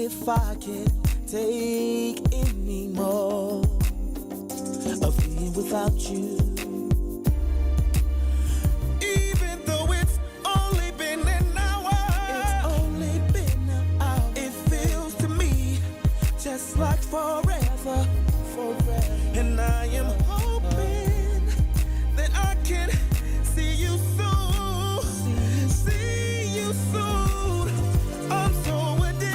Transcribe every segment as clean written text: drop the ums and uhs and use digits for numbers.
if I can't take any more of being without you. Even though it's only been an hour, it feels to me just like forever. And I am hoping that I can see you soon. See you soon. I'm so addicted.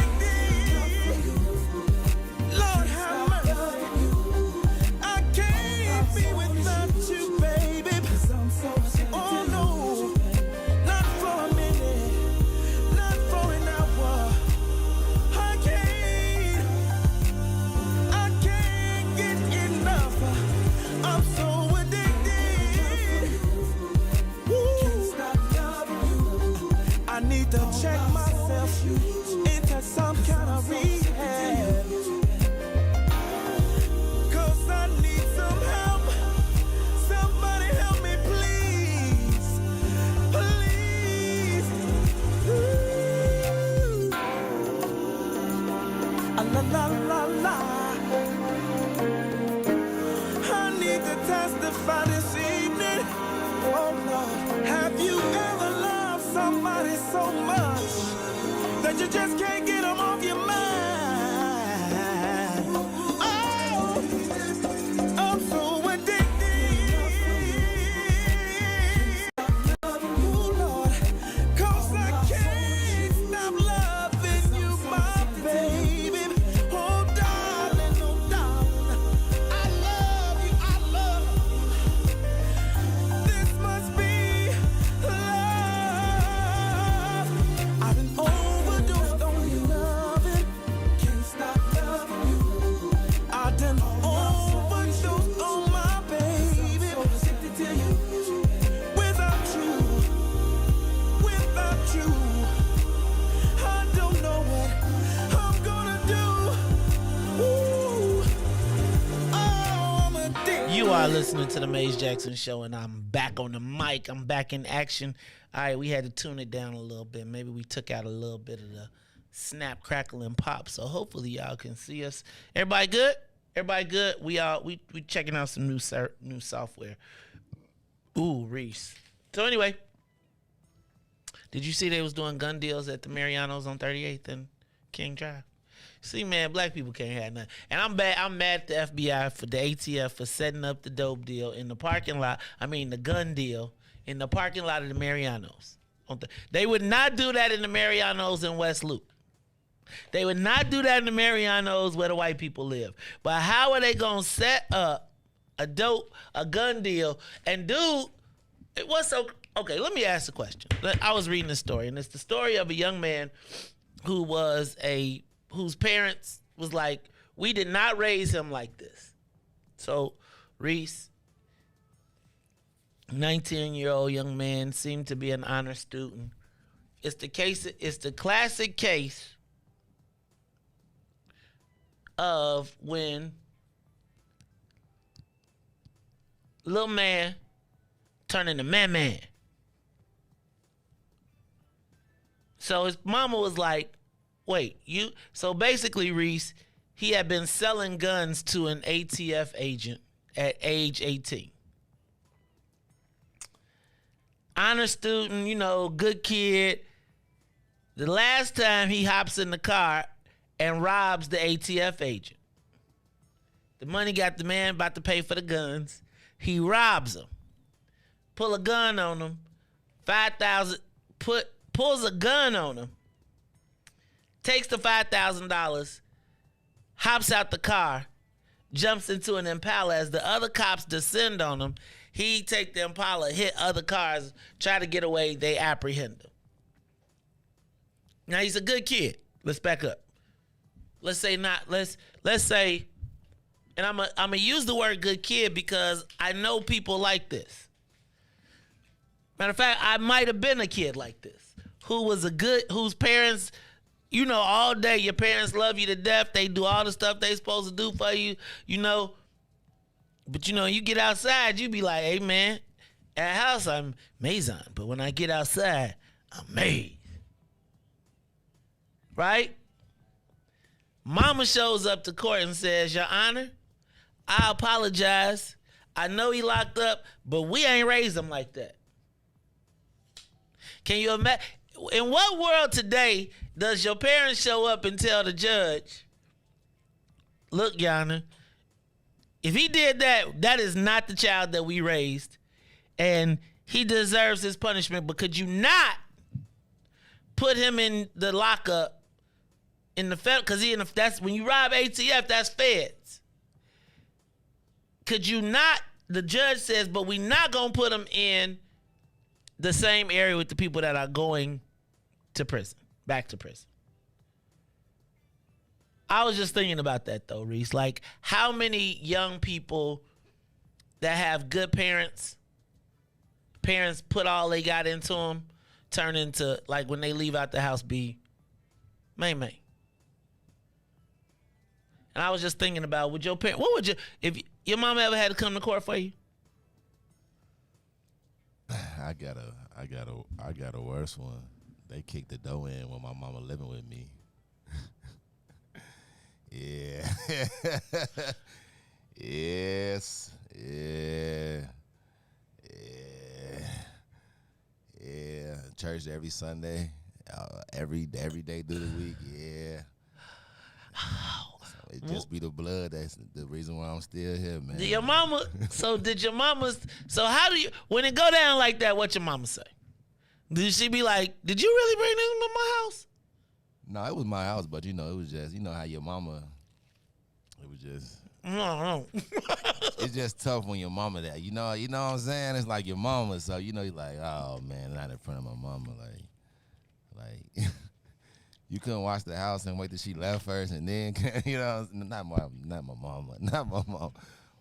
Lord have mercy. I can't be without you, baby. Oh no, not for a minute, not for an hour. I can't get enough. I'm so addicted. Woo. I need to check myself into some kind of rehab. 'Cause I need some help. Somebody help me, please. Please. Ooh. La la la la. I need to testify this evening. Oh Lord, have you ever loved somebody so much that you just can't get them off your mind? Oh, I'm so addicted. Oh Lord, 'cause I can't stop loving you, my baby. Oh darling, I love you, I love you. This must be love. I've been overdosed on your loving. Can't stop loving you. I done overdosed on my baby. So addicted to you. Without you, I don't know what I'm gonna do. Ooh. Oh, I'm addicted. You are listening to the Maze Jackson Show, and I'm back on the mic. I'm back in action. All right, we had to tune it down a little bit. Maybe we took out a little bit of the snap, crackle, and pop. So hopefully y'all can see us. Everybody good? Everybody good? We checking out some new software. Ooh, Reese. So anyway, did you see they was doing gun deals at the Marianos on 38th and King Drive? See, man, black people can't have nothing. And I'm mad at the FBI for the ATF for setting up the dope deal in the parking lot. I mean, the gun deal in the parking lot of the Marianos. They would not do that in the Marianos in West Loop. They would not do that in the Marianos where the white people live. But how are they going to set up a gun deal? And dude, okay, let me ask a question. I was reading this story, and it's the story of a young man whose parents was like, we did not raise him like this. So Reese, 19-year-old young man, seemed to be an honor student. It's the classic case of when little man turning to man. So his mama was like, wait, so basically, Reese, he had been selling guns to an ATF agent at age 18. Honor student, good kid. The last time he hops in the car and robs the ATF agent. The money got the man about to pay for the guns. He robs him. Pull a gun on him. $5,000, pulls a gun on him. Takes the $5,000, hops out the car, jumps into an Impala. As the other cops descend on him, he take the Impala, hit other cars, try to get away. They apprehend him. Now he's a good kid. Let's back up. Let's say, and I'm gonna use the word good kid because I know people like this. Matter of fact, I might have been a kid like this, whose parents, all day your parents love you to death. They do all the stuff they supposed to do for you, But you get outside, you be like, hey man, at house I'm Maison, but when I get outside, I'm Maze. Right? Mama shows up to court and says, Your Honor, I apologize. I know he locked up, but we ain't raised him like that. Can you imagine? In what world today does your parents show up and tell the judge, look, Your Honor, if he did that, that is not the child that we raised, and he deserves his punishment, but could you not put him in the lockup in the fed? Because that's when you rob ATF, that's feds. Could you not? The judge says, but we not gonna put him in the same area with the people that are going to prison, back to prison. I was just thinking about that though, Reese. Like, how many young people that have good parents put all they got into them, turn into, like, when they leave out the house, be may. And I was just thinking about, would your parents, what would you, if your mom ever had to come to court for you? I got a worse one. They kicked the door in when my mama living with me. Yeah. Yes. Yeah. Church every Sunday, every day through the week. Yeah. So it just be the blood. That's the reason why I'm still here, man. Did your mama? So how do you? When it go down like that, what your mama say? Did she be like, "Did you really bring them to my house?" No, it was my house, but it was just, how your mama. It was just. No. It's just tough when your mama that. You know what I'm saying? It's like your mama, so you're like, oh man, not in front of my mama, like you couldn't watch the house and wait till she left first, and then not my mama,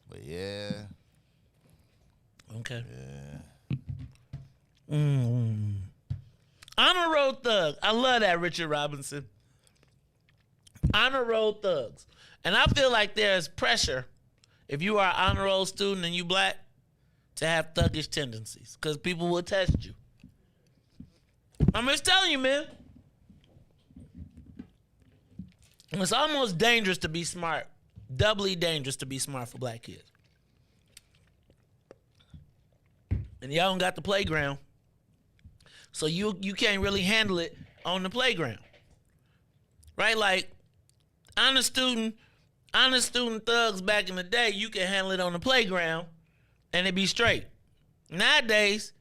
but yeah. Okay. Yeah. Honor Roll Thug. I love that, Richard Robinson. Honor Roll Thugs. And I feel like there's pressure, if you are an honor roll student and you black, to have thuggish tendencies, because people will test you. I'm just telling you, man. It's almost dangerous to be smart. Doubly dangerous to be smart for black kids. And y'all don't got the playground. So you can't really handle it on the playground. Right? Like, honor student thugs back in the day, you can handle it on the playground and it be straight. Nowadays,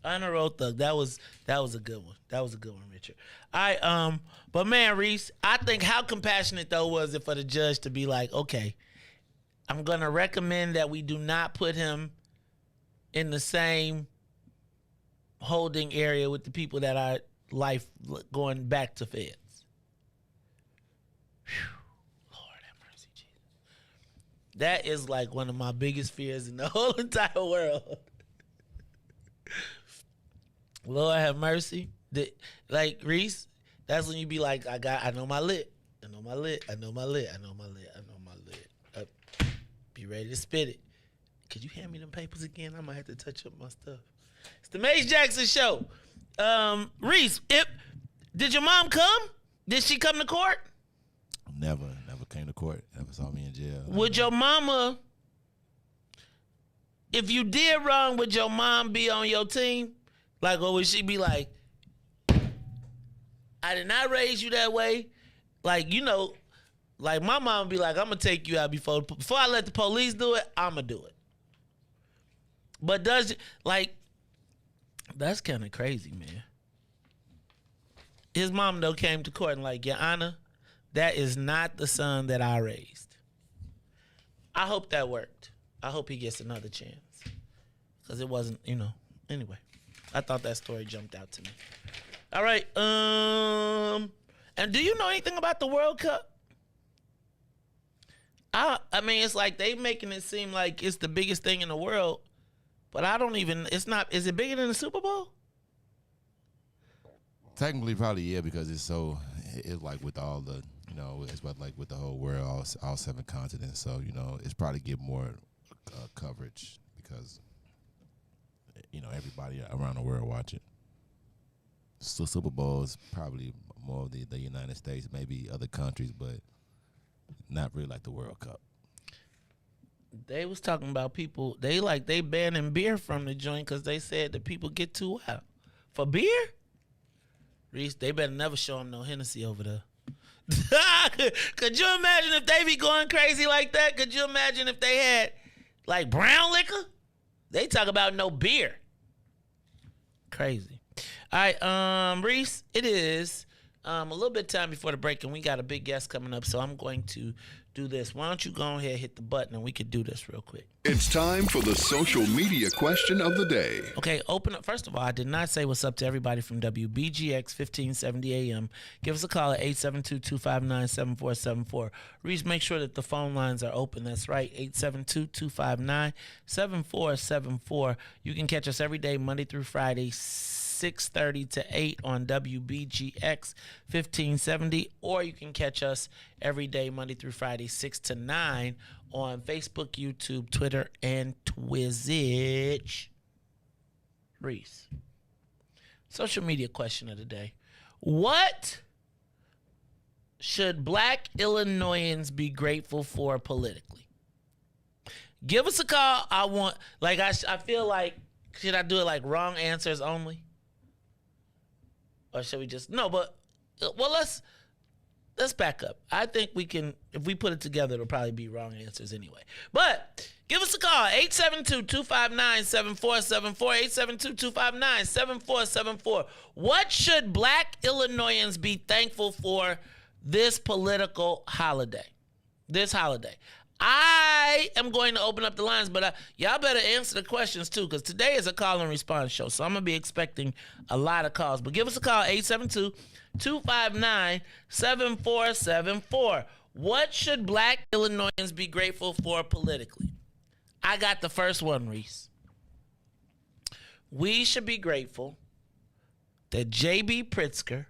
honor roll thug. That was a good one. That was a good one, Richard. All right, but man, Reese, I think how compassionate though was it for the judge to be like, okay, I'm gonna recommend that we do not put him in the same holding area with the people that are life going back to feds. Whew. Lord have mercy, Jesus. That is like one of my biggest fears in the whole entire world. Lord have mercy. Like, Reese, that's when you be like, I know my lit. Be ready to spit it. Could you hand me them papers again? I might have to touch up my stuff. It's the Maze Jackson Show. Reese, did your mom come? Did she come to court? Never came to court. Never saw me in jail. Would your mama, if you did wrong, would your mom be on your team? Like, or would she be like, I did not raise you that way? Like, like my mom would be like, I'm going to take you out before I let the police do it, I'm going to do it. But that's kind of crazy, man. His mom, though, came to court and like, Your Honor, that is not the son that I raised. I hope that worked. I hope he gets another chance. Because it wasn't, Anyway, I thought that story jumped out to me. All right. And do you know anything about the World Cup? I mean, it's like they making it seem like it's the biggest thing in the world. But it's not, is it bigger than the Super Bowl? Technically, probably, yeah, because it's like with all the, it's like with the whole world, all 7 continents. So, it's probably get more coverage because, everybody around the world watch it. Super Bowl is probably more of the United States, maybe other countries, but not really like the World Cup. They was talking about people. They banning beer from the joint because they said that people get too wild for beer. Reese, they better never show them no Hennessy over there. Could you imagine if they be going crazy like that? Could you imagine if they had like brown liquor? They talk about no beer. Crazy. All right, Reese, it is a little bit time before the break, and we got a big guest coming up, so I'm going to do this. Why don't you go ahead and hit the button, and we could do this real quick. It's time for the social media question of the day. Okay, open up. First of all, I did not say what's up to everybody from WBGX 1570 AM. Give us a call at 872-259-7474. Reese, make sure that the phone lines are open. That's right, 872-259-7474. You can catch us every day, Monday through Friday, 6:30 to 8 on WBGX 1570, or you can catch us every day, Monday through Friday, 6 to 9 on Facebook, YouTube, Twitter, and Twizzitch. Reese, social media question of the day. What should Black Illinoisans be grateful for politically? Give us a call. I feel like, should I do it like wrong answers only? Or should we just, let's back up. I think we can, if we put it together, it'll probably be wrong answers anyway. But give us a call, 872-259-7474, 872-259-7474. What should Black Illinoisans be thankful for this political holiday? This holiday. I am going to open up the lines, but y'all better answer the questions too, because today is a call and response show, so I'm going to be expecting a lot of calls. But give us a call, 872-259-7474. What should Black Illinoisans be grateful for politically? I got the first one, Reese. We should be grateful that J.B. Pritzker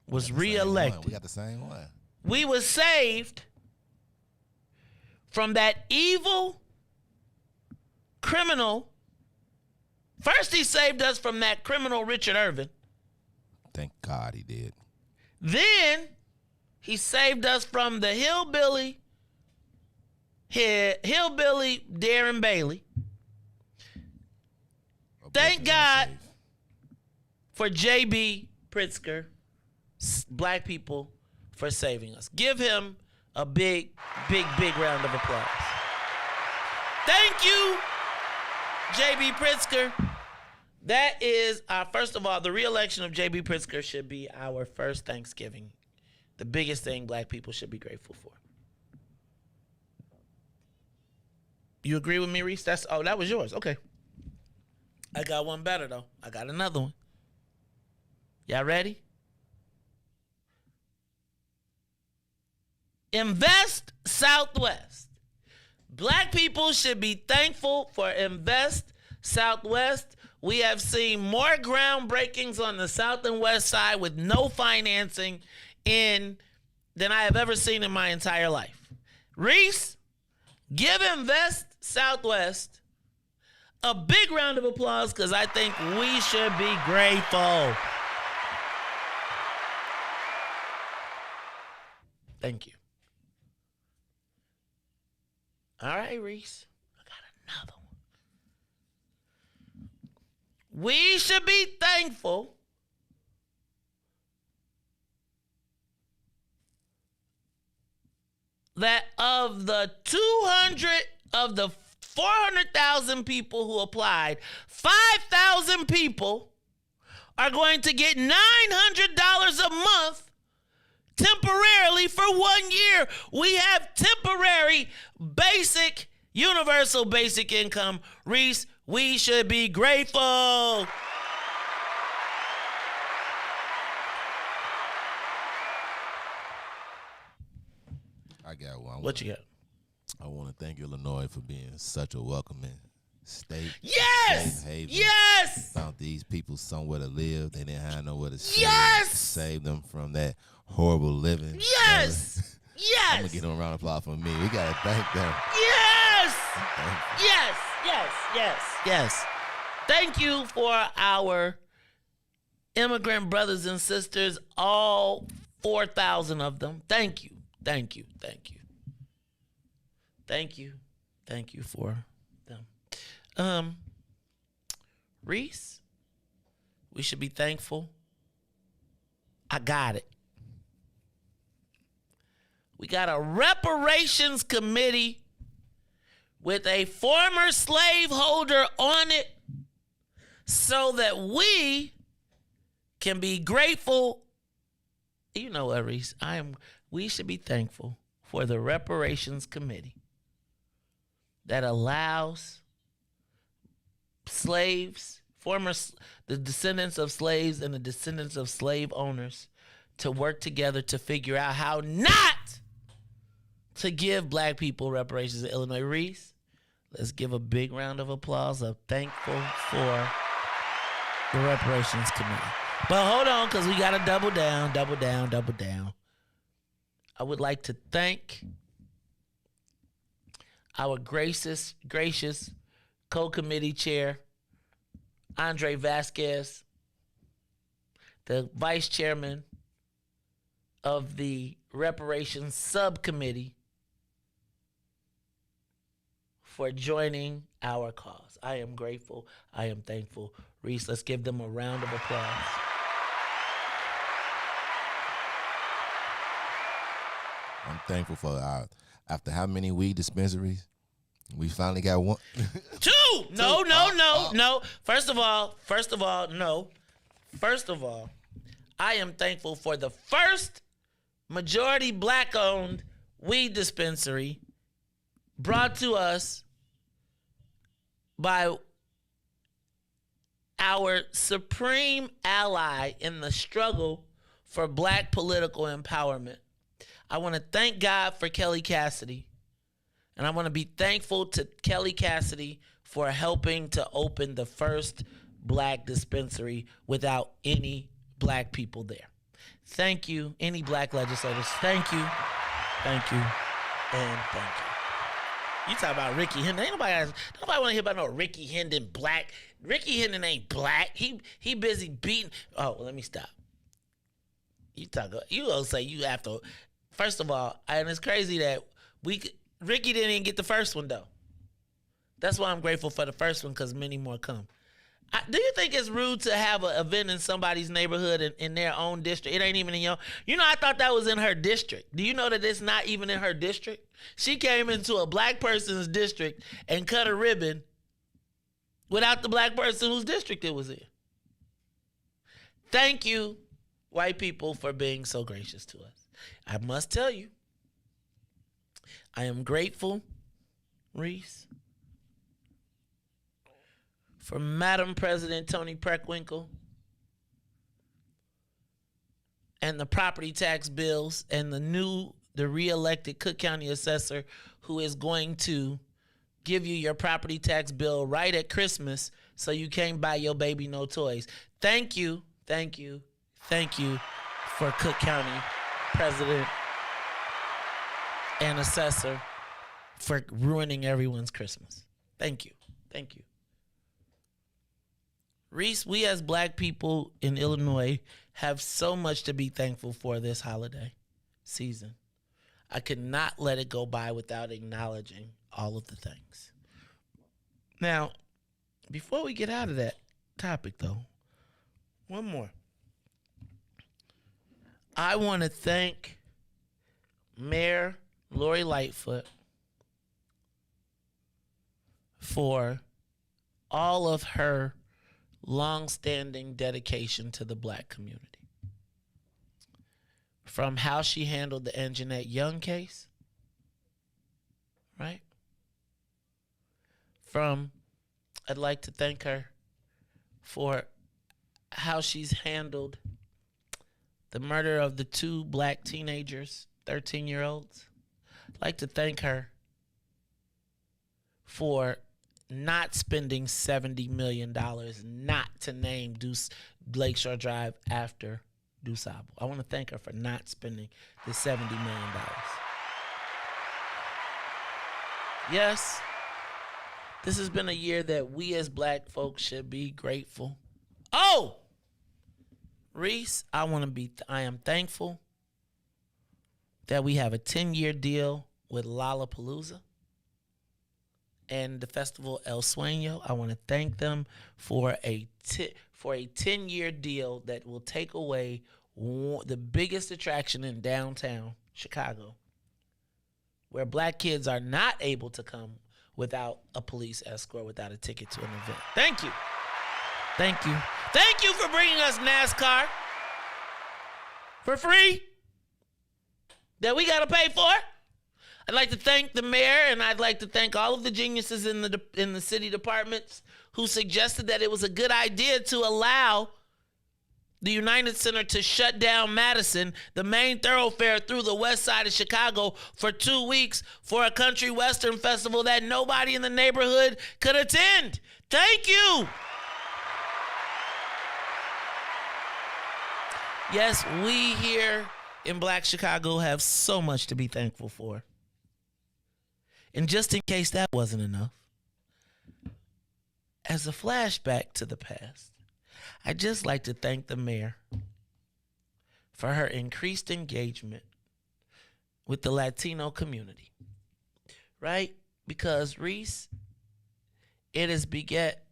was reelected. We got the same one. We were saved from that evil criminal. First, he saved us from that criminal Richard Irvin. Thank God he did. Then he saved us from the hillbilly Darren Bailey. Thank God for J.B. Pritzker, Black people, for saving us. Give him a big round of applause. Thank you, J.B. Pritzker. That is first of all, the re-election of J.B. Pritzker should be our first Thanksgiving. The biggest thing Black people should be grateful for. You agree with me, Reese? That was yours. Okay. I got one better, though. I got another one. Y'all ready? Invest Southwest. Black people should be thankful for Invest Southwest. We have seen more groundbreakings on the South and West side with no financing than I have ever seen in my entire life. Reese, give Invest Southwest a big round of applause, because I think we should be grateful. Thank you. All right, Reese. I got another one. We should be thankful that of the 400,000 people who applied, 5,000 people are going to get $900 a month temporarily for 1 year. We have temporary universal basic income. Reese, we should be grateful. I got one. What you got? I want to thank Illinois for being such a welcoming state. Yes! Safe haven. Yes! Found these people somewhere to live. They didn't have nowhere to stay. Yes! Save them from that horrible living. Yes! Yes! I'm going to get them a round of applause for me. We got to thank them. Yes! Yes! Yes! Yes! Yes! Thank you for our immigrant brothers and sisters, all 4,000 of them. Thank you. Thank you. Thank you. Thank you. Thank you for them. Reese, we should be thankful. I got it. We got a reparations committee with a former slaveholder on it so that we can be grateful. You know what, Reese? We should be thankful for the reparations committee that allows slaves, the descendants of slaves and the descendants of slave owners to work together to figure out how not to give black people reparations in Illinois. Reese, let's give a big round of applause of thankful for the reparations committee. But hold on, because we got to double down. I would like to thank our gracious co-committee chair, Andre Vasquez, the vice chairman of the reparations subcommittee, for joining our cause. I am grateful. I am thankful. Reese, let's give them a round of applause. I'm thankful for after how many weed dispensaries? We finally got one. Two! No. First of all, no. First of all, I am thankful for the first majority black-owned weed dispensary brought to us by our supreme ally in the struggle for black political empowerment. I want to thank God for Kelly Cassidy, and I want to be thankful to Kelly Cassidy for helping to open the first black dispensary without any black people there. Thank you, any black legislators. Thank you, and thank you. You talk about Ricky Hendon. Ain't nobody want to hear about no Ricky Hendon black. Ricky Hendon ain't black. He busy beating. Oh, let me stop. You gonna say you have to. First of all, and it's crazy that Ricky didn't even get the first one though. That's why I'm grateful for the first one, because many more come. Do you think it's rude to have an event in somebody's neighborhood in their own district? It ain't even in your. I thought that was in her district. Do you know that it's not even in her district? She came into a black person's district and cut a ribbon without the black person whose district it was in. Thank you, white people, for being so gracious to us. I must tell you, I am grateful, Reese, for Madam President Toni Preckwinkle and the property tax bills and the re-elected Cook County assessor who is going to give you your property tax bill right at Christmas so you can't buy your baby no toys. Thank you for Cook County president and assessor for ruining everyone's Christmas. Thank you. Reese, we as black people in Illinois have so much to be thankful for this holiday season. I could not let it go by without acknowledging all of the things. Now, before we get out of that topic, though, one more. I want to thank Mayor Lori Lightfoot for all of her long-standing dedication to the black community. From how she handled the Anjanette Young case, right? I'd like to thank her for how she's handled the murder of the two black teenagers, 13-year-olds. I'd like to thank her for not spending $70 million not to name Lakeshore Drive after DuSable. I want to thank her for not spending the $70 million. Yes, this has been a year that we as black folks should be grateful. Oh! Reese, I am thankful that we have a 10-year deal with Lollapalooza and the festival El Sueño. I want to thank them for a 10-year deal that will take away the biggest attraction in downtown Chicago, where black kids are not able to come without a police escort, without a ticket to an event. Thank you. Thank you. Thank you for bringing us NASCAR for free that we got to pay for. I'd like to thank the mayor, and I'd like to thank all of the geniuses in the city departments who suggested that it was a good idea to allow the United Center to shut down Madison, the main thoroughfare through the west side of Chicago, for 2 weeks for a country western festival that nobody in the neighborhood could attend. Thank you. Yes, we here in Black Chicago have so much to be thankful for. And just in case that wasn't enough, as a flashback to the past, I'd just like to thank the mayor for her increased engagement with the Latino community, right? Because, Reese, it has beget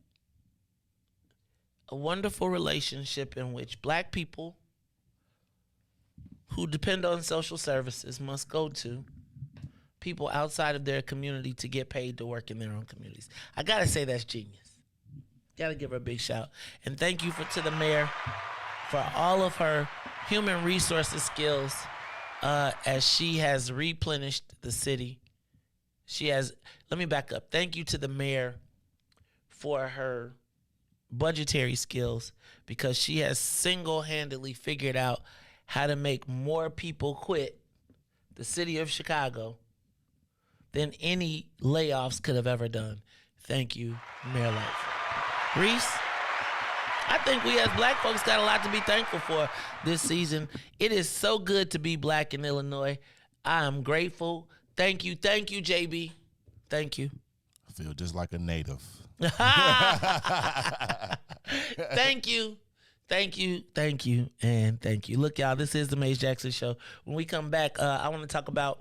a wonderful relationship in which black people who depend on social services must go to people outside of their community to get paid to work in their own communities. I gotta say that's genius. Gotta give her a big shout. And thank you to the mayor for all of her human resources skills as she has replenished the city. Let me back up. Thank you to the mayor for her budgetary skills, because she has single-handedly figured out how to make more people quit the city of Chicago than any layoffs could have ever done. Thank you, Mayor Lightfoot. Reese, I think we as black folks got a lot to be thankful for this season. It is so good to be black in Illinois. I am grateful. Thank you, JB. Thank you. I feel just like a native. Thank you, and thank you. Look, y'all, this is the Maze Jackson Show. When we come back, I want to talk about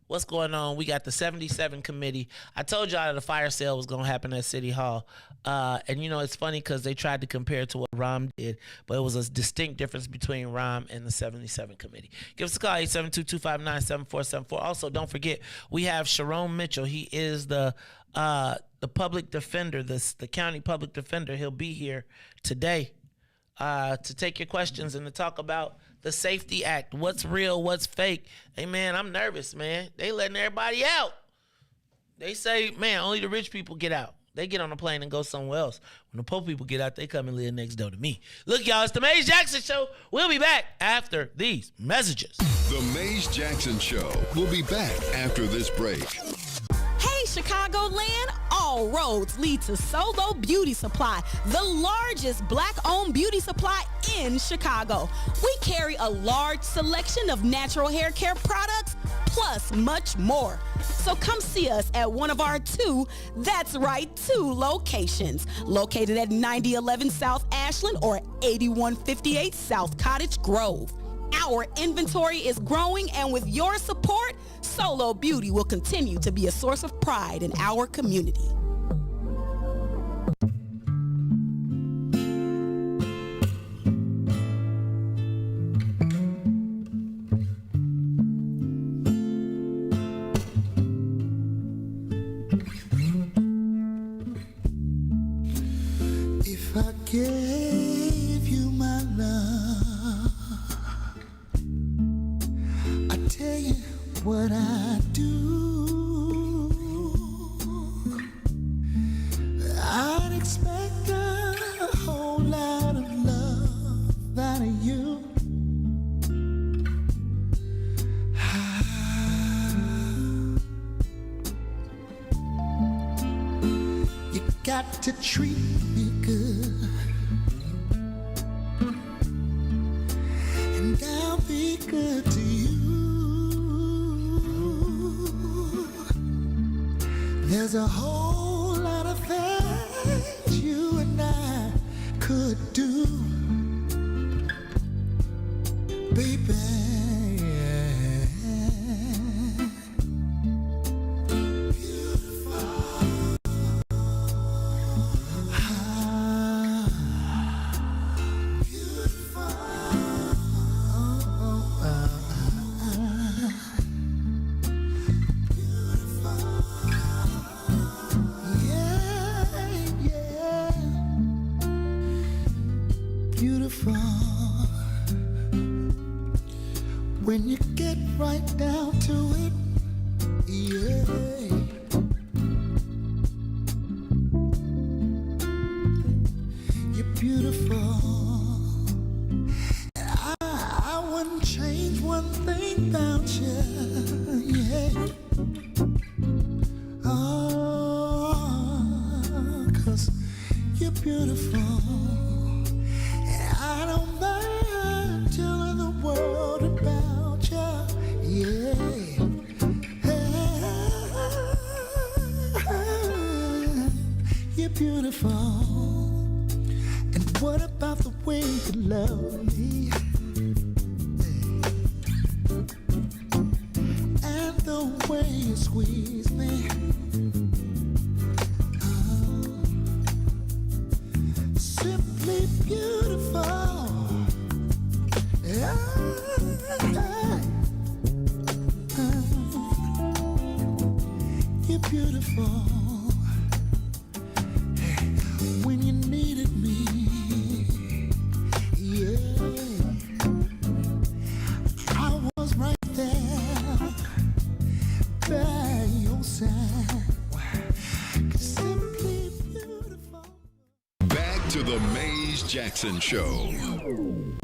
what's going on. We got the 77 committee. I told y'all that a fire sale was going to happen at City Hall. And, you know, it's funny because they tried to compare it to what Rahm did, but it was a distinct difference between Rahm and the 77 committee. Give us a call, 872-259-7474. Also, don't forget, we have Sharon Mitchell. He is the public defender, the county public defender. He'll be here today to take your questions and to talk about the Safety Act. What's real, what's fake? Hey, man, I'm nervous, man. They letting everybody out. They say, man, only the rich people get out. They get on a plane and go somewhere else. When the poor people get out, they come and live next door to me. Look, y'all, it's the Maze Jackson Show. We'll be back after these messages. The Maze Jackson Show will be back after this break. Hey, Chicagoland, all roads lead to Solo Beauty Supply, the largest black-owned beauty supply in Chicago. We carry a large selection of natural hair care products, plus much more. So come see us at one of our two locations, located at 9011 South Ashland or 8158 South Cottage Grove. Our inventory is growing, and with your support, Solo Beauty will continue to be a source of pride in our community. If I gave you my love, I tell you what I do. I'd expect a whole lot of love out of you. You got to treat me good, and I'll be good to you. There's a whole lot of things you and I could do. baby. Beautiful when you get right down to it, yeah. You're beautiful. I wouldn't change one thing about you, yeah. Oh, 'cause you're beautiful. I don't mind telling the world about you, yeah. You're beautiful. And what about the way you love me? And the way you squeeze me. Simply beautiful. Yeah. You're beautiful. When you needed me, yeah, I was right there by your side. Simply beautiful. Back to the Maze Jackson Show.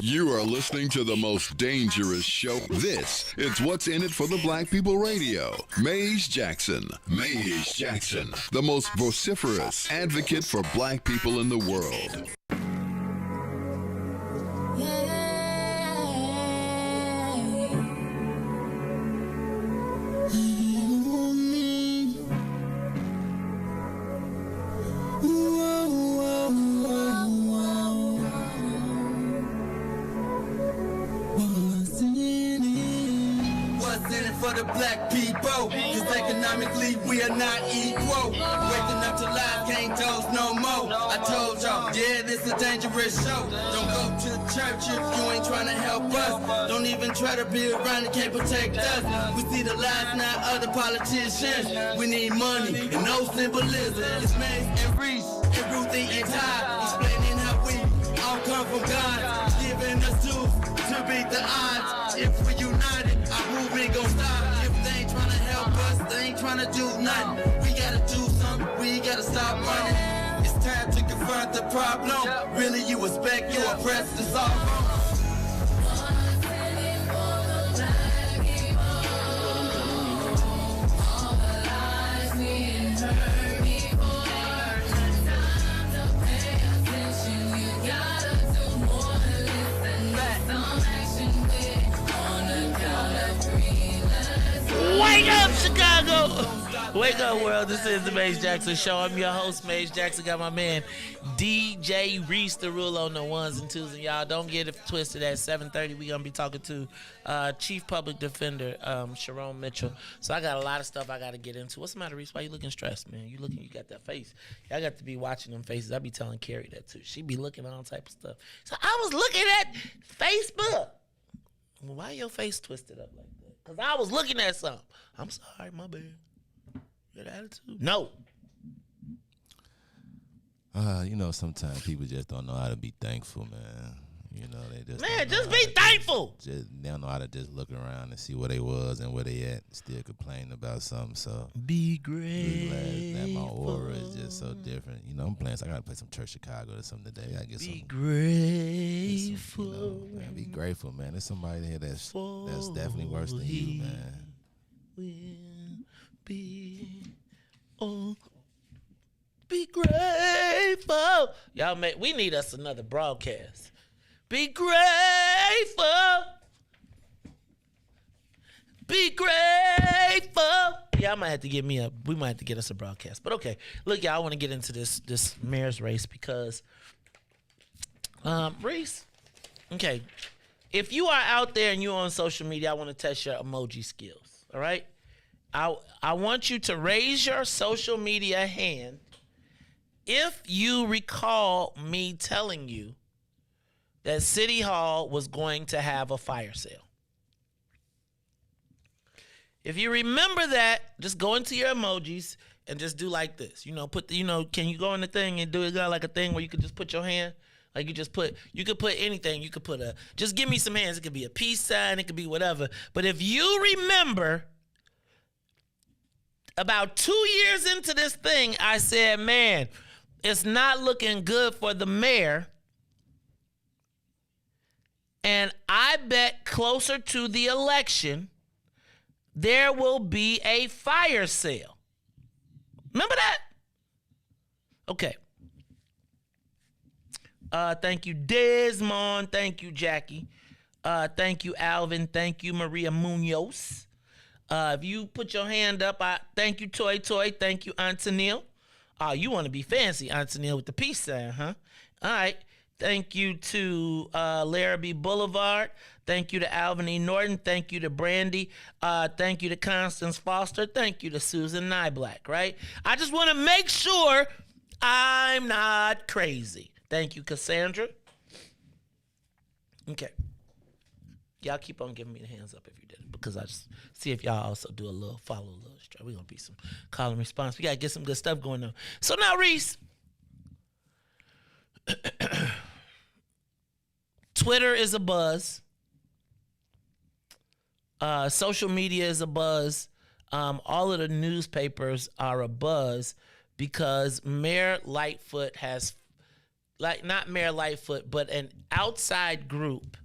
You are listening to the most dangerous show. This is What's in It for the Black People Radio. Maze Jackson. Maze Jackson, the most vociferous advocate for black people in the world. For the black people, cause economically we are not equal. Waking up to lies, can't toast no more. I told y'all, yeah, this a dangerous show. Don't go to church if you ain't trying to help us. Don't even try to be around and can't protect us. We see the lies, not other politicians. We need money and no symbolism. It's Maze and Reese and Ruthie and Ty, explaining how we all come from God, giving us tools to beat the odds. If we united, our movement gon' stop. If they ain't tryna help us, they ain't tryna do nothing. We gotta do something, we gotta stop running. It's time to confront the problem. Really, you expect you oppressed to solve them. Wake up, Chicago! Wake up, world. This is the Maze Jackson Show. I'm your host, Maze Jackson. Got my man, DJ Reese the Rule on the ones and twos. And y'all, don't get it twisted. At 7:30, we're going to be talking to Chief Public Defender, Sharon Mitchell. So I got a lot of stuff I got to get into. What's the matter, Reese? Why you looking stressed, man? You got that face. Y'all got to be watching them faces. I be telling Carrie that, too. She be looking at all type of stuff. So I was looking at Facebook. Well, why your face twisted up like that? Because I was looking at something. I'm sorry, my bad. Good attitude? No. You know, sometimes people just don't know how to be thankful, man. You know, they just Just be thankful. They don't know how to just look around and see where they was and where they at, still complaining about something. So Be really glad that my aura grateful. is just so different. You know, I'm playing. So I gotta play some Church Chicago or something today. I get Be some. grateful. You know, man, be grateful, man. There's somebody here that's definitely worse than you, man. Will be be grateful. Y'all, we need us another broadcast. Be grateful. Be grateful. Yeah, I might have to get me up. We might have to get us a broadcast. But okay, look, y'all, I want to get into this mayor's race because Reese. Okay, if you are out there and you're on social media, I want to test your emoji skills. All right. I want you to raise your social media hand if you recall me telling you that City Hall was going to have a fire sale. If you remember that, just go into your emojis and just do like this. Can you go in the thing and do it like a thing where you could just put your hand? Like you could put anything. You could put just give me some hands. It could be a peace sign. It could be whatever. But if you remember, about 2 years into this thing, I said, man, it's not looking good for the mayor. And I bet closer to the election, there will be a fire sale. Remember that? Okay. Thank you, Desmond. Thank you, Jackie. Thank you, Alvin. Thank you, Maria Munoz. If you put your hand up, thank you, Toy. Thank you, Antonil. You want to be fancy, Antonil, with the peace sign, huh? All right. Thank you to Larrabee Boulevard. Thank you to Alvin E. Norton. Thank you to Brandy. Thank you to Constance Foster. Thank you to Susan Nyblack, right? I just want to make sure I'm not crazy. Thank you, Cassandra. Okay. Y'all keep on giving me the hands up if you did it, because I just see if y'all also do follow a little straight. We're going to be some call and response. We got to get some good stuff going on. So now, Reese, Twitter is a buzz. Social media is a buzz. All of the newspapers are a buzz because Mayor Lightfoot not Mayor Lightfoot, but an outside group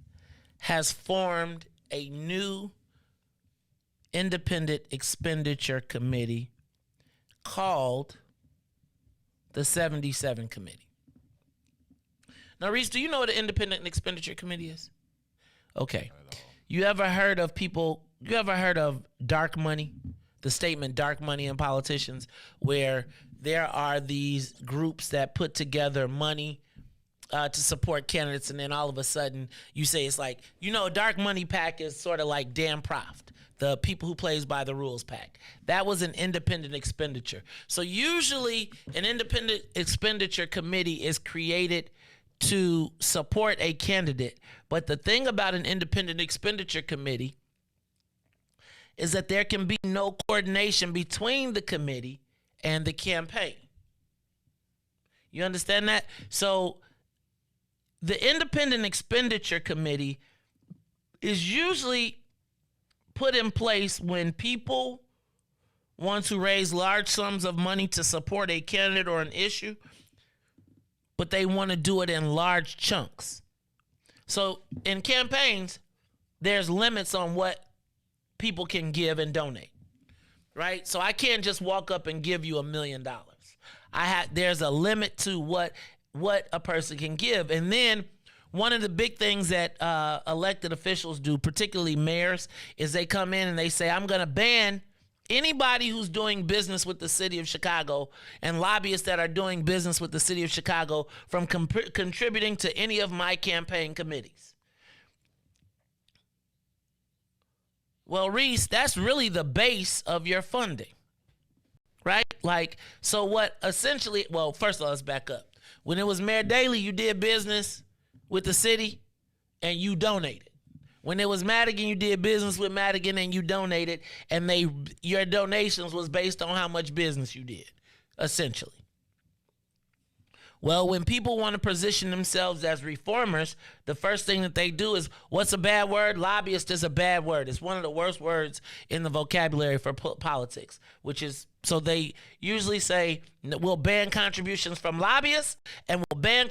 has formed a new independent expenditure committee called the 77 Committee. Now, Reese, do you know what an independent expenditure committee is? Okay. You ever heard of dark money? The statement dark money in politicians, where there are these groups that put together money to support candidates, and then all of a sudden you say it's like, dark money PAC is sort of like Dan Proft, the people who plays by the rules PAC. That was an independent expenditure. So usually an independent expenditure committee is created to support a candidate. But the thing about an independent expenditure committee is that there can be no coordination between the committee and the campaign. You understand that? So the independent expenditure committee is usually put in place when people want to raise large sums of money to support a candidate or an issue, but they want to do it in large chunks. So in campaigns, there's limits on what people can give and donate, right? So I can't just walk up and give you $1 million. There's a limit to what a person can give. And then one of the big things that elected officials do, particularly mayors, is they come in and they say, I'm going to ban anybody who's doing business with the city of Chicago and lobbyists that are doing business with the city of Chicago from contributing to any of my campaign committees. Well, Reese, that's really the base of your funding, right? So what essentially, well, first of all, let's back up. When it was Mayor Daley, you did business with the city and you donated. When it was Madigan, you did business with Madigan and you donated, and your donations was based on how much business you did, essentially. Well, when people want to position themselves as reformers, the first thing that they do is, what's a bad word? Lobbyist is a bad word. It's one of the worst words in the vocabulary for politics, so they usually say, we'll ban contributions from lobbyists and we'll ban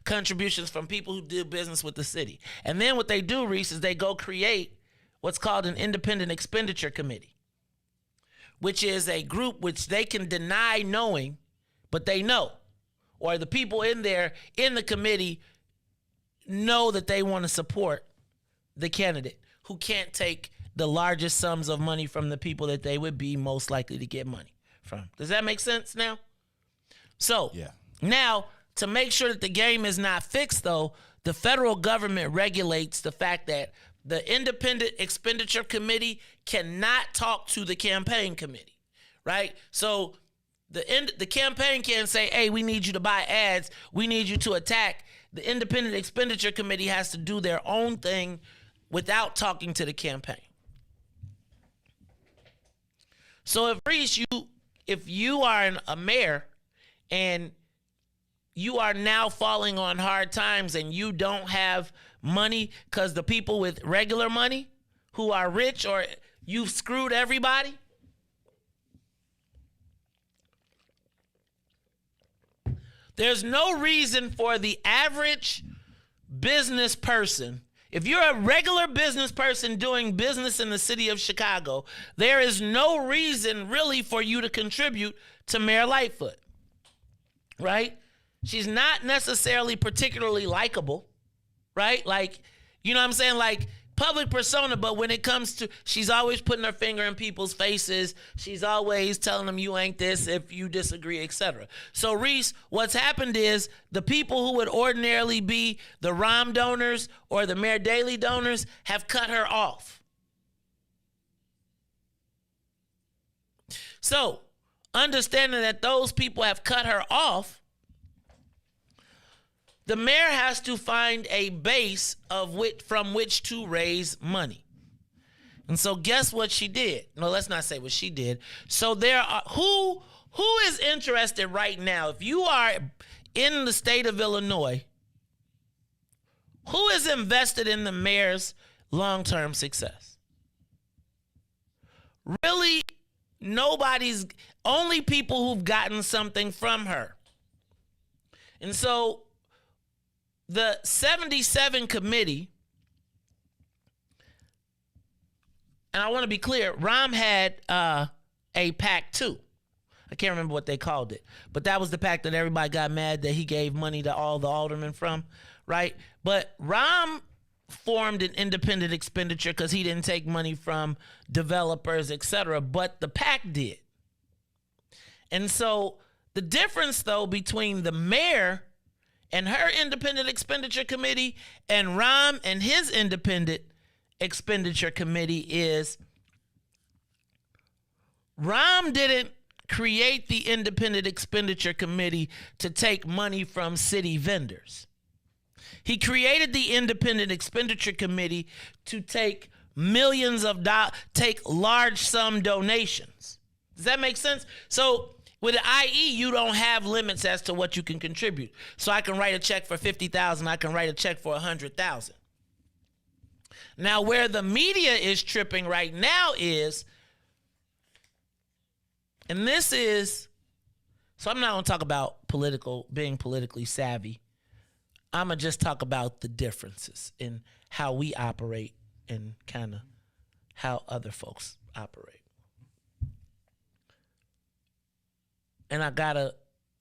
contributions from people who do business with the city. And then what they do, Reese, is they go create what's called an independent expenditure committee, which is a group which they can deny knowing, but they know. Or the people in the committee know that they want to support the candidate who can't take the largest sums of money from the people that they would be most likely to get money from. Does that make sense now? So yeah. Now To make sure that the game is not fixed, though, the federal government regulates the fact that the Independent Expenditure Committee cannot talk to the campaign committee, right? So the campaign can't say, hey, we need you to buy ads. We need you to attack. The Independent Expenditure Committee has to do their own thing without talking to the campaign. So if Reese, if you are a mayor and you are now falling on hard times and you don't have money because the people with regular money who are rich, or you've screwed everybody, there's no reason for the average business person. If you're a regular business person doing business in the city of Chicago, there is no reason really for you to contribute to Mayor Lightfoot, right? She's not necessarily particularly likable, right? Like, you know what I'm saying? Like, public persona, but when it comes to, she's always putting her finger in people's faces. She's always telling them you ain't this if you disagree, etc. So, Reese, what's happened is the people who would ordinarily be the Rahm donors or the Mayor Daley donors have cut her off. So, understanding that those people have cut her off, the mayor has to find a base from which to raise money. And so guess what she did? No, let's not say what she did. So there are, who is interested right now? If you are in the state of Illinois, who is invested in the mayor's long-term success? Really, nobody's, only people who've gotten something from her. And so the 77 committee, and I want to be clear, Rahm had a PAC too. I can't remember what they called it, but that was the PAC that everybody got mad that he gave money to all the aldermen from, right? But Rahm formed an independent expenditure because he didn't take money from developers, etc., but the PAC did. And so the difference, though, between the mayor and her independent expenditure committee and Rahm and his independent expenditure committee is Rahm didn't create the independent expenditure committee to take money from city vendors. He created the independent expenditure committee to take millions of dollars, take large sum donations. Does that make sense? So with the IE, you don't have limits as to what you can contribute. So I can write a check for $50,000. I can write a check for $100,000. Now, where the media is tripping right now is, and this is, so I'm not going to talk about being politically savvy. I'm going to just talk about the differences in how we operate and kind of how other folks operate. And I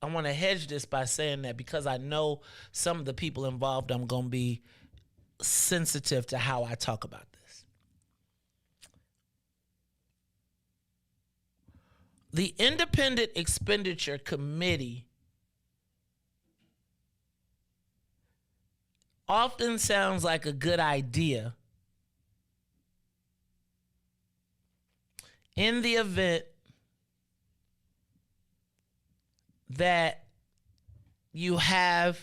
want to hedge this by saying that because I know some of the people involved, I'm going to be sensitive to how I talk about this. The Independent Expenditure Committee often sounds like a good idea in the event that you have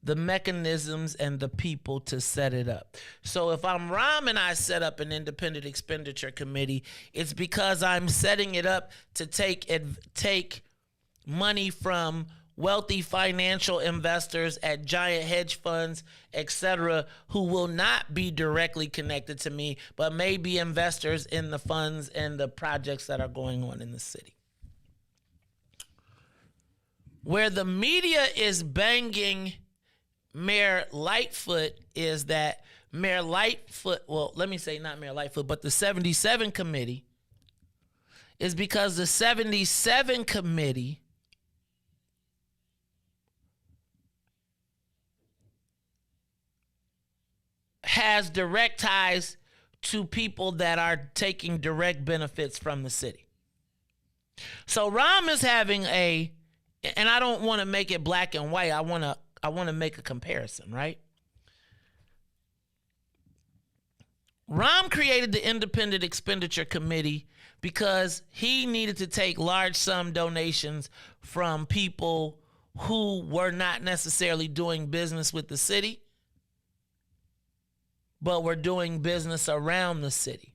the mechanisms and the people to set it up. So if I'm Rahm and I set up an independent expenditure committee, it's because I'm setting it up to take money from wealthy financial investors at giant hedge funds, etc., who will not be directly connected to me, but may be investors in the funds and the projects that are going on in the city. Where the media is banging Mayor Lightfoot is that Mayor Lightfoot, well, let me say not Mayor Lightfoot, but the 77 committee, is because the 77 committee has direct ties to people that are taking direct benefits from the city. So Rahm is having a and I don't want to make it black and white. I want to make a comparison, right? Rahm created the Independent Expenditure Committee because he needed to take large sum donations from people who were not necessarily doing business with the city, but were doing business around the city.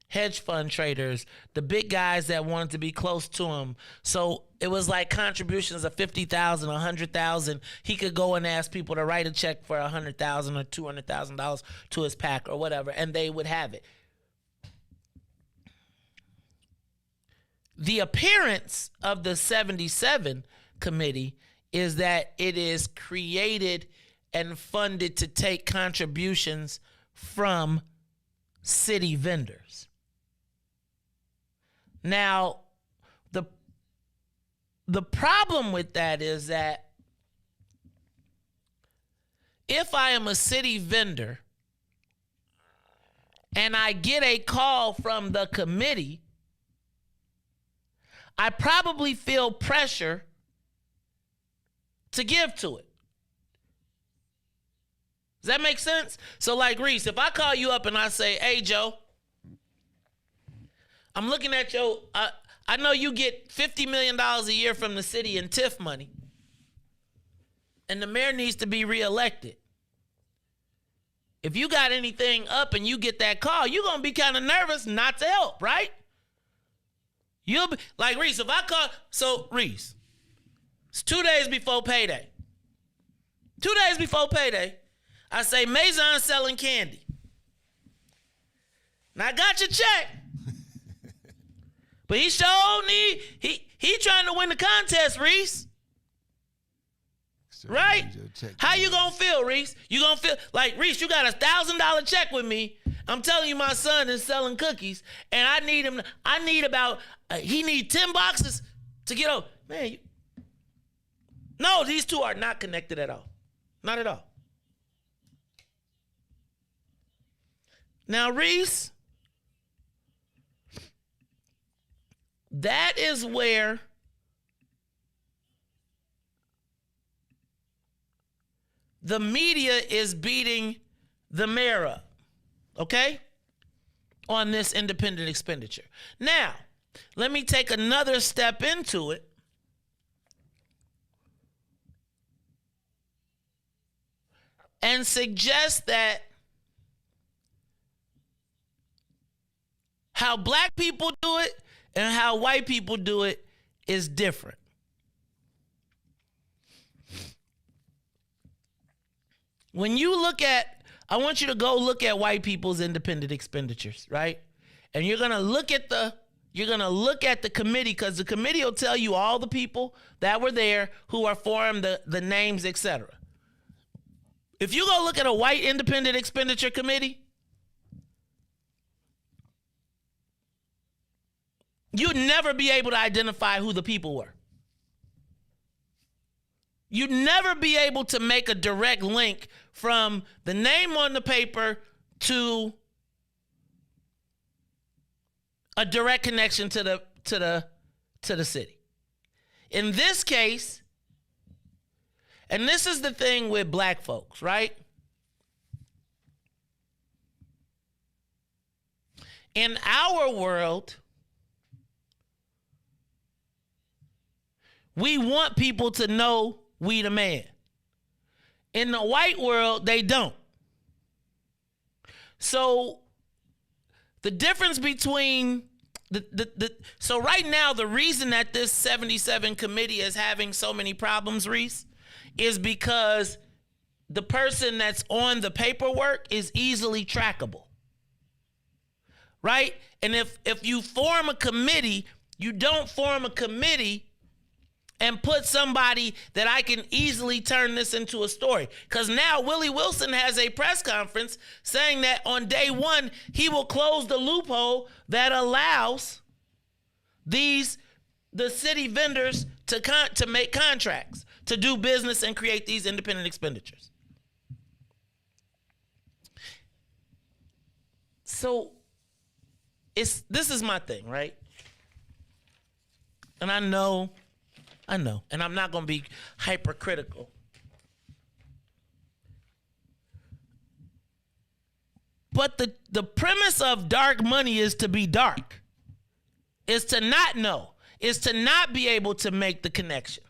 Hedge fund traders, the big guys that wanted to be close to him. So it was like contributions of $50,000, $100,000. He could go and ask people to write a check for $100,000 or $200,000 to his PAC or whatever, and they would have it. The appearance of the 77 committee is that it is created and funded to take contributions from city vendors. Now, the problem with that is that if I am a city vendor and I get a call from the committee, I probably feel pressure to give to it. Does that make sense? So like Reese, if I call you up and I say, hey, Joe, I'm looking at your, I know you get $50 million a year from the city in TIF money, and the mayor needs to be reelected. If you got anything up and you get that call, you're going to be kind of nervous not to help, right? You'll be, like Reese, if I call, so Reese, it's 2 days before payday. 2 days before payday, I say, Maison selling candy. Now I got your check. But he sure need, he trying to win the contest, Reese. Right? How you gonna feel, Reese? You gonna feel like, Reese, you got $1,000 check with me. I'm telling you, my son is selling cookies, and I need him. I need about, he need 10 boxes to get over. Man, no, these two are not connected at all. Not at all. Now, Reese, that is where the media is beating the mayor up, okay, on this independent expenditure. Now, let me take another step into it. And suggest that how black people do it and how white people do it is different. When you look at, I want you to go look at white people's independent expenditures, right? And you're gonna look at the committee, because the committee will tell you all the people that were there, who are formed, the names, etc. If you go look at a white independent expenditure committee, you'd never be able to identify who the people were. You'd never be able to make a direct link from the name on the paper to a direct connection to the city. In this case, and this is the thing with black folks, right? In our world, we want people to know we the man. In the white world, they don't. So the difference between so right now, the reason that this 77 committee is having so many problems, Reese, is because the person that's on the paperwork is easily trackable. Right? And if you form a committee, you don't form a committee and put somebody that I can easily turn this into a story. Because now Willie Wilson has a press conference saying that on day one, he will close the loophole that allows the city vendors to make contracts, to do business and create these independent expenditures. So this is my thing, right? And I know, and I'm not going to be hypercritical. But the premise of dark money is to be dark, is to not know, is to not be able to make the connections.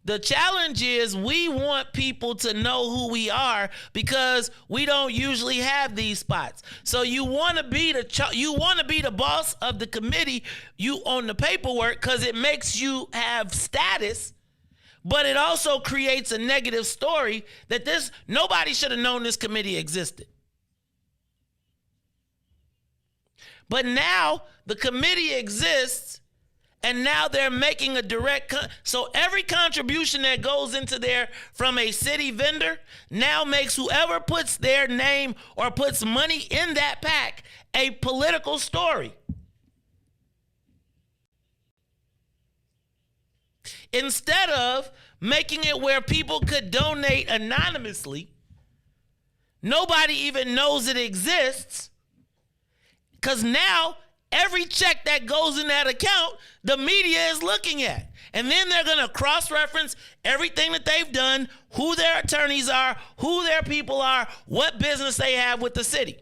The challenge is we want people to know who we are because we don't usually have these spots. So you want to be the boss of the committee, you on the paperwork, because it makes you have status, but it also creates a negative story that nobody should have known this committee existed. But now the committee exists. And now they're making a direct, so every contribution that goes into there from a city vendor now makes whoever puts their name or puts money in that PAC a political story. Instead of making it where people could donate anonymously, nobody even knows it exists, because now every check that goes in that account, the media is looking at. And then they're going to cross-reference everything that they've done, who their attorneys are, who their people are, what business they have with the city.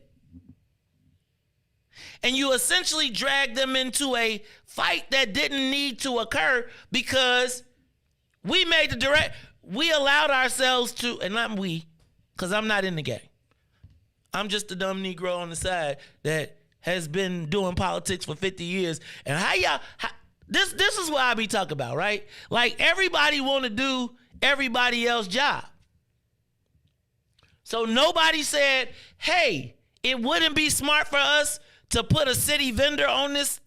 And you essentially drag them into a fight that didn't need to occur because we allowed ourselves to, and not we, because I'm not in the game. I'm just a dumb Negro on the side that has been doing politics for 50 years. And this is what I be talking about, right? Like everybody want to do everybody else's job. So nobody said, hey, it wouldn't be smart for us to put a city vendor on this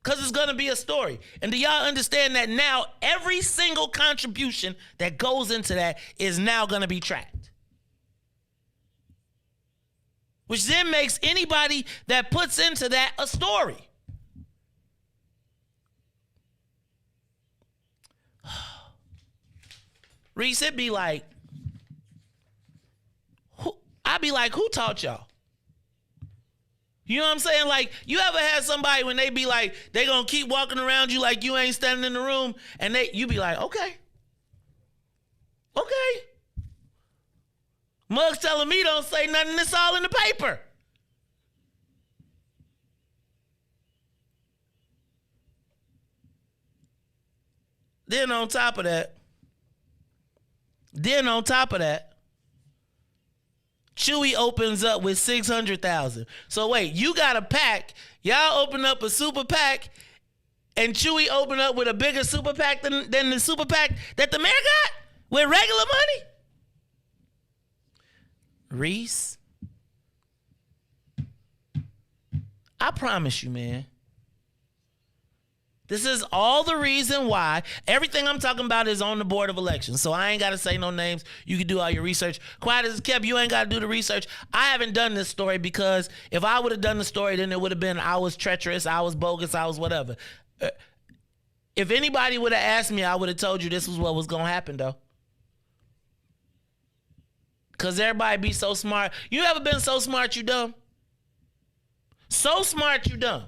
because it's going to be a story. And do y'all understand that now every single contribution that goes into that is now going to be tracked? Which then makes anybody that puts into that a story. Reese, it'd be like, I'd be like, who taught y'all? You know what I'm saying? Like, you ever had somebody when they be like, they gonna keep walking around you like you ain't standing in the room, and you be like, okay. Muggs telling me don't say nothing, it's all in the paper. Then on top of that, Chewy opens up with 600,000. So wait, you got a PAC, y'all open up a super PAC, and Chewy open up with a bigger super PAC than the super PAC that the mayor got with regular money? Reese, I promise you, man, this is all the reason why everything I'm talking about is on the Board of Elections. So I ain't got to say no names. You can do all your research. Quiet as it's kept, you ain't got to do the research. I haven't done this story because if I would have done the story, then it would have been I was treacherous, I was bogus, I was whatever. If anybody would have asked me, I would have told you this was what was going to happen, though. Because everybody be so smart. You ever been so smart you dumb? So smart you dumb.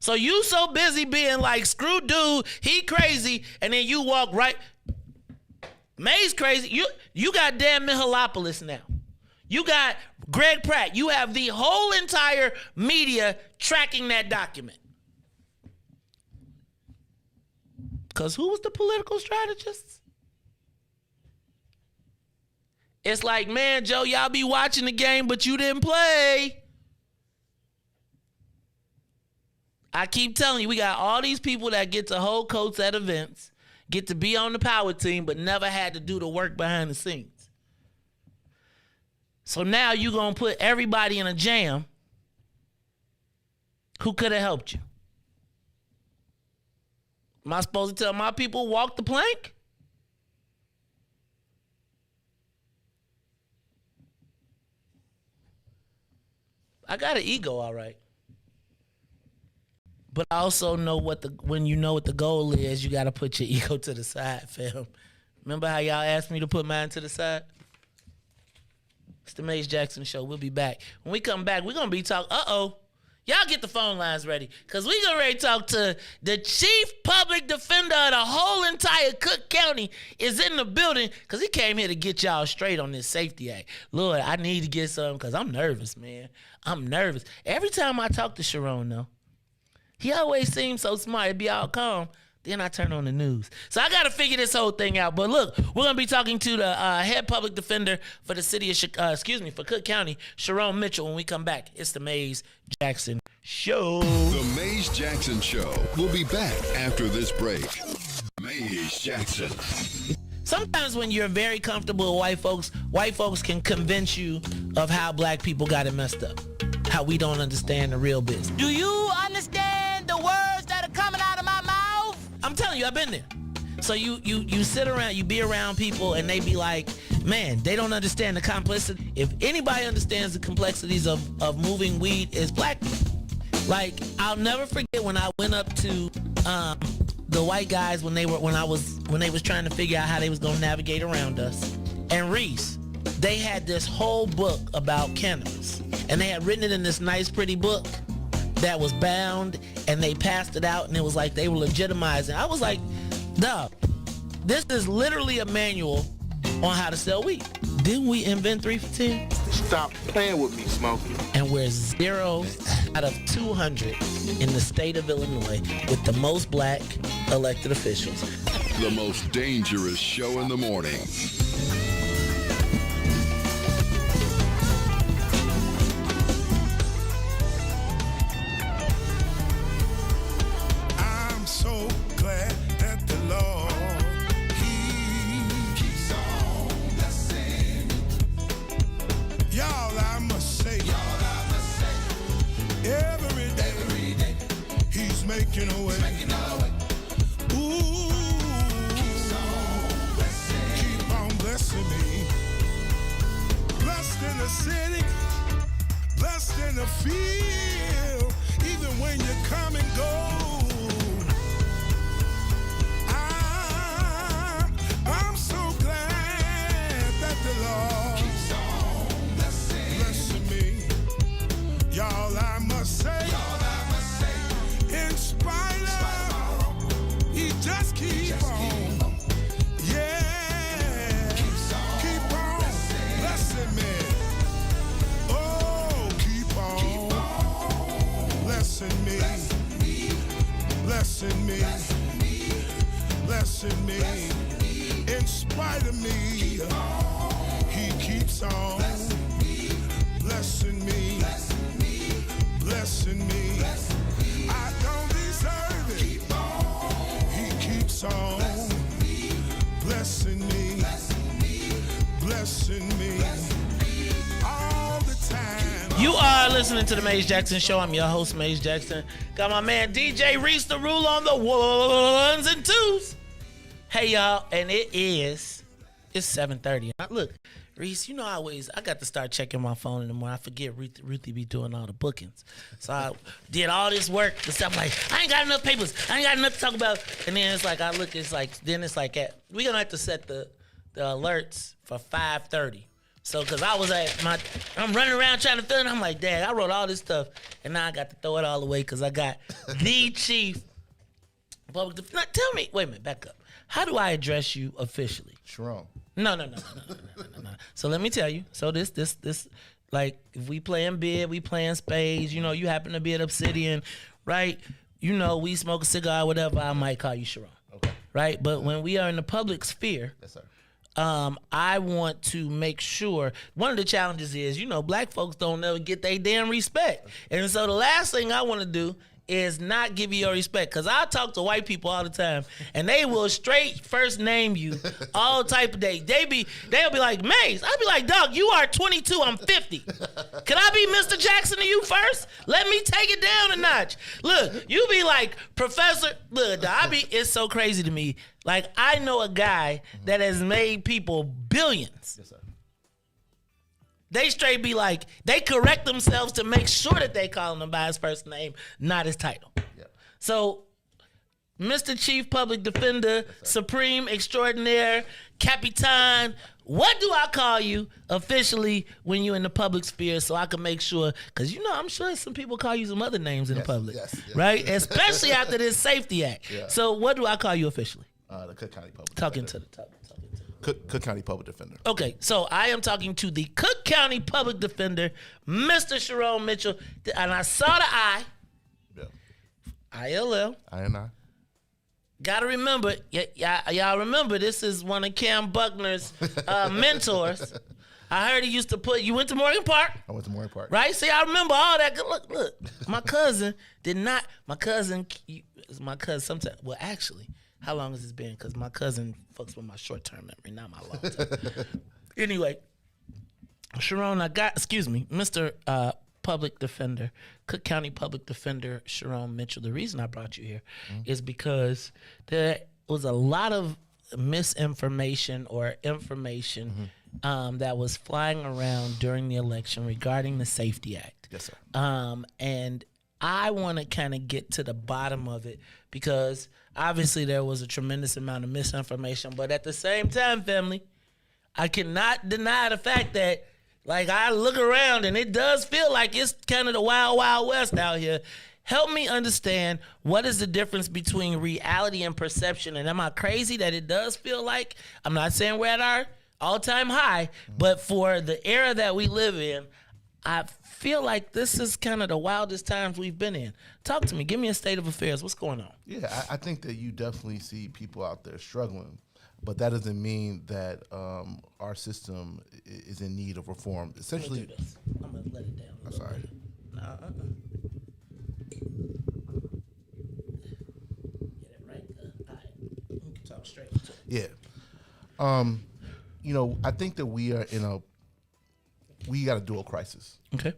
So you so busy being like, screw dude, he crazy, and then you walk right. May's crazy. You got Dan Mihalopoulos now. You got Greg Pratt. You have the whole entire media tracking that document. Because who was the political strategist? It's like, man, Joe, y'all be watching the game, but you didn't play. I keep telling you, we got all these people that get to hold coats at events, get to be on the power team, but never had to do the work behind the scenes. So now you're going to put everybody in a jam who could have helped you. Am I supposed to tell my people walk the plank? I got an ego, all right. But I also know when you know what the goal is, you got to put your ego to the side, fam. Remember how y'all asked me to put mine to the side? It's the Maze Jackson Show. We'll be back. When we come back, we're going to be talking, Y'all get the phone lines ready, because we gonna ready to talk to the chief public defender of the whole entire Cook County is in the building, because he came here to get y'all straight on this safety act. Lord, I need to get some, because I'm nervous, man. I'm nervous. Every time I talk to Sharon, though, he always seems so smart. It'd be all calm. Then I turn on the news. So I got to figure this whole thing out. But look, we're going to be talking to the head public defender for the city of, for Cook County, Sharon Mitchell, when we come back. It's the Maze Jackson Show. The Maze Jackson Show. We'll be back after this break. Maze Jackson. Sometimes when you're very comfortable with white folks can convince you of how black people got it messed up, how we don't understand the real business. Do you understand the words that are coming out of my mouth? I'm telling you, I've been there. So you sit around, you be around people, and they be like, man, they don't understand the complexity. If anybody understands the complexities of moving weed, it's black people. Like, I'll never forget when I went up to the white guys when they was trying to figure out how they was gonna navigate around us. And Reese, they had this whole book about cannabis, and they had written it in this nice, pretty book that was bound, and they passed it out, and it was like they were legitimizing. I was like, dog, this is literally a manual on how to sell weed. Didn't we invent 3 for 10? Stop playing with me, Smokey. And we're 0 out of 200 in the state of Illinois with the most black elected officials. The most dangerous show in the morning. I'm so glad that the Lord, He keeps on blessing. Y'all, I must say, every day, He's making a way. Ooh, keep on blessing me. Blessed in the city, blessed in the field, even when you come and go. I'm so glad that the Lord keeps on blessing me. Y'all, I must say, in spite of, He just keep on. Yeah, keep on blessing me. Oh, keep on blessing me. Blessing me. Blessing me. In spite of me, He keeps on blessing me. Blessing me. I don't deserve it. He keeps on blessing me. Blessing me. All the time. You are listening to the Maze Jackson Show. I'm your host, Maze Jackson. Got my man DJ Reese the Rule on the ones and twos. Hey y'all, and it's 7:30. Look, Reese, you know I got to start checking my phone in the morning. I forget Ruthie be doing all the bookings. So I did all this work and stuff like, I ain't got enough papers. I ain't got enough to talk about. And then it's like, we're gonna have to set the alerts for 5:30. So, cause I'm running around trying to fill it. I'm like, Dad, I wrote all this stuff, and now I got to throw it all away cause I got the chief public defender. Tell me, wait a minute, back up. How do I address you officially? Sharon. No. So let me tell you. So this, like, if we playing bid, we playing spades. You know, you happen to be at Obsidian, right? You know, we smoke a cigar, whatever. I might call you Sharon. Okay. Right, but when we are in the public sphere, Yes, sir. I want to make sure. One of the challenges is, you know, black folks don't never get their damn respect, and so the last thing I want to do is not give you your respect, because I talk to white people all the time, and they will straight first name you all type of day. They'll be like, Maze. I'll be like, dog, you are 22, I'm 50. Can I be Mr. Jackson to you first? Let me take it down a notch. Look, you be like, Professor, look, dog, it's so crazy to me. Like, I know a guy that has made people billions. Yes, sir. They straight be like, they correct themselves to make sure that they call him by his first name, not his title. Yep. So Mr. Chief Public Defender, Supreme Extraordinaire, Capitan, what do I call you officially when you're in the public sphere so I can make sure, because I'm sure some people call you some other names in the public, right? Especially after this Safety Act. Yeah. So what do I call you officially? The Cook County Public Talking Defender. to the top. Cook County Public Defender. Okay, so I am talking to the Cook County Public Defender, Mr. Sharon Mitchell, and I saw the I, ILL. I. Gotta remember, y'all remember this is one of Cam Buckner's mentors. I heard he used to you went to Morgan Park? I went to Morgan Park. Right? See, I remember all that. Look, my cousin sometimes, well, actually, how long has this been? Because my cousin fucks with my short-term memory, not my long-term. Anyway, Sharon, Mr. Public Defender, Cook County Public Defender Sharon Mitchell. The reason I brought you here is because there was a lot of misinformation or information that was flying around during the election regarding the Safety Act. Yes, sir. And I want to kind of get to the bottom of it because obviously there was a tremendous amount of misinformation, but at the same time, family, I cannot deny the fact that I look around and it does feel like it's kind of the wild, wild west out here. Help me understand what is the difference between reality and perception. And am I crazy that it does feel like, I'm not saying we're at our all-time high, but for the era that we live in, I feel like this is kind of the wildest times we've been in. Talk to me. Give me a state of affairs. What's going on? Yeah, I think that you definitely see people out there struggling. But that doesn't mean that our system is in need of reform. Essentially, I'm gonna let it down. I'm sorry. Get it right. All right. You can talk straight. Yeah. I think that we got a dual crisis. Okay.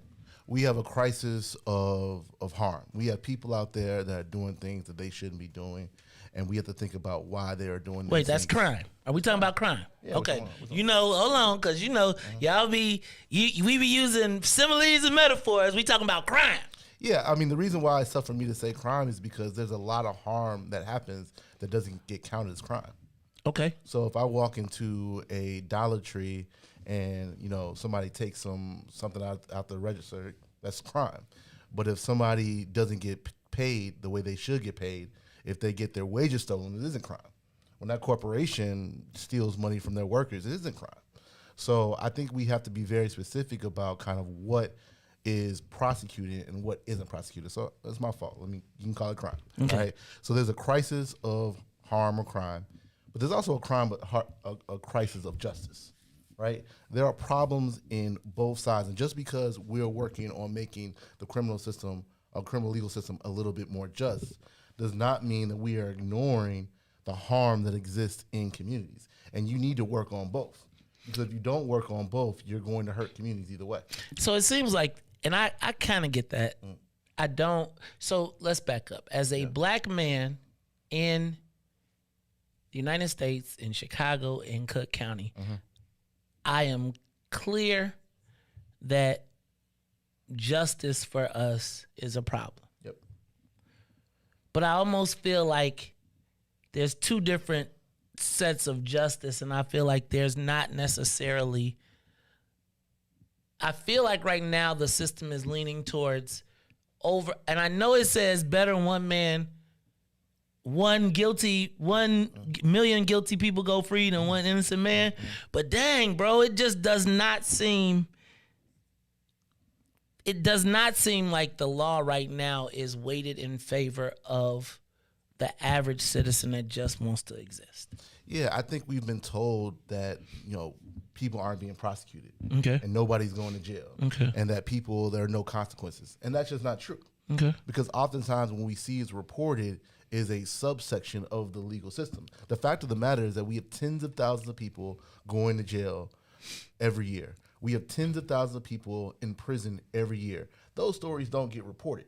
We have a crisis of harm. We have people out there that are doing things that they shouldn't be doing, and we have to think about why they are doing. Wait, that's things. crime. Are we talking about crime? Yeah, okay. we're talking Hold on, because y'all we be using similes and metaphors. We talking about crime. Yeah, I mean, the reason why it's tough for me to say crime is because there's a lot of harm that happens that doesn't get counted as crime. Okay. So if I walk into a Dollar Tree and somebody takes something out the register, that's crime. But if somebody doesn't get paid the way they should get paid, if they get their wages stolen, it isn't crime. When that corporation steals money from their workers, it isn't crime. So I think we have to be very specific about kind of what is prosecuted and what isn't prosecuted. So that's my fault. You can call it crime. Okay. Right? So there's a crisis of harm or crime, but there's also a crisis of justice. Right? There are problems in both sides, and just because we're working on making the criminal legal system a little bit more just, does not mean that we are ignoring the harm that exists in communities. And you need to work on both, because if you don't work on both, you're going to hurt communities either way. So it seems like, and I kind of get that. I don't. So let's back up. As a black man in the United States, in Chicago, in Cook County, I am clear that justice for us is a problem. Yep. But I almost feel like there's two different sets of justice, and I feel like there's not necessarily. I feel like right now the system is leaning towards and I know it says better one man, 1 million guilty people go free than one innocent man. But dang, bro, it just does not seem like the law right now is weighted in favor of the average citizen that just wants to exist. Yeah, I think we've been told that, people aren't being prosecuted. Okay. And nobody's going to jail. Okay. And that there are no consequences. And that's just not true. Okay. Because oftentimes when we see it's reported is a subsection of the legal system. The fact of the matter is that we have tens of thousands of people going to jail every year. We have tens of thousands of people in prison every year. Those stories don't get reported.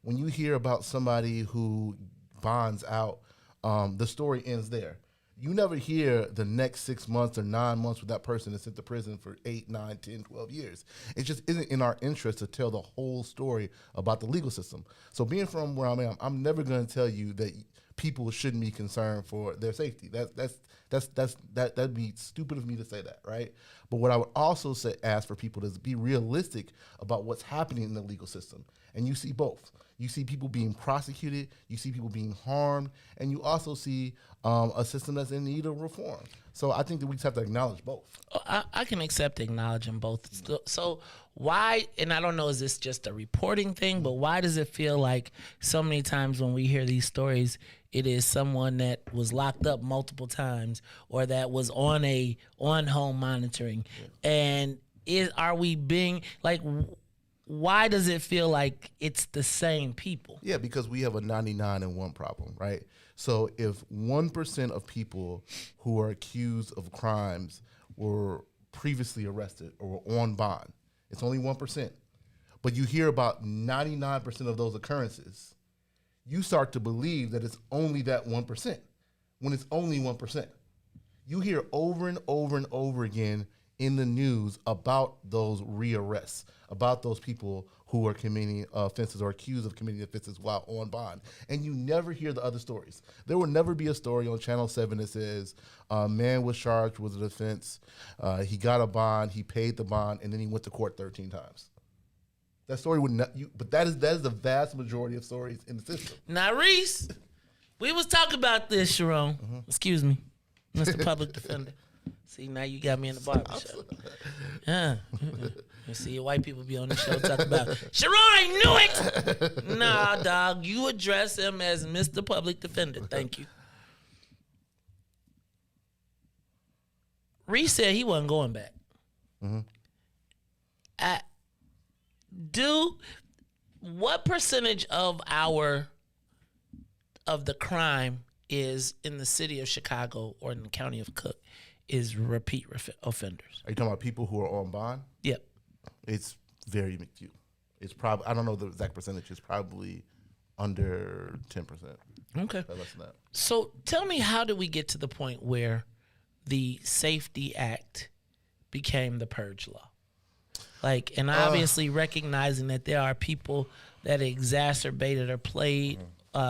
When you hear about somebody who bonds out, the story ends there. You never hear the next 6 months or 9 months with that person is sent to prison for 8, 9, 10, 12 years. It just isn't in our interest to tell the whole story about the legal system. So being from where I'm at, I'm never going to tell you that people shouldn't be concerned for their safety. That'd be stupid of me to say that, right? But what I would also say, ask for people to be realistic about what's happening in the legal system. And you see both. You see people being prosecuted, you see people being harmed, and you also see a system that's in need of reform. So I think that we just have to acknowledge both. I can accept acknowledging both. So why, and I don't know, is this just a reporting thing, but why does it feel like so many times when we hear these stories, it is someone that was locked up multiple times or that was on home monitoring? And are we being like, why does it feel like it's the same people? Yeah, because we have a 99 and 1 problem, right? So if 1% of people who are accused of crimes were previously arrested or were on bond, it's only 1%. But you hear about 99% of those occurrences, you start to believe that it's only that 1%, when it's only 1%. You hear over and over and over again in the news about those rearrests, about those people who are committing offenses or accused of committing offenses while on bond. And you never hear the other stories. There will never be a story on Channel 7 that says a man was charged with an offense, he got a bond, he paid the bond, and then he went to court 13 times. That story would not, but that is the vast majority of stories in the system. Now, Reese, we was talking about this, Sharon. Excuse me, Mr. Public Defender. See, now you got me in the barbershop. Yeah. You see, white people be on the show talking about, Sharon, I knew it! Nah, dog, you address him as Mr. Public Defender. Thank you. Reese said he wasn't going back. What percentage of the crime is in the city of Chicago or in the county of Cook is repeat offenders? Are you talking about people who are on bond? Yep. It's very few. It's probably, I don't know the exact percentage. It's probably under 10%. Okay. Less than that. So tell me, how did we get to the point where the Safety Act became the Purge Law? Like, and obviously recognizing that there are people that exacerbated or played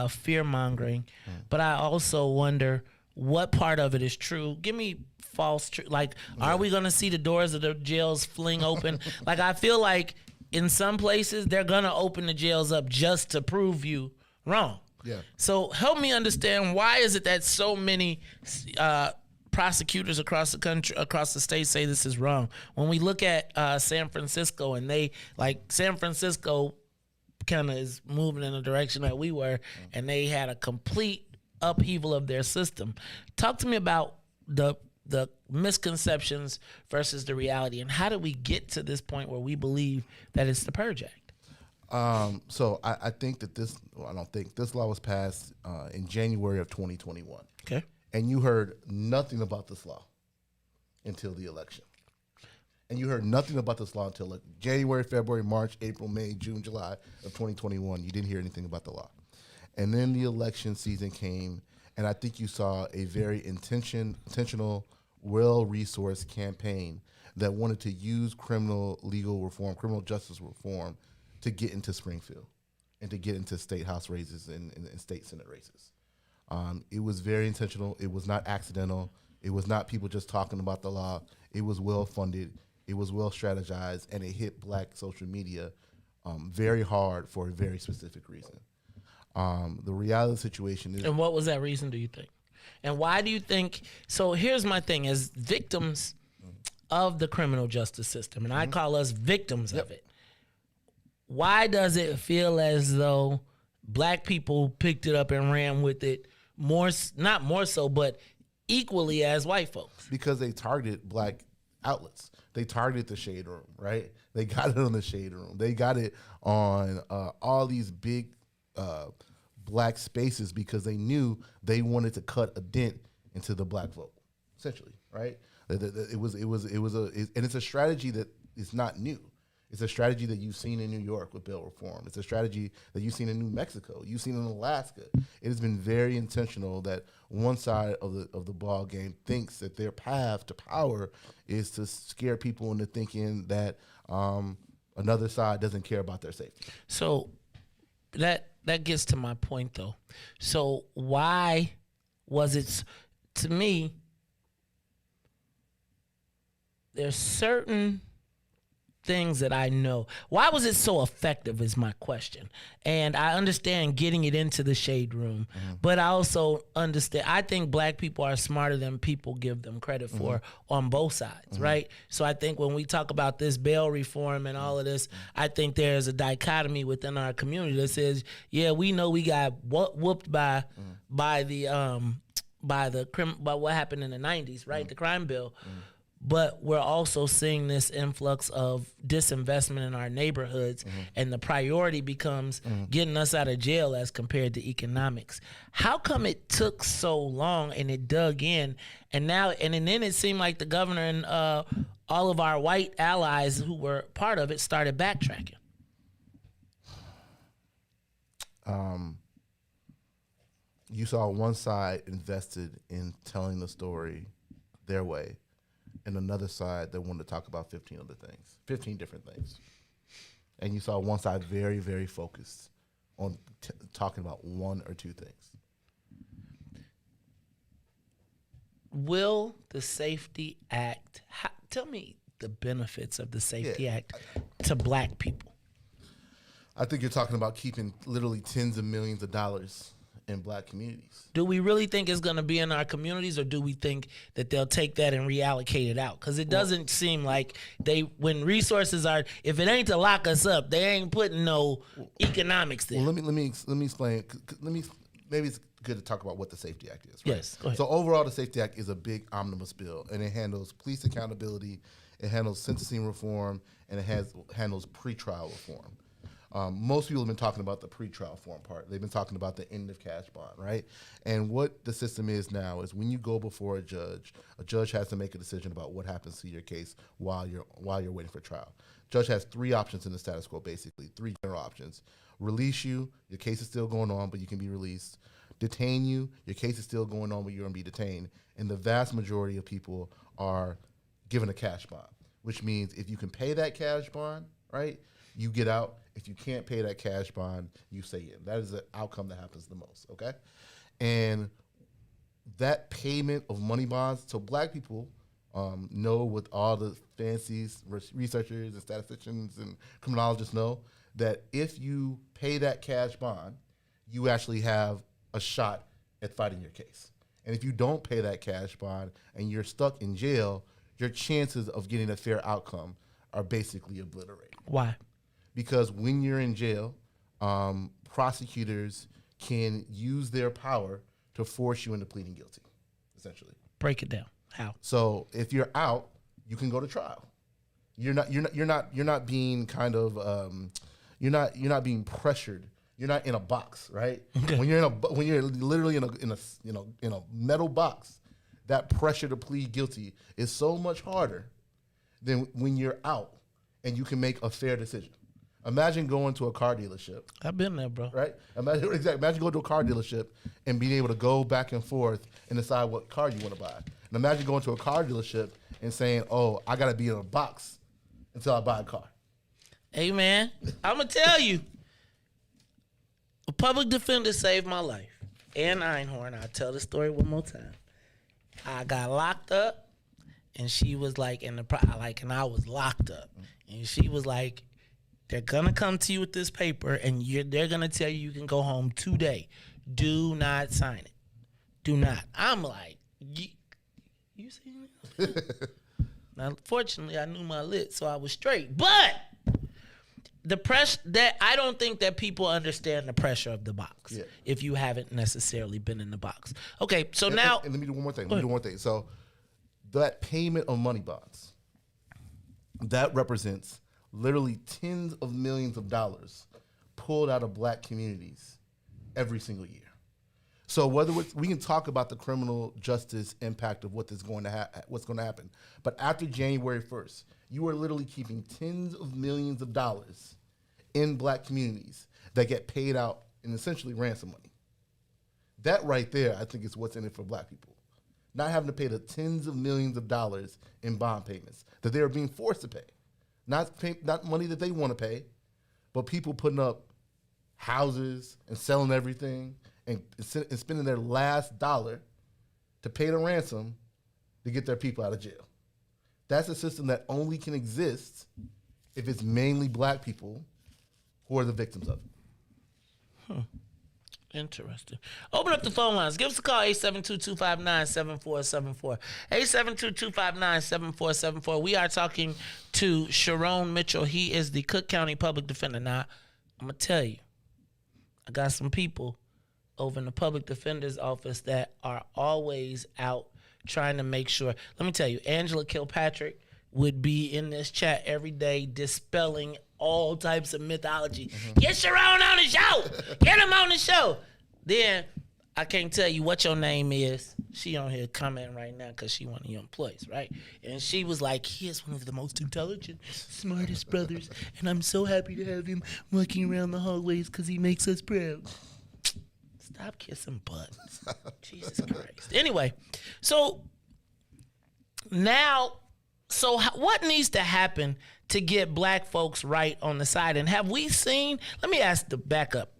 fear-mongering, but I also wonder what part of it is true. Give me false truth. Like, are we going to see the doors of the jails fling open? Like, I feel like in some places they're going to open the jails up just to prove you wrong. Yeah. So help me understand, why is it that so many prosecutors across the country, across the state, say this is wrong? When we look at San Francisco, and San Francisco kind of is moving in the direction that we were, and they had a complete upheaval of their system. Talk to me about the misconceptions versus the reality, and how did we get to this point where we believe that it's the Purge Act? So I think that this law was passed in January of 2021. Okay. And you heard nothing about this law until the election. And you heard nothing about this law until January, February, March, April, May, June, July of 2021. You didn't hear anything about the law. And then the election season came, and I think you saw a very intentional, well-resourced campaign that wanted to use criminal legal reform, criminal justice reform, to get into Springfield and to get into state house races and state senate races. It was very intentional. It was not accidental. It was not people just talking about the law. It was well-funded. It was well-strategized, and it hit black social media very hard for a very specific reason. The reality of the situation is... And what was that reason, do you think? And why do you think... So here's my thing. As victims of the criminal justice system, and I call us victims of it, why does it feel as though black people picked it up and ran with it not more so, but equally as white folks? Because they targeted black outlets. They targeted the Shade Room, right? They got it on the Shade Room. They got it on all these big black spaces because they knew they wanted to cut a dent into the black vote, essentially, right? And it's a strategy that is not new. It's a strategy that you've seen in New York with bail reform. It's a strategy that you've seen in New Mexico. You've seen in Alaska. It has been very intentional that one side of the ball game thinks that their path to power is to scare people into thinking that another side doesn't care about their safety. So that that gets to my point though. So why was it to me? There's certain things that I know. Why was it so effective is my question. And I understand getting it into the shade room, but I also understand, I think black people are smarter than people give them credit for on both sides, right? So I think when we talk about this bail reform and all of this, I think there's a dichotomy within our community that says, yeah, we know we got whooped by what happened in the 90s, right? The crime bill. But we're also seeing this influx of disinvestment in our neighborhoods, and the priority becomes getting us out of jail as compared to economics. How come it took so long and it dug in, and then it seemed like the governor and all of our white allies who were part of it started backtracking? You saw one side invested in telling the story their way, and another side that wanted to talk about 15 different things. And you saw one side very, very focused on talking about one or two things. Will the Safety Act, tell me the benefits of the Safety Act to black people. I think you're talking about keeping literally tens of millions of dollars in black communities. Do we really think it's going to be in our communities, or do we think that they'll take that and reallocate it out? Because it doesn't seem like when resources are, if it ain't to lock us up, they ain't putting no economics there. Well, let me explain. Maybe it's good to talk about what the Safety Act is. Right? Yes, go ahead. So overall, the Safety Act is a big omnibus bill, and it handles police accountability, it handles sentencing reform, and it handles pretrial reform. Most people have been talking about the pretrial form part. They've been talking about the end of cash bond, right? And what the system is now is when you go before a judge has to make a decision about what happens to your case while you're waiting for trial. Judge has three options in the status quo, basically, three general options. Release you, your case is still going on, but you can be released. Detain you, your case is still going on, but you're going to be detained. And the vast majority of people are given a cash bond, which means if you can pay that cash bond, right, you get out. If you can't pay that cash bond, you stay in. That is the outcome that happens the most, okay? And that payment of money bonds, so black people know, what all the fancy researchers and statisticians and criminologists know, that if you pay that cash bond, you actually have a shot at fighting your case. And if you don't pay that cash bond and you're stuck in jail, your chances of getting a fair outcome are basically obliterated. Why? Because when you're in jail, prosecutors can use their power to force you into pleading guilty, essentially. Break it down. How? So if you're out, you can go to trial. You're not being kind of you're not being pressured. You're not in a box, right? When you're literally in a metal box, that pressure to plead guilty is so much harder than when you're out and you can make a fair decision. Imagine going to a car dealership. I've been there, bro. Right? Imagine going to a car dealership and being able to go back and forth and decide what car you want to buy. And imagine going to a car dealership and saying, oh, I got to be in a box until I buy a car. Hey, man, I'm going to tell you. A public defender saved my life. Ann Einhorn, I'll tell the story one more time. I got locked up, and she was like, and I was locked up. And she was like, they're going to come to you with this paper, and they're going to tell you can go home today. Do not sign it. Do not. I'm like, you see me? Now, fortunately, I knew my lit, so I was straight. But the pressure that I don't think that people understand the pressure of the box if you haven't necessarily been in the box. Okay, so now. And let me do one more thing. So that payment of money bonds, that represents literally tens of millions of dollars pulled out of black communities every single year. So we can talk about the criminal justice impact of what's going to happen, but after January 1st, you are literally keeping tens of millions of dollars in black communities that get paid out in essentially ransom money. That right there, I think, is what's in it for black people. Not having to pay the tens of millions of dollars in bond payments that they are being forced to pay. Not money that they want to pay, but people putting up houses and selling everything and spending their last dollar to pay the ransom to get their people out of jail. That's a system that only can exist if it's mainly black people who are the victims of it. Interesting. Open up the phone lines. Give us a call, 872-259-7474. 872-259-7474. We are talking to Sharon Mitchell. He is the Cook County Public Defender. Now, I'm going to tell you, I got some people over in the Public Defender's office that are always out trying to make sure. Let me tell you, Angela Kilpatrick would be in this chat every day dispelling all types of mythology. Get Sharon on the show. Get him on the show. Then I can't tell you what your name is. She on here commenting right now because she one of your employees, right? And she was like, he is one of the most intelligent, smartest brothers, and I'm so happy to have him walking around the hallways because he makes us proud. Stop kissing butt. Jesus Christ. Anyway, so now, what needs to happen to get black folks right on the side? And have we seen, let me ask the backup.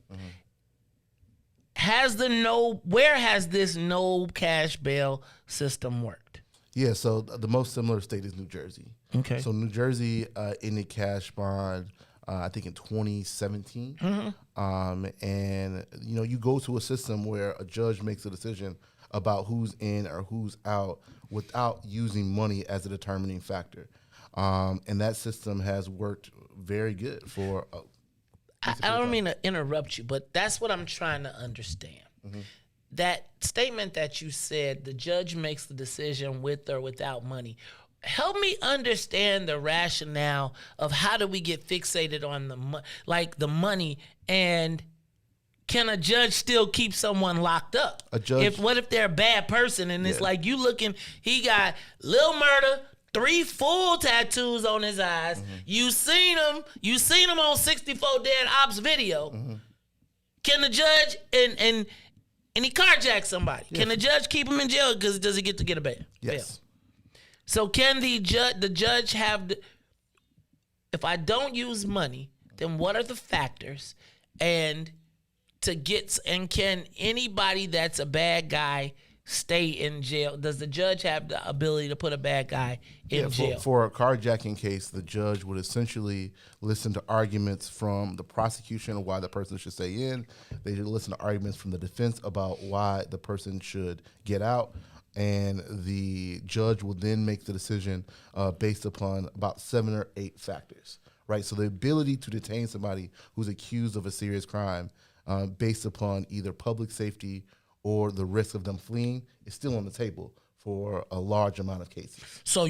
Where has this no cash bail system worked? Yeah, so the most similar state is New Jersey. Okay. So New Jersey ended cash bond, I think in 2017. And, you go to a system where a judge makes a decision about who's in or who's out without using money as a determining factor. And that system has worked very good for... I don't mean to interrupt you, but that's what I'm trying to understand. That statement that you said, the judge makes the decision with or without money. Help me understand the rationale of how do we get fixated on the money, and can a judge still keep someone locked up? What if they're a bad person and it's like you looking, he got Lil Murder, 3 full tattoos on his eyes. You seen him on 64 Dead Ops video. Can the judge and he carjacked somebody? Can the judge keep him in jail because does he get to get a bail? Yes. So can the judge have if I don't use money, then what are the factors and can anybody that's a bad guy stay in jail? Does the judge have the ability to put a bad guy in jail? For a carjacking case, the judge would essentially listen to arguments from the prosecution of why the person should stay in. They should listen to arguments from the defense about why the person should get out. And the judge will then make the decision based upon about 7 or 8 factors, right? So the ability to detain somebody who's accused of a serious crime based upon either public safety or the risk of them fleeing is still on the table for a large amount of cases. So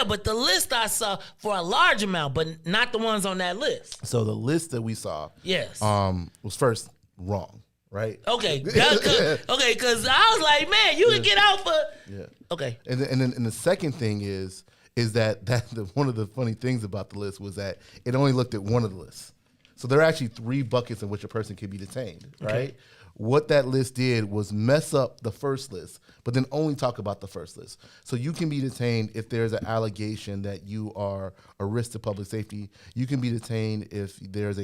but the list I saw for a large amount, but not the ones on that list. So the list that we saw was first wrong, right? Okay, because I was like, man, you can get out for... Yeah. Okay. And then the second thing is that one of the funny things about the list was that it only looked at one of the lists. So there are actually 3 buckets in which a person can be detained, right? Okay. What that list did was mess up the first list, but then only talk about the first list. So you can be detained if there's an allegation that you are a risk to public safety. You can be detained if there's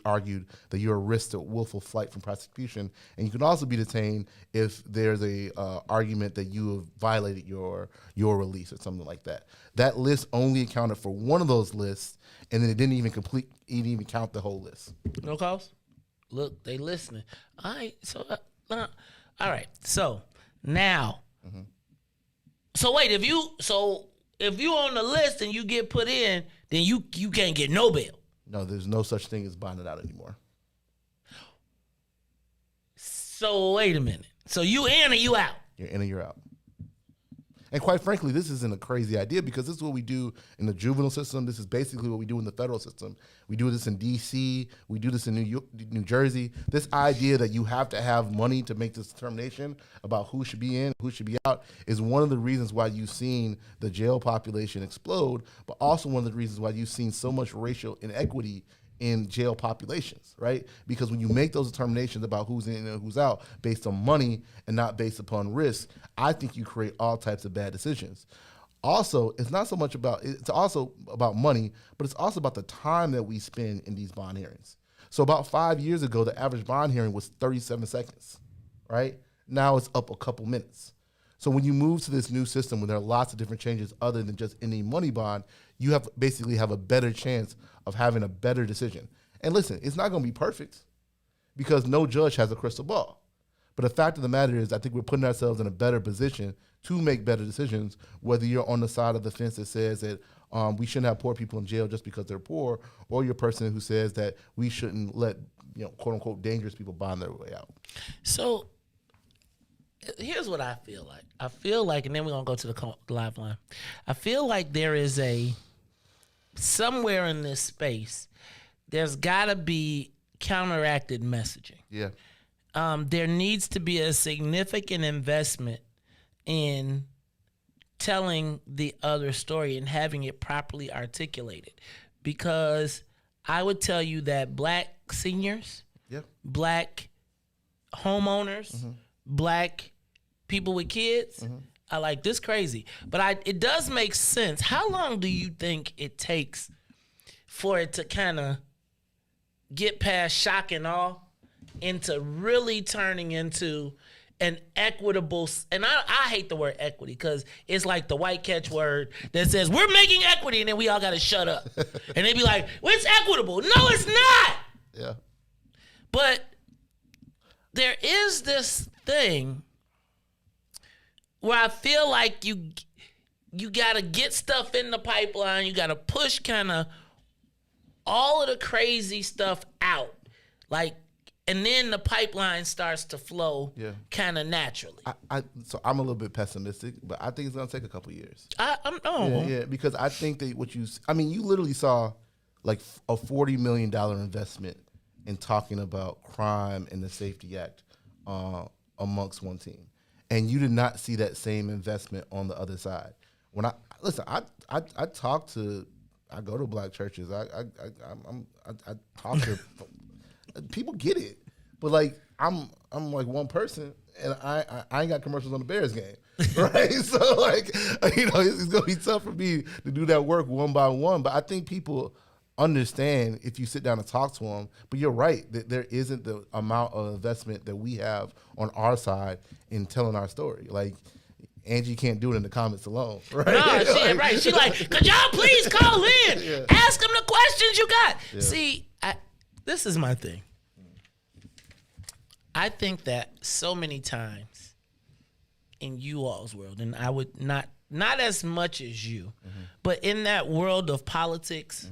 argued that you're a risk to willful flight from prosecution. And you can also be detained if there's a argument that you have violated your release or something like that. That list only accounted for one of those lists, and then it didn't even count the whole list. No calls? Look, they listening. All right. So, all right. So now, so wait. If you on the list and you get put in, then you can't get no bail. No, there's no such thing as bonded out anymore. So wait a minute. So you in or you out? You're in or you're out. And quite frankly, this isn't a crazy idea because this is what we do in the juvenile system. This is basically what we do in the federal system. We do this in D.C. We do this in New Jersey. This idea that you have to have money to make this determination about who should be in, who should be out, is one of the reasons why you've seen the jail population explode, but also one of the reasons why you've seen so much racial inequity in jail populations, right? Because when you make those determinations about who's in and who's out based on money and not based upon risk, I think you create all types of bad decisions. Also, it's also about money, but it's also about the time that we spend in these bond hearings. So about 5 years ago, the average bond hearing was 37 seconds, right? Now it's up a couple minutes. So when you move to this new system, when there are lots of different changes other than just any money bond, you have basically have a better chance of having a better decision. And listen, it's not going to be perfect because no judge has a crystal ball. But the fact of the matter is, I think we're putting ourselves in a better position to make better decisions, whether you're on the side of the fence that says that we shouldn't have poor people in jail just because they're poor, or you're a person who says that we shouldn't let, quote unquote, dangerous people bond their way out. So here's what I feel like. I feel like, and then we're going to go to the live line. I feel like there is somewhere in this space, there's got to be counteracted messaging. Yeah. There needs to be a significant investment in telling the other story and having it properly articulated. Because I would tell you that black seniors, black homeowners, black people with kids are like, this crazy. But it does make sense. How long do you think it takes for it to kind of get past shock and awe into really turning into an equitable, and I hate the word equity because it's like the white catchword that says we're making equity and then we all got to shut up. And they be like, well, it's equitable. No, it's not. Yeah. But there is this thing where I feel like you got to get stuff in the pipeline. You got to push kind of all of the crazy stuff out. Like, and then the pipeline starts to flow kind of naturally. So I'm a little bit pessimistic, but I think it's going to take a couple years. Yeah, because I think that you literally saw like a $40 million investment in talking about crime and the Safety Act amongst one team. And you did not see that same investment on the other side. When I go to black churches. I talk to people get it, but like I'm like one person, and I ain't got commercials on the Bears game, right? So like it's gonna be tough for me to do that work one by one. But I think people understand if you sit down and talk to them. But you're right that there isn't the amount of investment that we have on our side in telling our story. Like Angie can't do it in the comments alone, right? No, right. She like, could y'all please call in? Ask them the questions you got. Yeah. See, this is my thing. I think that so many times in you all's world, and I would not as much as you, but in that world of politics,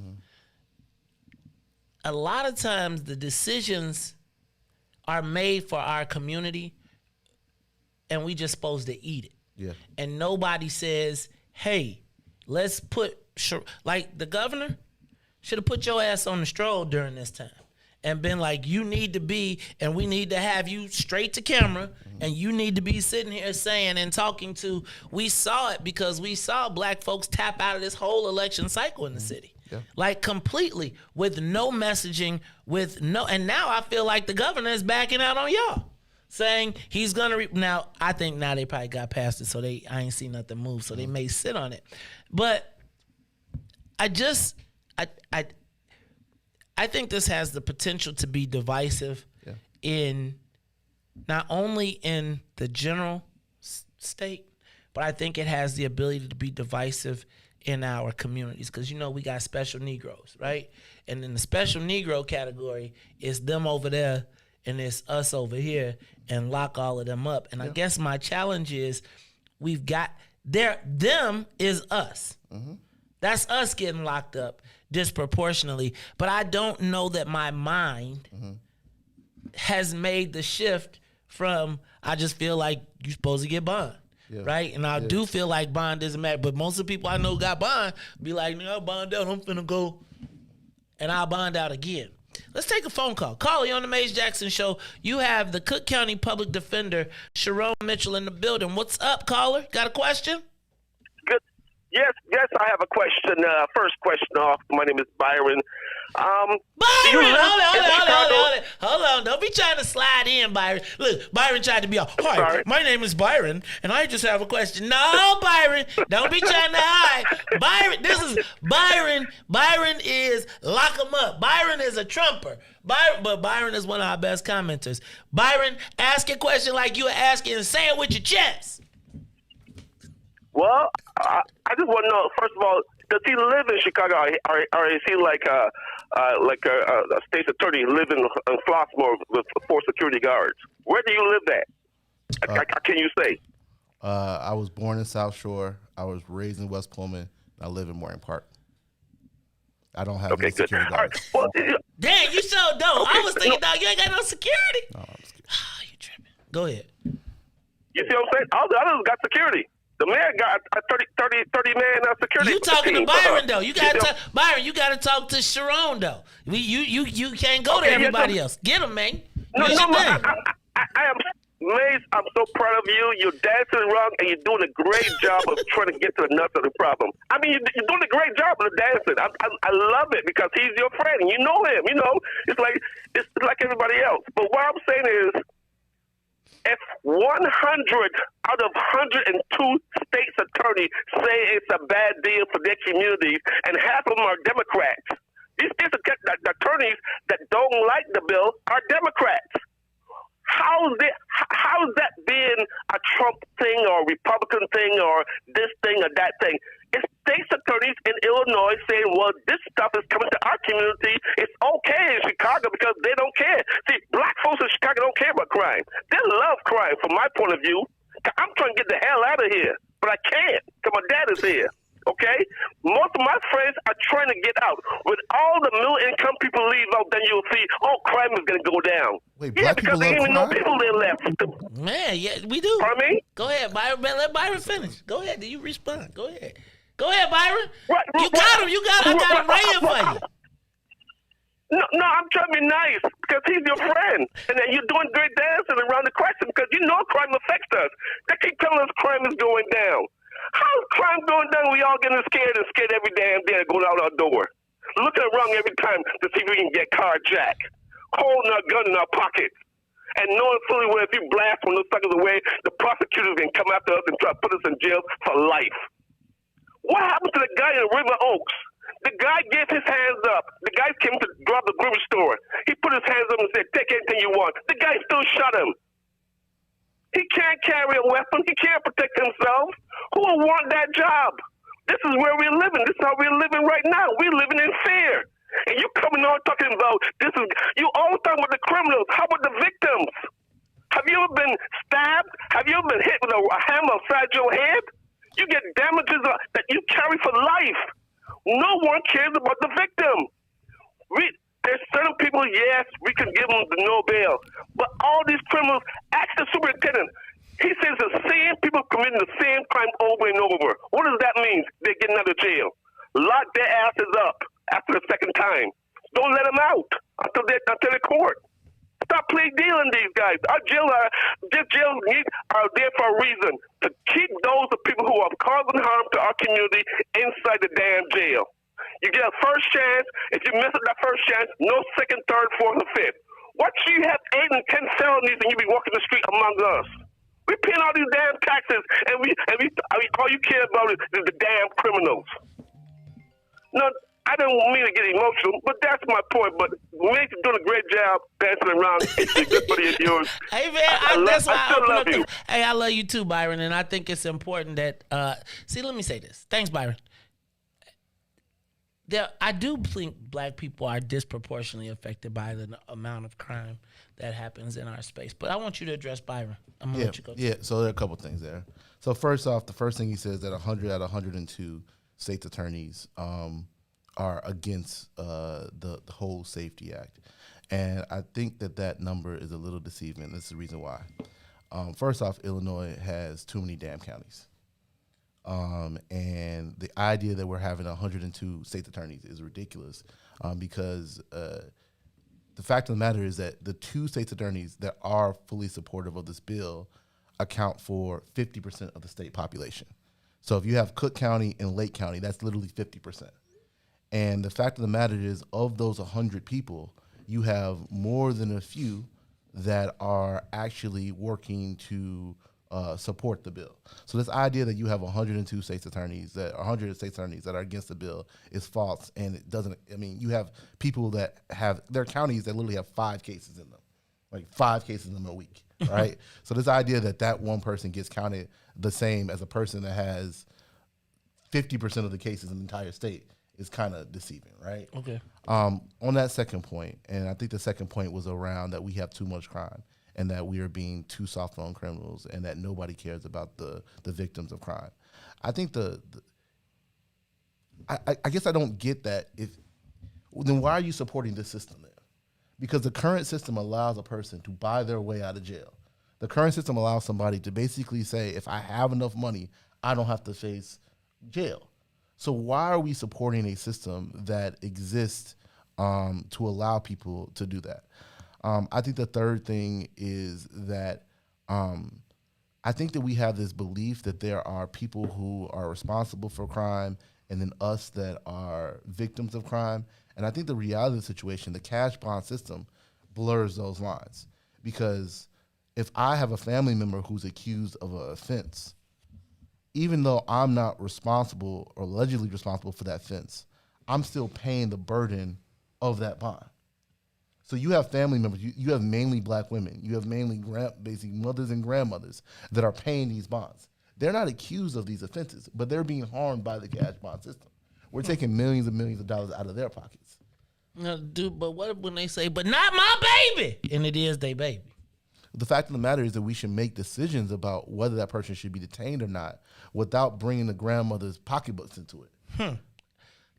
a lot of times the decisions are made for our community and we just supposed to eat it. Yeah. And nobody says, hey, let's put, like the governor should have put your ass on the stroll during this time and been like, you need to be, and we need to have you straight to camera, and you need to be sitting here saying and talking to, we saw it because we saw black folks tap out of this whole election cycle in the city. Yeah. Like completely with no messaging, and now I feel like the governor is backing out on y'all. Saying he's gonna now. I think now they probably got past it, so I ain't seen nothing move, so they may sit on it. But I think this has the potential to be divisive in not only in the general state, but I think it has the ability to be divisive in our communities because we got special Negroes, right? And in the special Negro category, it's them over there and it's us over here, and lock all of them up. And I guess my challenge is we've got them is us. That's us getting locked up disproportionately. But I don't know that my mind has made the shift from I just feel like you're supposed to get bond. Right? And I do feel like bond doesn't matter. But most of the people I know got bond be like, no, bond out, I'm finna go and I'll bond out again. Let's take a phone call. Caller, on the Maze Jackson Show. You have the Cook County Public Defender, Sharon Mitchell, in the building. What's up, caller? Got a question? Good. Yes, I have a question. First question off. My name is Byron. Byron, you live in Chicago? hold on. Don't be trying to slide in, Byron. Look, Byron tried to be all, hi, Sorry. my name is Byron, and I just have a question. No, Byron, don't be trying to hide. Byron, this is Byron. Byron is lock him up. Byron is a trumper. But Byron is one of our best commenters. Byron, ask a question like you were asking and say it with your chest. Well, I just want to know, first of all, does he live in Chicago, or is he like a state's attorney living in Flossmoor with 4 security guards? Where do you live at? Can you say? I was born in South Shore. I was raised in West Pullman. I live in Moran Park. I don't have any good. security All right. guards. Well, Dang, you so dope. I was thinking, dog, you ain't got no security. No, I'm just kidding. You tripping. Go ahead. you see what I'm saying? All the others got security. The man got a 30 man security. You talking to team. Byron though? You got to Byron. You got to talk to Sharon though. You can't go to everybody else. Get him, man. No, What's your thing? I am amazed. I'm so proud of you. You're dancing wrong, and you're doing a great job of trying to get to the nuts of the problem. I mean, you're doing a great job of dancing. I love it because he's your friend. And you know him. You know, it's like everybody else. But what I'm saying is, if 100 out of 102 states' attorneys say it's a bad deal for their communities, and half of them are Democrats, these states' attorneys that don't like the bill are Democrats. How is that being a Trump thing or Republican thing or this thing or that thing? It's state's attorneys in Illinois saying, well, this stuff is coming to our community. It's okay in Chicago because they don't care. See, black folks in Chicago don't care about crime. They love crime from my point of view. I'm trying to get the hell out of here, but I can't because my dad is here. Okay? Most of my friends are trying to get out. When all the middle-income people leave out, then you'll see, crime is going to go down. Wait, yeah, black because people there ain't love no people there left. Man, yeah, we do. Pardon me? Go ahead, Byron. Let Byron finish. Go ahead. Do you respond? Go ahead. Go ahead, Byron. What? You got him. I got him right here for you. No, I'm trying to be nice because he's your friend. And then you're doing great dancing around the question because you know crime affects us. They keep telling us crime is going down. How's crime going down? We all getting scared every damn day going out our door. Looking around every time to see if we can get carjacked. Holding our gun in our pockets. And knowing fully well if you blast one of those suckers away, the prosecutors can come after us and try to put us in jail for life. What happened to the guy in River Oaks? The guy gave his hands up. The guy came to rob the grocery store. He put his hands up and said, take anything you want. The guy still shot him. He can't carry a weapon. He can't protect himself. Who would want that job? This is where we're living. This is how we're living right now. We're living in fear. And you coming on talking about this is, you always talking about the criminals. How about the victims? Have you ever been stabbed? Have you ever been hit with a hammer upside your head? You get damages that you carry for life. No one cares about the victim. There's certain people, yes, we can give them the no bail. But all these criminals, ask the superintendent. He says the same people committing the same crime over and over. What does that mean? They're getting out of jail. Lock their asses up after the second time. Don't let them out until they're court. Stop plea dealing these guys. Our jails are there for a reason, to keep those people who are causing harm to our community inside the damn jail. You get a first chance. If you miss it that first chance, no second, third, fourth, or fifth. What you have 8 and 10 felonies and you be walking the street among us? We paying all these damn taxes, and all you care about is the damn criminals. No, I don't mean to get emotional, but that's my point. But Mace is doing a great job dancing around. It's a good buddy of yours. Hey, man, I still love you. Hey, I love you too, Byron, and I think it's important that, let me say this. Thanks, Byron. I do think black people are disproportionately affected by the amount of crime that happens in our space. But I want you to address Byron. I'm going to let you go. Yeah, so there are a couple things there. So first off, the first thing he says that 100 out of 102 states' attorneys are against the whole Safety Act. And I think that number is a little deceiving. This is the reason why. First off, Illinois has too many damn counties. And the idea that we're having 102 states' attorneys is ridiculous because the fact of the matter is that the 2 states' attorneys that are fully supportive of this bill account for 50% of the state population. So if you have Cook County and Lake County, that's literally 50%. And the fact of the matter is, of those 100 people, you have more than a few that are actually working to support the bill. So this idea that you have 102 states attorneys that 100 states attorneys that are against the bill is false, and it doesn't. I mean, you have people that have their counties that literally have 5 cases in them, like 5 cases in them a week, right? So this idea that one person gets counted the same as a person that has 50% of the cases in the entire state is kind of deceiving, right? Okay. On that second point, and I think the second point was around that we have too much crime and that we are being too soft on criminals and that nobody cares about the victims of crime. I think I guess I don't get that. Then why are you supporting this system then? Because the current system allows a person to buy their way out of jail. The current system allows somebody to basically say, if I have enough money, I don't have to face jail. So why are we supporting a system that exists to allow people to do that? I think the third thing is that I think that we have this belief that there are people who are responsible for crime and then us that are victims of crime. And I think the reality of the situation, the cash bond system, blurs those lines. Because if I have a family member who's accused of an offense, even though I'm not responsible or allegedly responsible for that offense, I'm still paying the burden of that bond. So you have family members, you have mainly black women, you have mainly basically mothers and grandmothers that are paying these bonds. They're not accused of these offenses, but they're being harmed by the cash bond system. We're taking millions and millions of dollars out of their pockets. No, dude, but what when they say, but not my baby? And it is their baby. The fact of the matter is that we should make decisions about whether that person should be detained or not without bringing the grandmother's pocketbooks into it.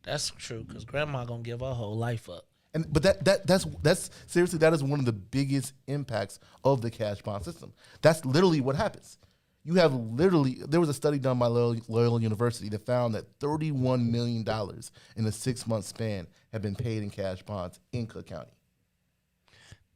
That's true, because grandma going to give her whole life up. But that's seriously, that is one of the biggest impacts of the cash bond system. That's literally what happens. You have there was a study done by Loyola University that found that $31 million in a 6-month span have been paid in cash bonds in Cook County.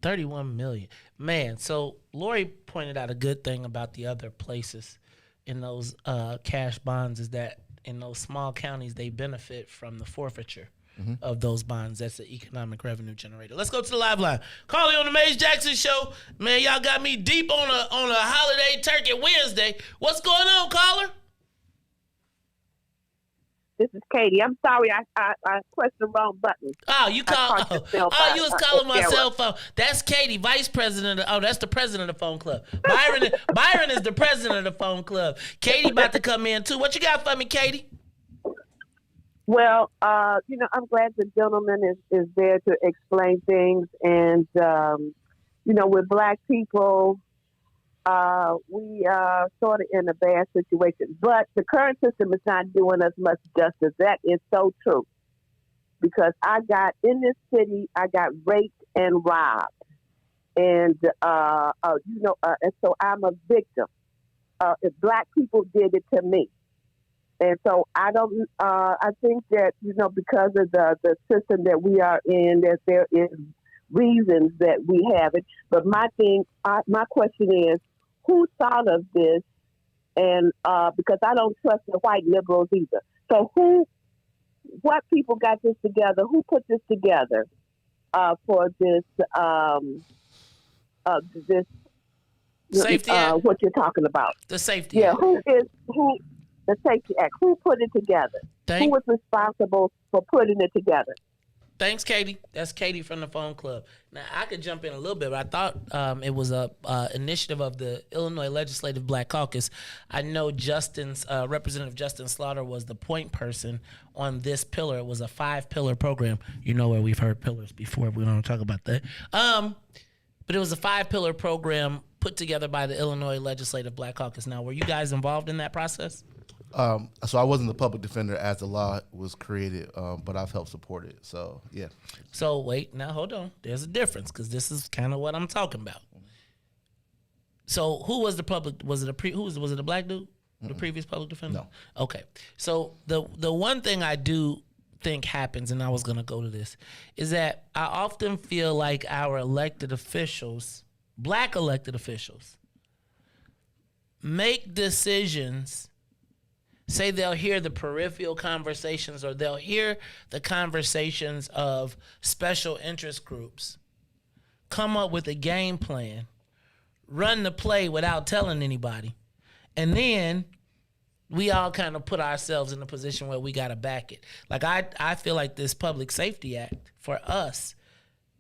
31 million. Man, so Lori pointed out a good thing about the other places in those cash bonds is that in those small counties, they benefit from the forfeiture of those bonds. That's the economic revenue generator. Let's go to the live line. Carly on the Maze Jackson Show. Man, y'all got me deep on a holiday turkey Wednesday. What's going on, caller? This is Katie. I'm sorry, I pressed the wrong button. Oh, you called. You was calling my cell phone. That's Katie, vice president. That's the president of the phone club. Byron is the president of the phone club. Katie about to come in too. What you got for me, Katie? Well, I'm glad the gentleman is there to explain things, and with Black people, we are sort of in a bad situation. But the current system is not doing us much justice. That is so true. Because in this city, I got raped and robbed. And, and so I'm a victim. If Black people did it to me. And so I think that, because of the system that we are in, that there is reasons that we have it. But my question is, who thought of this? And because I don't trust the white liberals either. So what people got this together? Who put this together for this Safety Act? What you're talking about? The Safety Act. The Safety Act. Who put it together? Who was responsible for putting it together? Thanks, Katie. That's Katie from the phone club. Now, I could jump in a little bit, but I thought it was a initiative of the Illinois Legislative Black Caucus. I know Representative Justin Slaughter was the point person on this pillar. It was a 5-pillar program. You know where we've heard pillars before. We don't talk about that. But it was a 5-pillar program put together by the Illinois Legislative Black Caucus. Now, were you guys involved in that process? So I wasn't the public defender as the law was created, but I've helped support it. So yeah. So wait, now hold on. There's a difference because this is kind of what I'm talking about. So who was the public? Was it a black dude? The previous public defender? No. Okay. So the one thing I do think happens, and I was gonna go to this, is that I often feel like our elected officials, black elected officials, make decisions. say they'll hear the peripheral conversations or they'll hear the conversations of special interest groups, come up with a game plan, run the play without telling anybody. And then we all kind of put ourselves in a position where we got to back it. Like I feel like this Public Safety Act for us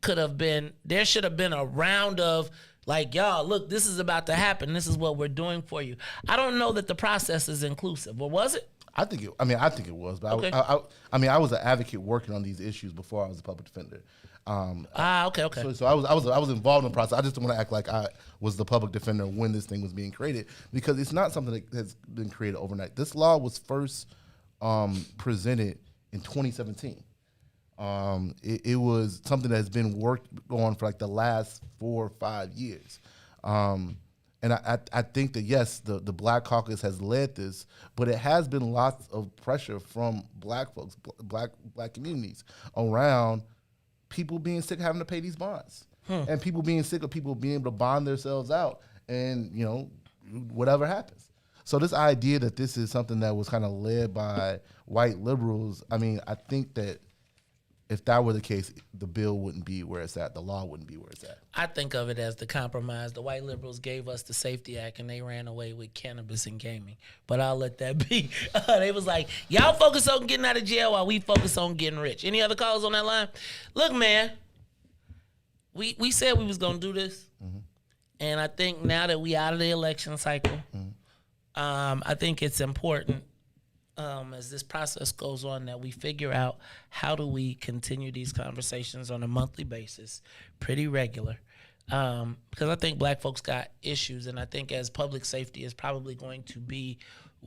there should have been a round of like, y'all, look, this is about to happen. This is what we're doing for you. I don't know that the process is inclusive. Or was it? I think it was. But Okay. I was an advocate working on these issues before I was a public defender. Okay. So I was involved in the process. I just don't want to act like I was the public defender when this thing was being created, because it's not something that has been created overnight. This law was first presented in 2017. It was something that has been worked on for like the last 4 or 5 years. And I think that, yes, the Black Caucus has led this, but it has been lots of pressure from Black folks, black communities around people being sick of having to pay these bonds, and people being sick of people being able to bond themselves out, and whatever happens. So this idea that this is something that was kind of led by white liberals, I mean, I think that if that were the case, the bill wouldn't be where it's at. The law wouldn't be where it's at. I think of it as the compromise. The white liberals gave us the Safety Act, and they ran away with cannabis and gaming. But I'll let that be. They was like, y'all focus on getting out of jail while we focus on getting rich. Any other calls on that line? Look, man, we said we was going to do this. Mm-hmm. And I think now that we out of the election cycle, I think it's important as this process goes on that we figure out how do we continue these conversations on a monthly basis, pretty regular. Because I think Black folks got issues, and I think as public safety is probably going to be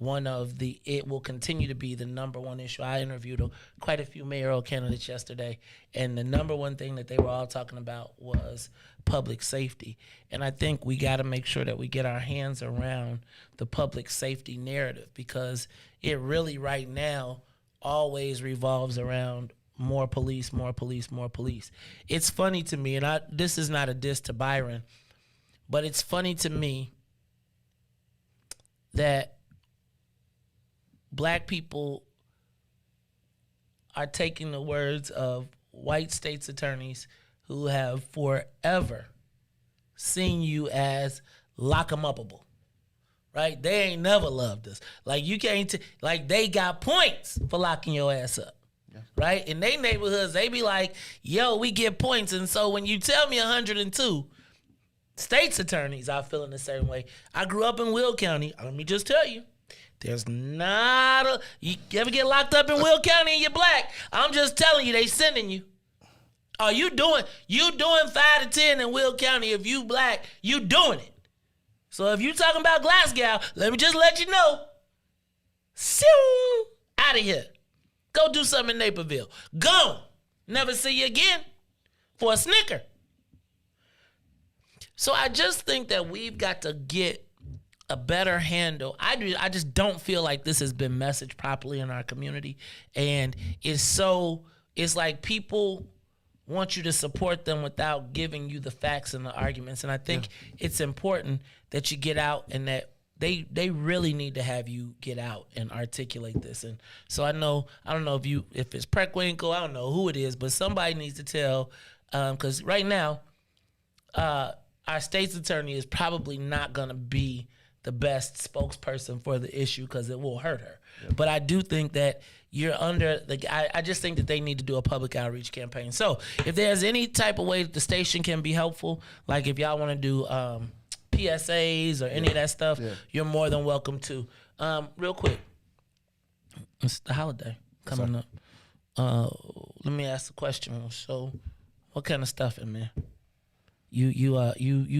it will continue to be the number one issue. I interviewed quite a few mayoral candidates yesterday, and the number one thing that they were all talking about was public safety. And I think we got to make sure that we get our hands around the public safety narrative, because it really right now always revolves around more police, more police, more police. It's funny to me, and this is not a diss to Byron, but it's funny to me that Black people are taking the words of white state's attorneys who have forever seen you as lock 'em upable, right? They ain't never loved us. Like, you can't, like, they got points for locking your ass up, right? In their neighborhoods, they be like, yo, we get points. And so when you tell me 102, state's attorneys are feeling the same way. I grew up in Will County. Let me just tell you, there's not you ever get locked up in Will County and you're Black, I'm just telling you, they sending you. Oh, you doing 5 to 10 in Will County. If you Black, you doing it. So if you talking about Glasgow, let me just let you know. Out of here. Go do something in Naperville. Go. Never see you again for a snicker. So I just think that we've got to get a better handle. I just don't feel like this has been messaged properly in our community. And it's like people want you to support them without giving you the facts and the arguments. And I think it's important that you get out, and that they really need to have you get out and articulate this. And so I don't know if it's Preckwinkle, I don't know who it is, but somebody needs to tell, because right now, our state's attorney is probably not going to be the best spokesperson for the issue, because it will hurt her. Yeah. But I do think that you're under I just think that they need to do a public outreach campaign. So if there's any type of way that the station can be helpful, like if y'all want to do PSAs or any of that stuff, you're more than welcome to. Real quick, it's the holiday coming up. Let me ask the question. So what kind of stuffing, man? You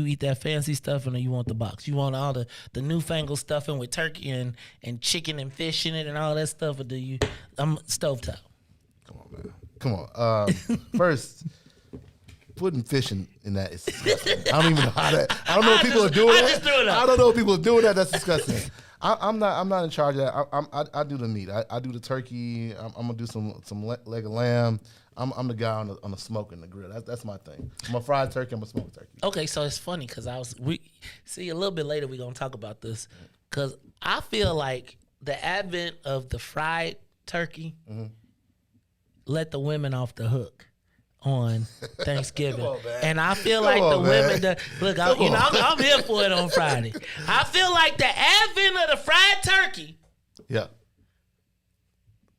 eat that fancy stuffing, or you want the box? You want all the newfangled stuffing with turkey and chicken and fish in it and all that stuff, or do you? I'm stovetop. Come on, man. Come on. First, putting fish in that is disgusting. I don't even know how that. I don't know if people are doing that. Just threw it up. I don't know if people are doing that. That's disgusting. I'm not in charge of that. I do the meat. I do the turkey. I'm gonna do some leg of lamb. I'm the guy on the smoke and the grill. That's my thing. I'm a fried turkey. I'm a smoked turkey. Okay, so it's funny because we see a little bit later we're gonna talk about this, because I feel like the advent of the fried turkey Mm-hmm. let the women off the hook on Thanksgiving. Come on, man. And I feel Come like the on, man. women that look, I'm here for it on Friday. I feel like the advent of the fried turkey Yeah.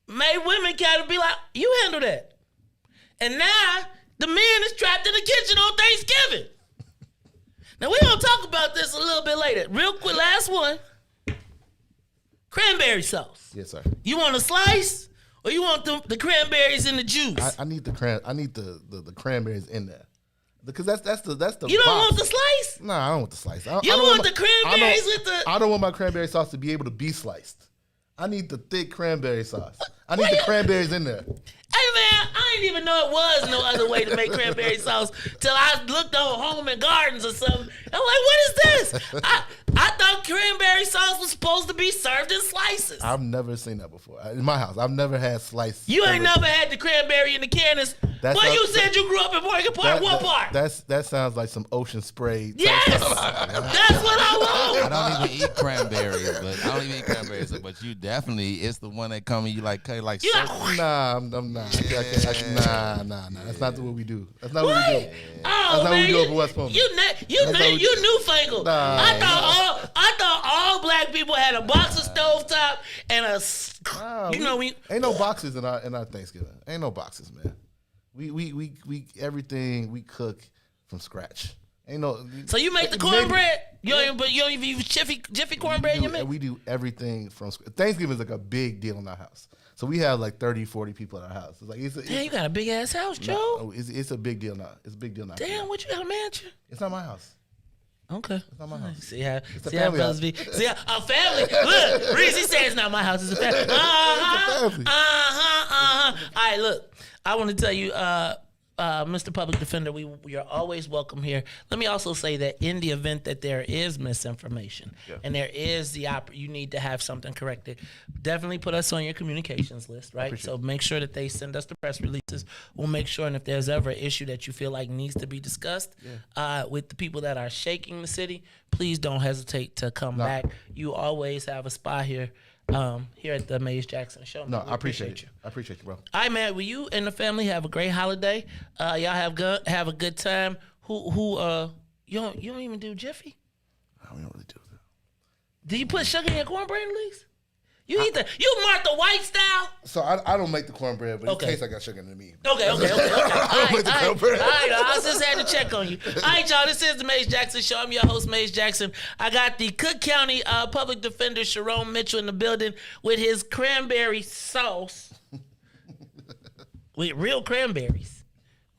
made women kind of be like, you handle that. And now the man is trapped in the kitchen on Thanksgiving. Now we're gonna talk about this a little bit later. Real quick, last one. Cranberry sauce. Yes, sir. You want a slice or you want the cranberries in the juice? I need the cranberries in there. Because that's the You don't box. want the slice? Nah, I don't want the slice. I You don't want my- the cranberries with the... I don't want my cranberry sauce to be able to be sliced. I need the thick cranberry sauce. I need the cranberries in there. Hey man, I didn't even know it was no other way to make cranberry sauce till I looked on Home and Gardens or something. I'm like, what is this? I thought cranberry sauce was supposed to be served in slices. I've never seen that before. In my house, I've never had sliced. You ain't cranberry. never had the cranberry in the cannons. That's Well, not- you said you grew up in Morgan Park. What part? That sounds like some ocean spray. type Yes! stuff. That's what I want. I don't even eat cranberries, but you definitely, it's the one that come and you like cut it like You circle. like, Nah, I'm not. Nah. That's not what we do. That's not what we do. oh, That's not what man, we do up in West Palm. you newfangled. Nah. I thought all black people had a box of stovetop and a, Nah, ain't no boxes in our Thanksgiving. Ain't no boxes, man. We everything we cook from scratch. Ain't no. So you make the maybe- cornbread? You don't even use Jiffy cornbread in your mix? We do everything from scratch. Thanksgiving is like a big deal in our house. So we have like 30, 40 people in our house. It's like Damn, you got a big ass house, Joe. no, it's a big deal now. It's a big deal now. Damn, what you got a mansion? It's not my house. Okay. It's not my house. See how a brothers family house. be. See how a family. Look, Reese said it's not my house. It's a family. family. All right, look. I want to tell you, Mr. Public Defender, we are always welcome here. Let me also say that in the event that there is misinformation and there is you need to have something corrected, definitely put us on your communications list, right? So make sure that they send us the press releases. We'll make sure, and if there's ever an issue that you feel like needs to be discussed with the people that are shaking the city, please don't hesitate to come back. You always have a spot here. Here at the Maze Jackson Show. No, We I appreciate you. I appreciate you, bro. All right, man. Will you and the family have a great holiday? Y'all have a good time. You don't even do Jiffy? I don't really do that. Do you put sugar in your cornbread at least? You Martha White style? So I don't make the cornbread, but Okay. it tastes like I got sugar in me. Okay. All make the cornbread. right. I just had to check on you. All right, y'all. This is the Maze Jackson Show. I'm your host, Maze Jackson. I got the Cook County Public Defender, Sharon Mitchell, in the building with his cranberry sauce. With real cranberries.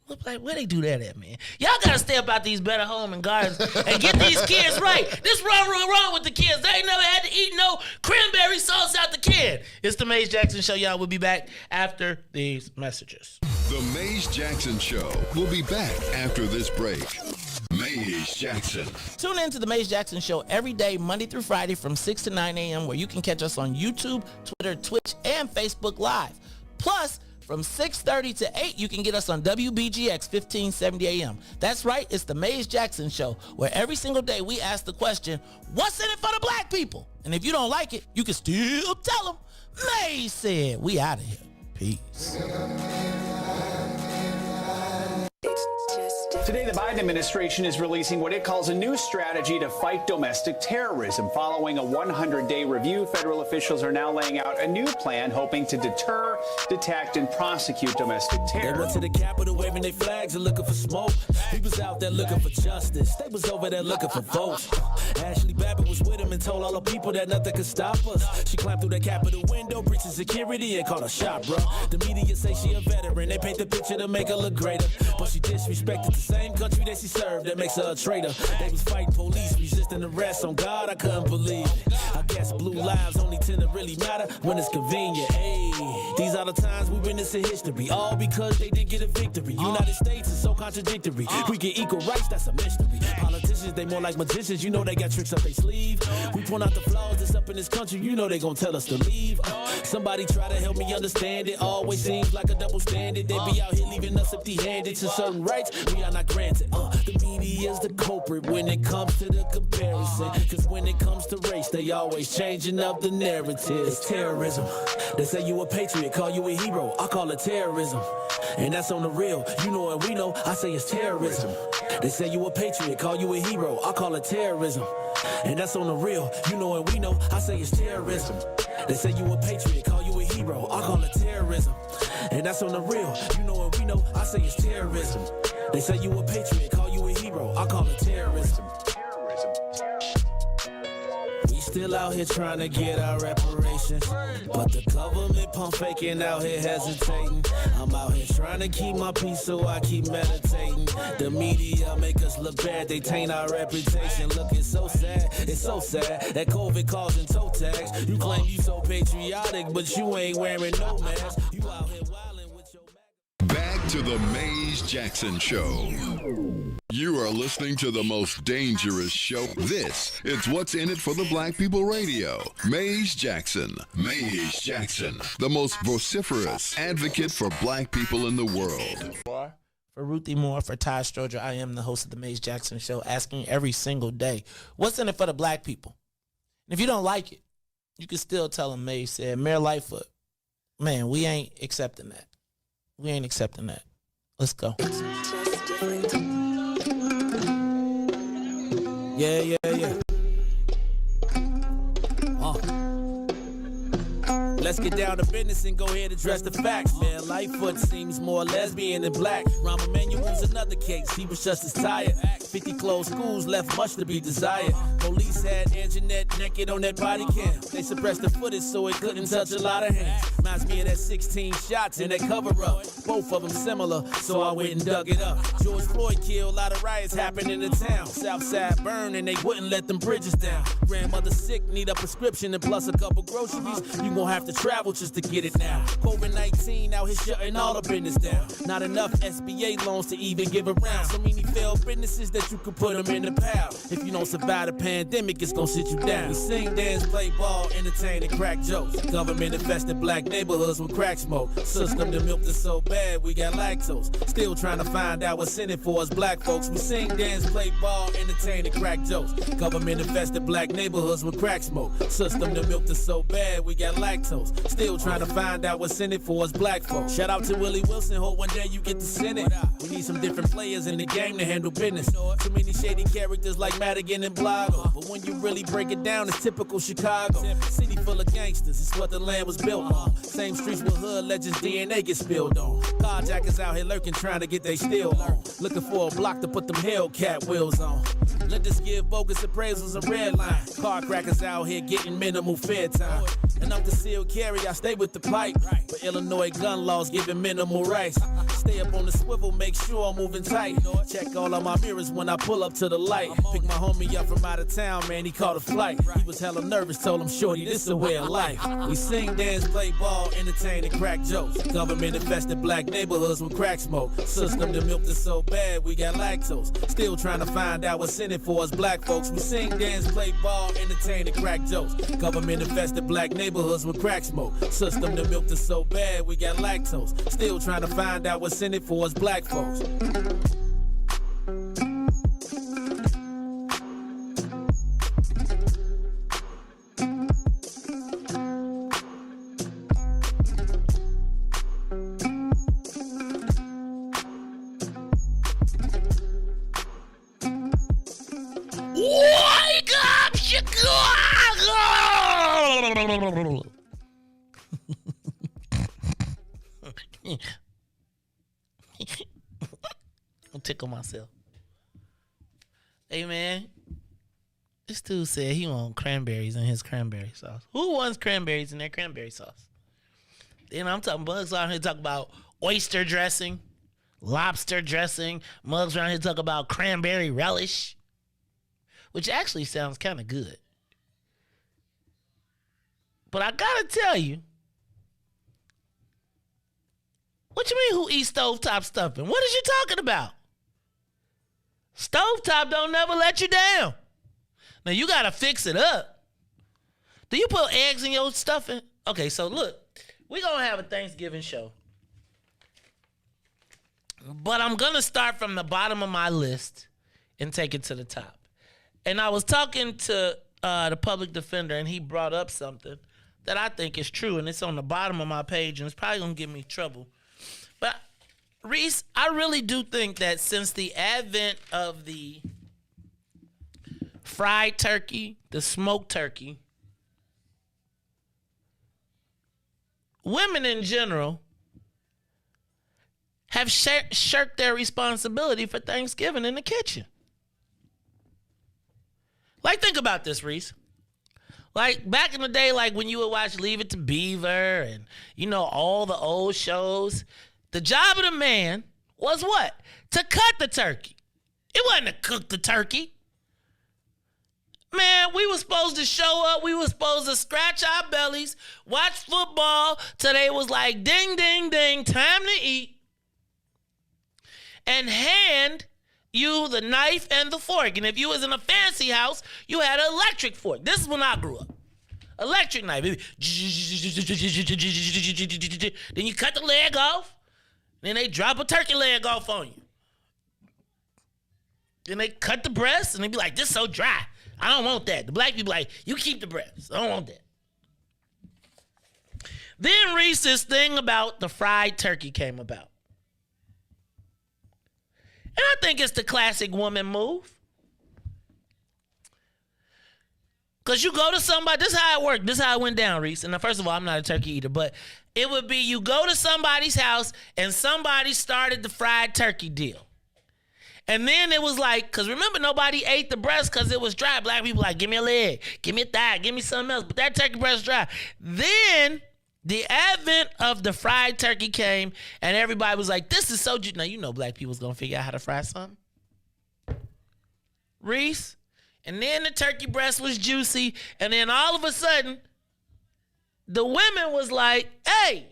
Look like where they do that at, man? Y'all gotta stay about these Better Home and Gardens and get these kids right. This wrong with the kids. They ain't never had to eat no cranberry sauce out the can. It's the Maze Jackson Show. Y'all will be back after these messages. The Maze Jackson Show. We'll be back after this break. Maze Jackson. Tune in to the Maze Jackson Show every day, Monday through Friday from 6 to 9 a.m., where you can catch us on YouTube, Twitter, Twitch, and Facebook Live. Plus, from 6:30 to 8, you can get us on WBGX 1570 AM. That's right, it's the Maze Jackson Show, where every single day we ask the question, what's in it for the black people? And if you don't like it, you can still tell them. Maze said, we out of here. Peace. Today, the Biden administration is releasing what it calls a new strategy to fight domestic terrorism. Following a 100-day review, federal officials are now laying out a new plan hoping to deter, detect, and prosecute domestic They terror. went to the Capitol waving their flags and looking for smoke. He was out there looking for justice. They was over there looking for votes. Ashley Babbitt was with him and told all the people that nothing could stop us. She climbed through the Capitol window, breached security, and called a shot, bro. The media say she a veteran. They paint the picture to make her look greater. But she disrespected the same country that she served. That makes her a traitor. They was fighting police, resisting arrest. On God, I couldn't believe it. I guess blue lives only tend to really matter when it's convenient. Hey, these are the times we witness in history. All because they didn't get a victory. United States is so contradictory. We get equal rights, that's a mystery. Politicians, they more like magicians. You know they got tricks up their sleeve. We point out the flaws that's up in this country. You know they gon' tell us to leave. Somebody try to help me understand it. Always seems like a double standard. They be out here leaving us empty-handed to certain rights. We are not not granted. The media's the culprit when it comes to the comparison. Cause when it comes to race, they always changing up the narrative. It's terrorism. They say you a patriot, call you a hero. I call it terrorism. And that's on the real. You know and we know, I say it's terrorism. They say you a patriot, call you a hero. I call it terrorism. And that's on the real. You know and we know, I say it's terrorism. They say you a patriot, call you a hero. I call it terrorism. And that's on the real. You know and we know, I say it's terrorism. They say you a patriot, call you a hero. I call it terrorism. We still out here trying to get our reparations, but the government pump faking out here hesitating. I'm out here trying to keep my peace, so I keep meditating. The media make us look bad, they taint our reputation. Look, it's so sad that COVID causing toe tags. You claim you so patriotic, but you ain't wearing no mask. You out here wildin' with your Back to the Maze Jackson Show. You are listening to the most dangerous show. This is What's in It for the Black People Radio. Maze Jackson. Maze Jackson, the most vociferous advocate for black people in the world. For Ruthie Moore, for Ty Stroger, I am the host of the Maze Jackson Show, asking every single day, what's in it for the black people? And if you don't like it, you can still tell them Maze said, Mayor Lightfoot, man, we ain't accepting that. We ain't accepting that. Let's go. Yeah. Let's get down to business and go ahead and address the facts, man. Lightfoot seems more lesbian than black. Rahm Emanuel's another case. He was just as tired. 50 closed schools left much to be desired. Police had Anjanette naked on that body cam. They suppressed the footage so it couldn't touch a lot of hands. Reminds me of that 16 shots in that cover-up. Both of them similar, so I went and dug it up. George Floyd killed, a lot of riots happened in the town. Southside burned and they wouldn't let them bridges down. Grandmother sick, need a prescription and plus a couple groceries. You gon' have to travel just to get it now. COVID-19 out here shutting all the business down. Not enough SBA loans to even give around. So many failed businesses that you could put them in the pile. If you don't survive the pandemic, it's gonna sit you down. We sing, dance, play ball, entertain, and crack jokes. Government infested black neighborhoods with crack smoke. System that milked us so bad, we got lactose. Still trying to find out what's in it for us black folks. We sing, dance, play ball, entertain, and crack jokes. Government infested black neighborhoods with crack smoke. System that milked us so bad, we got lactose. Still trying to find out what's in it for us black folks. Shout out to Willie Wilson, hope one day you get to send it. We need some different players in the game to handle business. Too many shady characters like Madigan and Blago. But when you really break it down, it's typical Chicago. City full of gangsters, it's what the land was built on. Same streets with hood legends, DNA get spilled on. Carjackers out here lurking, trying to get they steal on. Looking for a block to put them Hellcat wheels on. Let us give bogus appraisals a red line. Car crackers out here getting minimal fair time. And up to seal carry, I stay with the pipe. But Illinois gun laws giving minimal rights. Stay up on the swivel, make sure I'm moving tight. Check all of my mirrors when I pull up to the light. Pick my homie up from out of town, man, he caught a flight. He was hella nervous, told him, shorty, this is a way of life. We sing, dance, play ball, entertain, and crack jokes. Government infested black neighborhoods with crack smoke. System that milked us so bad, we got lactose. Still trying to find out what's in it for us black folks. We sing, dance, play ball, entertain, and crack jokes. Government infested black neighborhoods with crack smoke. System that milked us so bad, we got lactose. Still trying to find out what's in it for us black folks. Wake up, Chicago! I'll tickle myself. Hey, man. This dude said he wants cranberries in his cranberry sauce. Who wants cranberries in their cranberry sauce? Then I'm talking bugs out here talking about oyster dressing, lobster dressing. Mugs around here talking about cranberry relish, which actually sounds kind of good. But I gotta tell you, what you mean who eats stovetop stuffing? What is you talking about? Stovetop don't never let you down. Now you gotta fix it up. Do you put eggs in your stuffing? Okay, so look, we're gonna have a Thanksgiving show. But I'm going to start from the bottom of my list and take it to the top. And I was talking to the public defender, and he brought up something that I think is true, and it's on the bottom of my page, and it's probably going to give me trouble. But, Reese, I really do think that since the advent of the fried turkey, the smoked turkey, women in general have shirked their responsibility for Thanksgiving in the kitchen. Like, think about this, Reese. Like, back in the day, like when you would watch Leave It to Beaver and, you know, all the old shows, the job of the man was what? To cut the turkey. It wasn't to cook the turkey. Man, we were supposed to show up. We were supposed to scratch our bellies, watch football till they was like, ding, ding, ding, time to eat, and hand you the knife and the fork. And if you was in a fancy house, you had an electric fork. This is when I grew up. Electric knife. Then you cut the leg off. Then they drop a turkey leg off on you. Then they cut the breast and they be like, this is so dry. I don't want that. The black people like, you keep the breast. I don't want that. Then Reese, this thing about the fried turkey came about. And I think it's the classic woman move. Because you go to somebody, this is how it worked. This is how it went down, Reese. And first of all, I'm not a turkey eater, but it would be you go to somebody's house and somebody started the fried turkey deal. And then it was like, because remember, nobody ate the breast because it was dry. Black people like, give me a leg, give me a thigh, give me something else. But that turkey breast is dry. Then the advent of the fried turkey came, and everybody was like, this is so Now, you know black people's going to figure out how to fry something. Reese. And then the turkey breast was juicy. And then all of a sudden, the women was like, hey,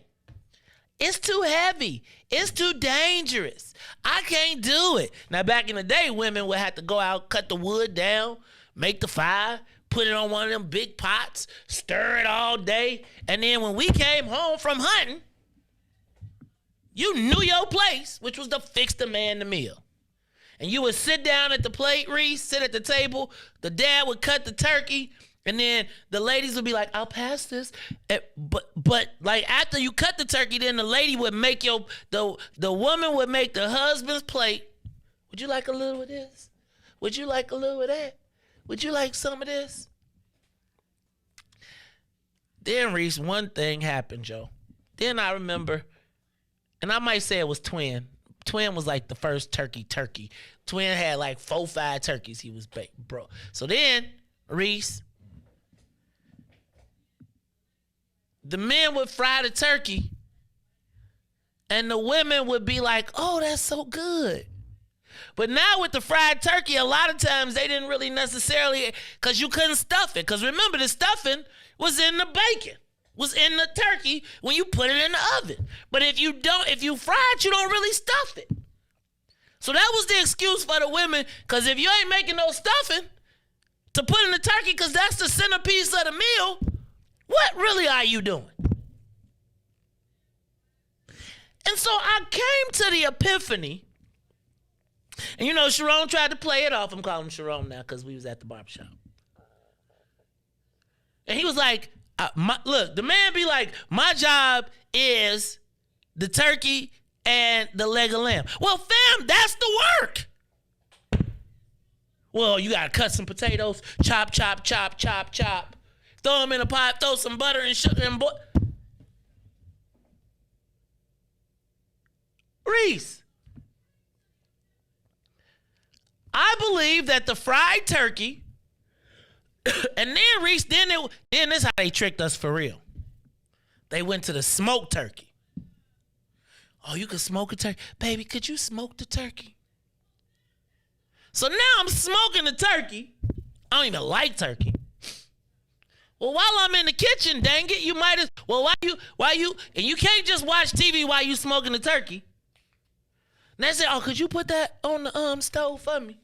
it's too heavy. It's too dangerous. I can't do it. Now, back in the day, women would have to go out, cut the wood down, make the fire, put it on one of them big pots, stir it all day. And then when we came home from hunting, you knew your place, which was to fix the man the meal. And you would sit down at the plate, Reese, sit at the table. The dad would cut the turkey. And then the ladies would be like, I'll pass this. But like after you cut the turkey, then the lady would make the woman would make the husband's plate. Would you like a little of this? Would you like a little of that? Would you like some of this? Then, Reese, one thing happened, Joe. Then I remember, and I might say it was Twin. Twin was like the first turkey. Twin had like 4-5 turkeys he was baked, bro. So then, Reese, the men would fry the turkey, and the women would be like, oh, that's so good. But now with the fried turkey, a lot of times they didn't really necessarily, because you couldn't stuff it. Because remember, the stuffing was in the bacon, was in the turkey when you put it in the oven. But if you fry it, you don't really stuff it. So that was the excuse for the women, because if you ain't making no stuffing to put in the turkey, because that's the centerpiece of the meal, what really are you doing? And so I came to the epiphany. And you know, Sharon tried to play it off. I'm calling him Sharon now because we was at the barbershop. And he was like, look, the man be like, my job is the turkey and the leg of lamb. Well, fam, that's the work. Well, you got to cut some potatoes, chop, chop, chop, chop, chop. Throw them in a pot, throw some butter and sugar and Reese, I believe that the fried turkey, and then Reese, then this is how they tricked us for real. They went to the smoked turkey. Oh, you can smoke a turkey. Baby, could you smoke the turkey? So now I'm smoking the turkey. I don't even like turkey. Well, while I'm in the kitchen, dang it, you might as well, why you, and you can't just watch TV while you smoking the turkey. And they said, oh, could you put that on the stove for me?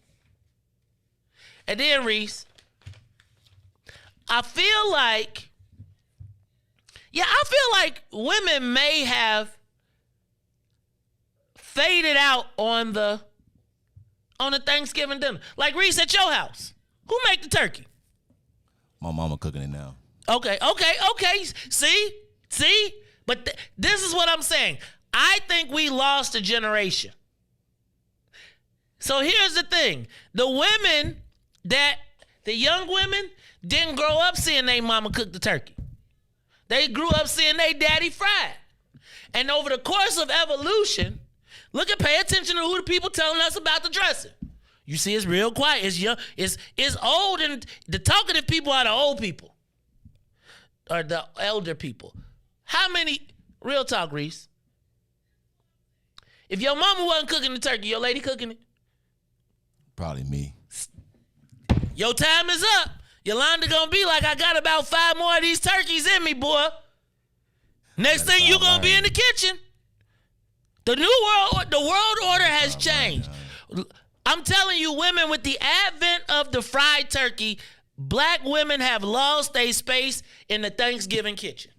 And then, Reese, I feel like women may have faded out on the Thanksgiving dinner. Like Reese at your house. Who make the turkey? My mama cooking it now. Okay. See? But this is what I'm saying. I think we lost a generation. So here's the thing. The young women didn't grow up seeing their mama cook the turkey. They grew up seeing their daddy fry it. And over the course of evolution, pay attention to who the people telling us about the dressing. You see, it's real quiet. It's young. It's old, and the talkative people are the old people. Or the elder people. How many, real talk, Reese, if your mama wasn't cooking the turkey, your lady cooking it? Probably me. Your time is up. Yolanda gonna be like, I got about 5 more of these turkeys in me, boy. Next thing you gonna be in the kitchen. The world order has changed. I'm telling you, women, with the advent of the fried turkey, black women have lost their space in the Thanksgiving kitchen.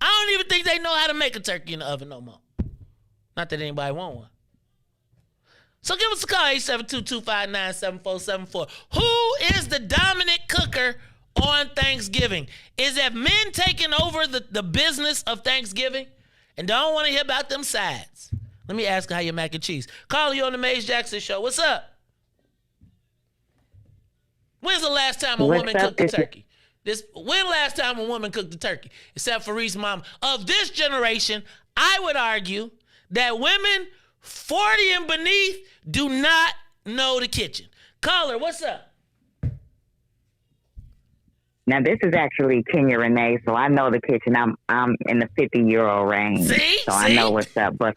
I don't even think they know how to make a turkey in the oven no more. Not that anybody want one. So give us a call, 872-259-7474. Who is the dominant cooker on Thanksgiving? Is it men taking over the business of Thanksgiving and don't want to hear about them sides? Let me ask how your mac and cheese. Call you on the Maze Jackson Show. What's up? When's the last time a woman cooked the turkey? When last time a woman cooked the turkey? Except for Reese's mom. Of this generation, I would argue that women 40 and beneath do not know the kitchen. Caller, what's up? Now, this is actually Kenya Renee, so I know the kitchen. I'm in the 50-year-old range, I know what's up. But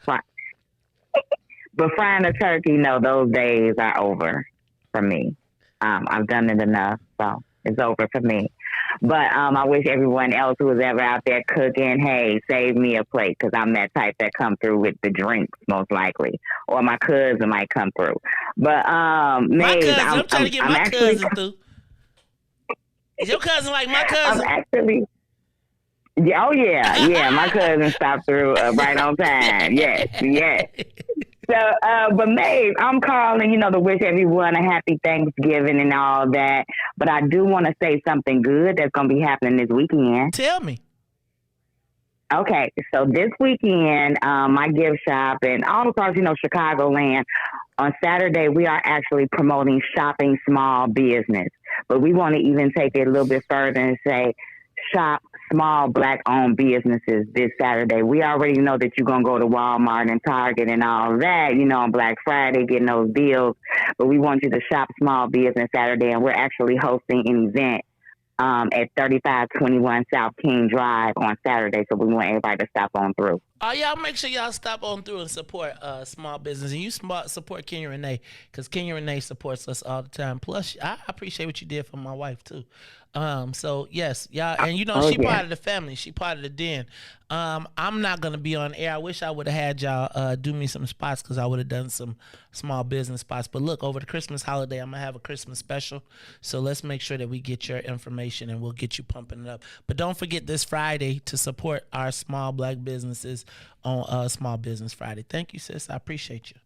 frying a turkey, no, those days are over for me. I've done it enough, so it's over for me. But I wish everyone else who was ever out there cooking, hey, save me a plate, because I'm that type that come through with the drinks, most likely. Or my cousin might come through. But, my cousin, I'm trying to get my cousin through. Is your cousin like my cousin? My cousin stopped through right on time. Yes. So, but Maeve, I'm calling, to wish everyone a happy Thanksgiving and all that. But I do want to say something good that's going to be happening this weekend. Tell me. Okay, so this weekend, my gift shop and all across, Chicagoland, on Saturday, we are actually promoting shopping small business. But we want to even take it a little bit further and say shop small black-owned businesses this Saturday. We already know that you're going to go to Walmart and Target and all that, on Black Friday, getting those deals. But we want you to shop small business Saturday, and we're actually hosting an event at 3521 South King Drive on Saturday. So we want everybody to stop on through. Oh, y'all make sure y'all stop on through and support small business. And you support Kenya Renee, because Kenya Renee supports us all the time. Plus, I appreciate what you did for my wife, too. So, yes, y'all. And, she part of the family. She part of the den. I'm not going to be on air. I wish I would have had y'all do me some spots, because I would have done some small business spots. But, look, over the Christmas holiday, I'm going to have a Christmas special. So let's make sure that we get your information, and we'll get you pumping it up. But don't forget this Friday to support our small black businesses on Small Business Friday. Thank you, sis. I appreciate you.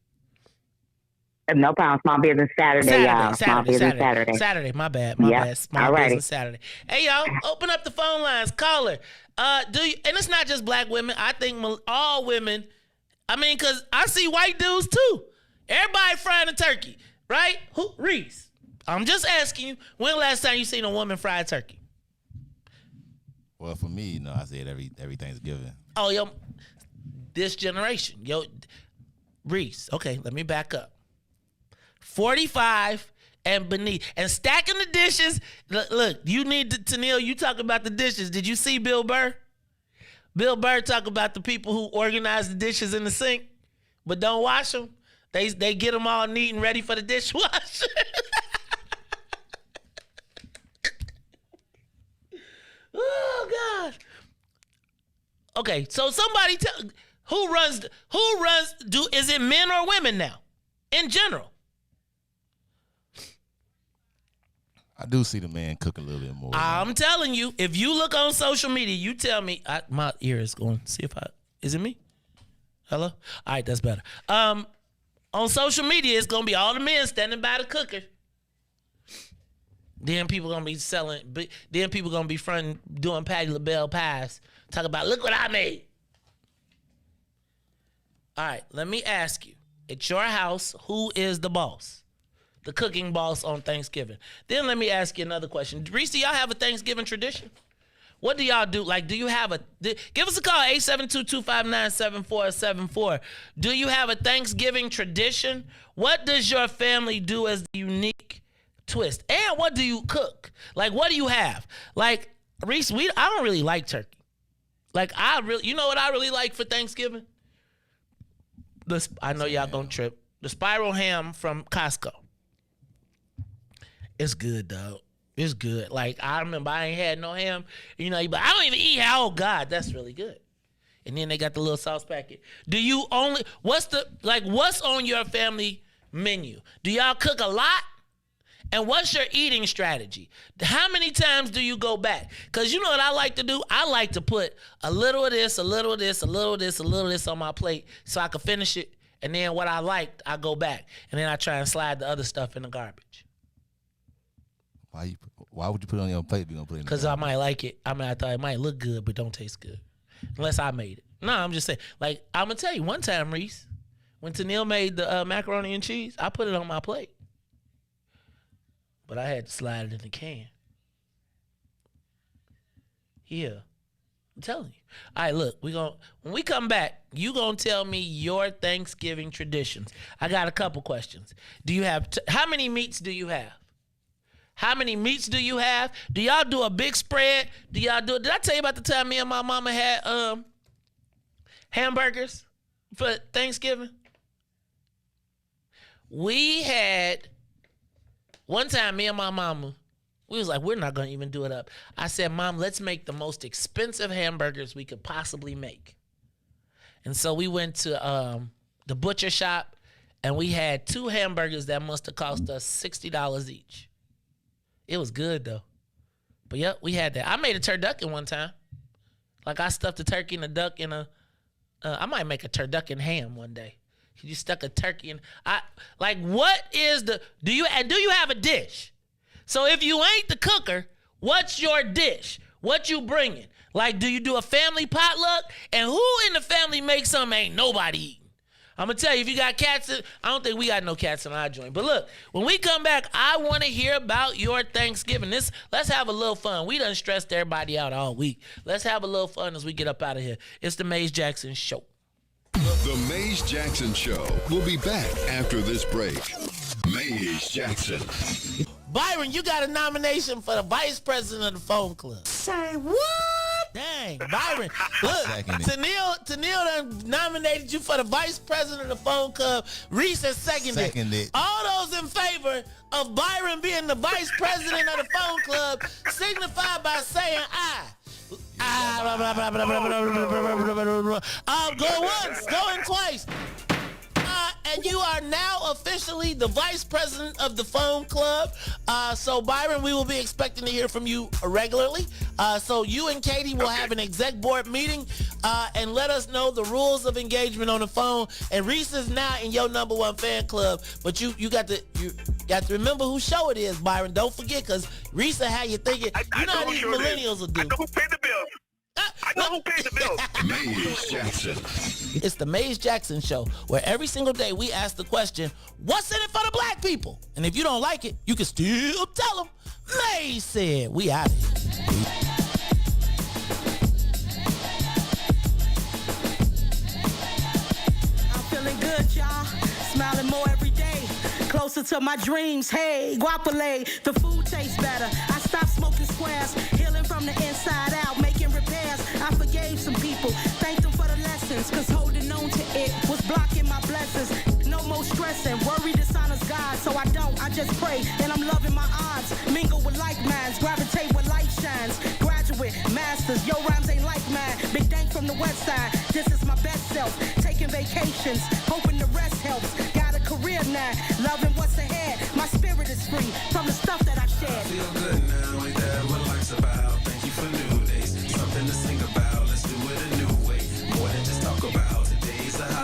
No problem. Small Business Saturday, y'all. Small Business Saturday. Saturday. My bad. Small Alrighty. Business Saturday. Hey, y'all, open up the phone lines. Caller. And it's not just black women. I think all women. I mean, because I see white dudes, too. Everybody frying a turkey, right? Reese. I'm just asking you, when last time you seen a woman fry a turkey? Well, for me, I say it every Thanksgiving. Oh, this generation. Reese. Okay, let me back up. 45 and beneath. And stacking the dishes. Look, you need to, Tennille, you talk about the dishes. Did you see Bill Burr? Bill Burr talk about the people who organize the dishes in the sink, but don't wash them. They get them all neat and ready for the dishwasher. Oh, God. Okay, so somebody tell, is it men or women now? In general. I do see the man cook a little bit more. I'm telling you, if you look on social media, you tell me. My ear is going. See if is it me? Hello? All right, that's better. On social media, it's going to be all the men standing by the cooker. Then people going to be then people going to be fronting, doing Patti LaBelle pies. Talk about, look what I made. All right, let me ask you. At your house, who is the boss? The cooking boss on Thanksgiving. Then let me ask you another question. Reese, do y'all have a Thanksgiving tradition? What do y'all do? Like, do you have give us a call, 872-259-7474. Do you have a Thanksgiving tradition? What does your family do as the unique twist? And what do you cook? Like, what do you have? Like, Reese, I don't really like turkey. Like, you know what I really like for Thanksgiving? I know y'all gonna trip. The spiral ham from Costco. It's good, dog. It's good. Like, I remember I ain't had no ham. You know, but I don't even eat ham. Oh, God, that's really good. And then they got the little sauce packet. Do you what's on your family menu? Do y'all cook a lot? And what's your eating strategy? How many times do you go back? Because you know what I like to do? I like to put a little of this, a little of this, a little of this, a little of this on my plate so I can finish it. And then what I liked, I go back. And then I try and slide the other stuff in the garbage. Why would you put it on your plate if you don't put it in the garbage? Because I might like it. I thought it might look good, but don't taste good. Unless I made it. No, I'm just saying. Like, I'm going to tell you, one time, Reese, when Tennille made the macaroni and cheese, I put it on my plate. But I had to slide it in the can. Yeah. I'm telling you. All right, look, when we come back, you going to tell me your Thanksgiving traditions. I got a couple questions. Do you have, how many meats do you have? How many meats do you have? Do y'all do a big spread? Did I tell you about the time me and my mama had hamburgers for Thanksgiving? We had, one time me and my mama, we was like, we're not going to even do it up. I said, Mom, let's make the most expensive hamburgers we could possibly make. And so we went to the butcher shop, and we had 2 hamburgers that must have cost us $60 each. It was good, though. But, yep, we had that. I made a turducken one time. Like, I stuffed a turkey and a duck in I might make a turducken ham one day. You stuck a turkey in. What is do you have a dish? So if you ain't the cooker, what's your dish? What you bringing? Like, do you do a family potluck? And who in the family makes something ain't nobody eating? I'm going to tell you, if you got cats, I don't think we got no cats in our joint. But look, when we come back, I want to hear about your Thanksgiving. Let's have a little fun. We done stressed everybody out all week. Let's have a little fun as we get up out of here. It's the Maze Jackson Show. The Maze Jackson Show will be back after this break. Maze Jackson. Byron, you got a nomination for the vice president of the phone club. Say what? Dang, Byron. Look, Tennille done nominated you for the vice president of the phone club. Reese has seconded. All those in favor of Byron being the vice president of the phone club signify by saying aye. Go once, going twice. And you are now officially the vice president of the phone club. So Byron, we will be expecting to hear from you regularly. So you and Katie will have an exec board meeting and let us know the rules of engagement on the phone. And Reese is now in your #1 fan club. But you got to remember whose show it is, Byron. Don't forget, because Reese had you thinking. You know how these millennials will do. I know who paid the bills. I know who paid the bills. Maze Jackson. It's the Maze Jackson Show, where every single day we ask the question, what's in it for the black people? And if you don't like it, you can still tell them. Maze said, we out of here. I'm feeling good, y'all. Smiling more every day. Closer to my dreams. Hey, guapole, the food tastes better. I stopped smoking squares, healing from the inside out, making repairs. I forgave some people, thanked them for the lessons, cause holding on to it was blocking my blessings. No more stressing, worry dishonors God, so I just pray, and I'm loving my odds. Mingle with like minds, gravitate where light shines. Graduate, masters, your rhymes ain't like mine. Big Dank from the west side, this is my best self. Taking vacations, hoping the rest helps. Got a career now, loving what's ahead. My spirit is free from the stuff that I shared. I feel good now, ain't that what life's about? Thank you for new days, something to sing about. Let's do it a new way, more than just talk about. Today's a holiday.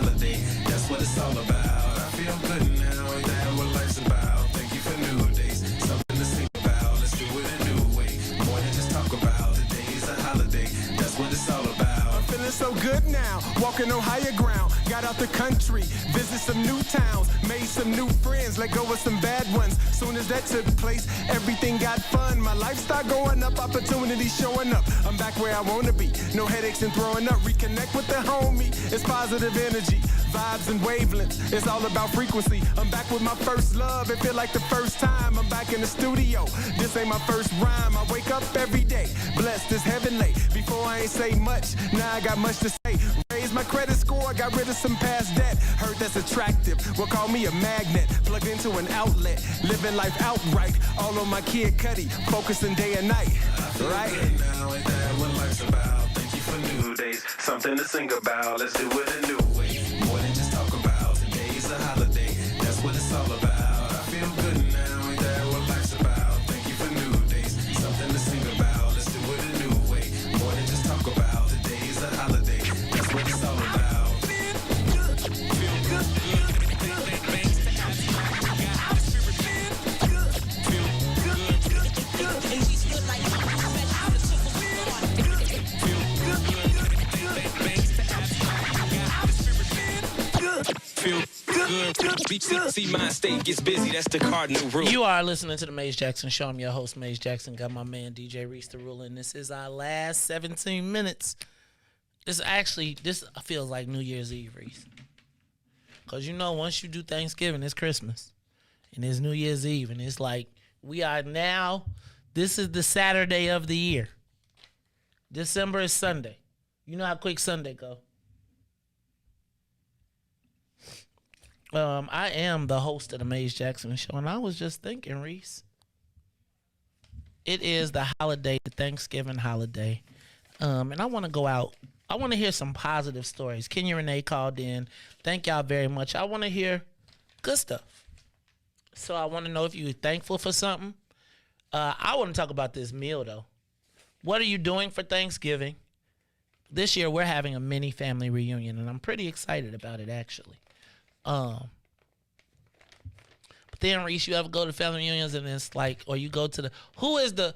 it's all about. I feel good now, ain't that what life's about? Thank you for new days, something to sing about. Let's do it a new way, more than just talk about. Today's a holiday, that's what it's all about. I'm feeling so good now, walking on higher ground. Got out the country, visit some new towns, made some new friends, let go of some bad ones. Soon as that took place, everything got fun. My life started going up, opportunities showing up. I'm back where I wanna be, no headaches and throwing up. Reconnect with the homie, it's positive energy, vibes and wavelengths. It's all about frequency. I'm back with my first love, it feel like the first time. I'm back in the studio, this ain't my first rhyme. I wake up every day, blessed is heavenly. Before I ain't say much, now I got much to say. Raise my credit score, got rid of some past debt. Heard that's attractive, well call me a magnet. Plugged into an outlet, living life outright. All on my Kid Cudi, focusing day and night. Right? Now ain't that what life's about? Thank you for new days, something to sing about. Let's do it a new way, more than just talk about. Today's a holiday, that's what it's all about. I feel good now, ain't that what life's about? Thank you for new days, something to sing about. Let's do it a new way, more than just talk about. Today's a holiday, that's what it's all about. Feel good. See, my state gets busy. That's the cardinal rule. You are listening to the Maze Jackson Show. I'm your host, Maze Jackson. Got my man DJ Reese the Ruler, and this is our last 17 minutes. This feels like New Year's Eve, Reese. Because you know, once you do Thanksgiving, it's Christmas. And it's New Year's Eve. And it's like, this is the Saturday of the year. December is Sunday. You know how quick Sunday go. I am the host of the Maze Jackson Show, and I was just thinking, Reese, it is the holiday, the Thanksgiving holiday, and I want to go out. I want to hear some positive stories. Kenya Renee called in. Thank y'all very much. I want to hear good stuff. So I want to know if you're thankful for something. I want to talk about this meal, though. What are you doing for Thanksgiving? This year, we're having a mini family reunion, and I'm pretty excited about it, actually. But then, Reese, you ever go to family reunions and it's like, or you go to who is the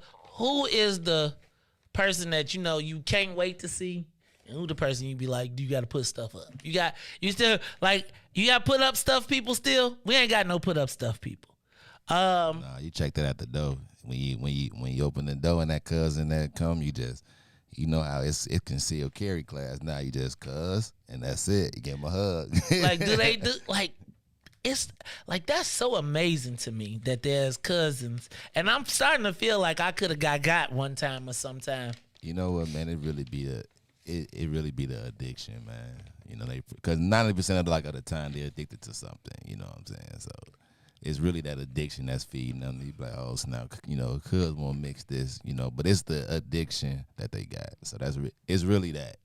person that you can't wait to see, and who the person you be like, do you got to put stuff up? You got to put up stuff, people. Still, we ain't got no put up stuff, people. No, you check that at the door. When you open the door and that cousin that come, you just. You know how it concealed carry class. Now you just cuz, and that's it. You give them a hug. Like, do they do it's like that's so amazing to me that there's cousins, and I'm starting to feel like I could have got one time or sometime. You know what, man? It really be the addiction, man. You know, because 90% of the time they're addicted to something. You know what I'm saying? So it's really that addiction that's feeding them. You be like, oh snap, cuz won't mix this, but it's the addiction that they got. So it's really that.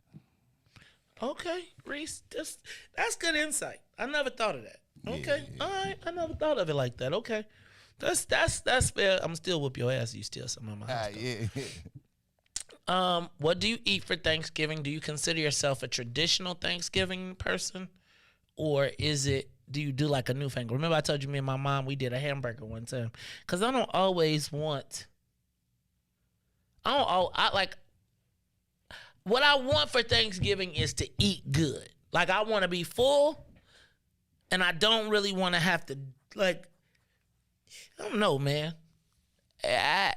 Okay, Reese, that's good insight. I never thought of that. Okay, yeah. All right, I never thought of it like that. Okay, that's fair. I'm still whoop your ass. You steal some of my stuff. Yeah. What do you eat for Thanksgiving? Do you consider yourself a traditional Thanksgiving person, or do you do like a newfangled? Remember I told you me and my mom, we did a hamburger one time. Because I don't always want... What I want for Thanksgiving is to eat good. Like, I want to be full, and I don't really want to have to, I don't know, man. Are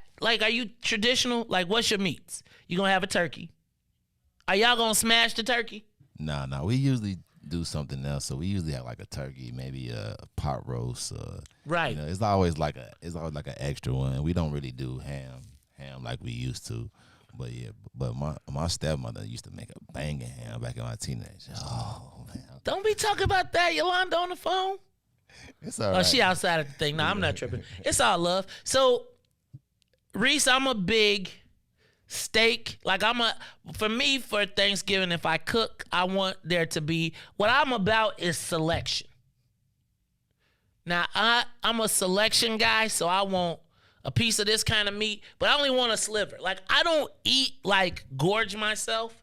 you traditional? Like, what's your meats? You going to have a turkey? Are y'all going to smash the turkey? No, we usually... do something else, so we usually have like a turkey, maybe a pot roast. Right. It's always like an extra one. We don't really do ham like we used to, but yeah. But my stepmother used to make a banging ham back in my teenage. Oh man! Don't be talking about that, Yolanda, on the phone. It's all right. Oh, she outside of the thing. No, I'm not tripping. It's all love. So, Reese, I'm a big steak. For me, for Thanksgiving, if I cook, I want there to be, what I'm about is selection. Now, I'm a selection guy, so I want a piece of this kind of meat, but I only want a sliver. I don't eat, gorge myself.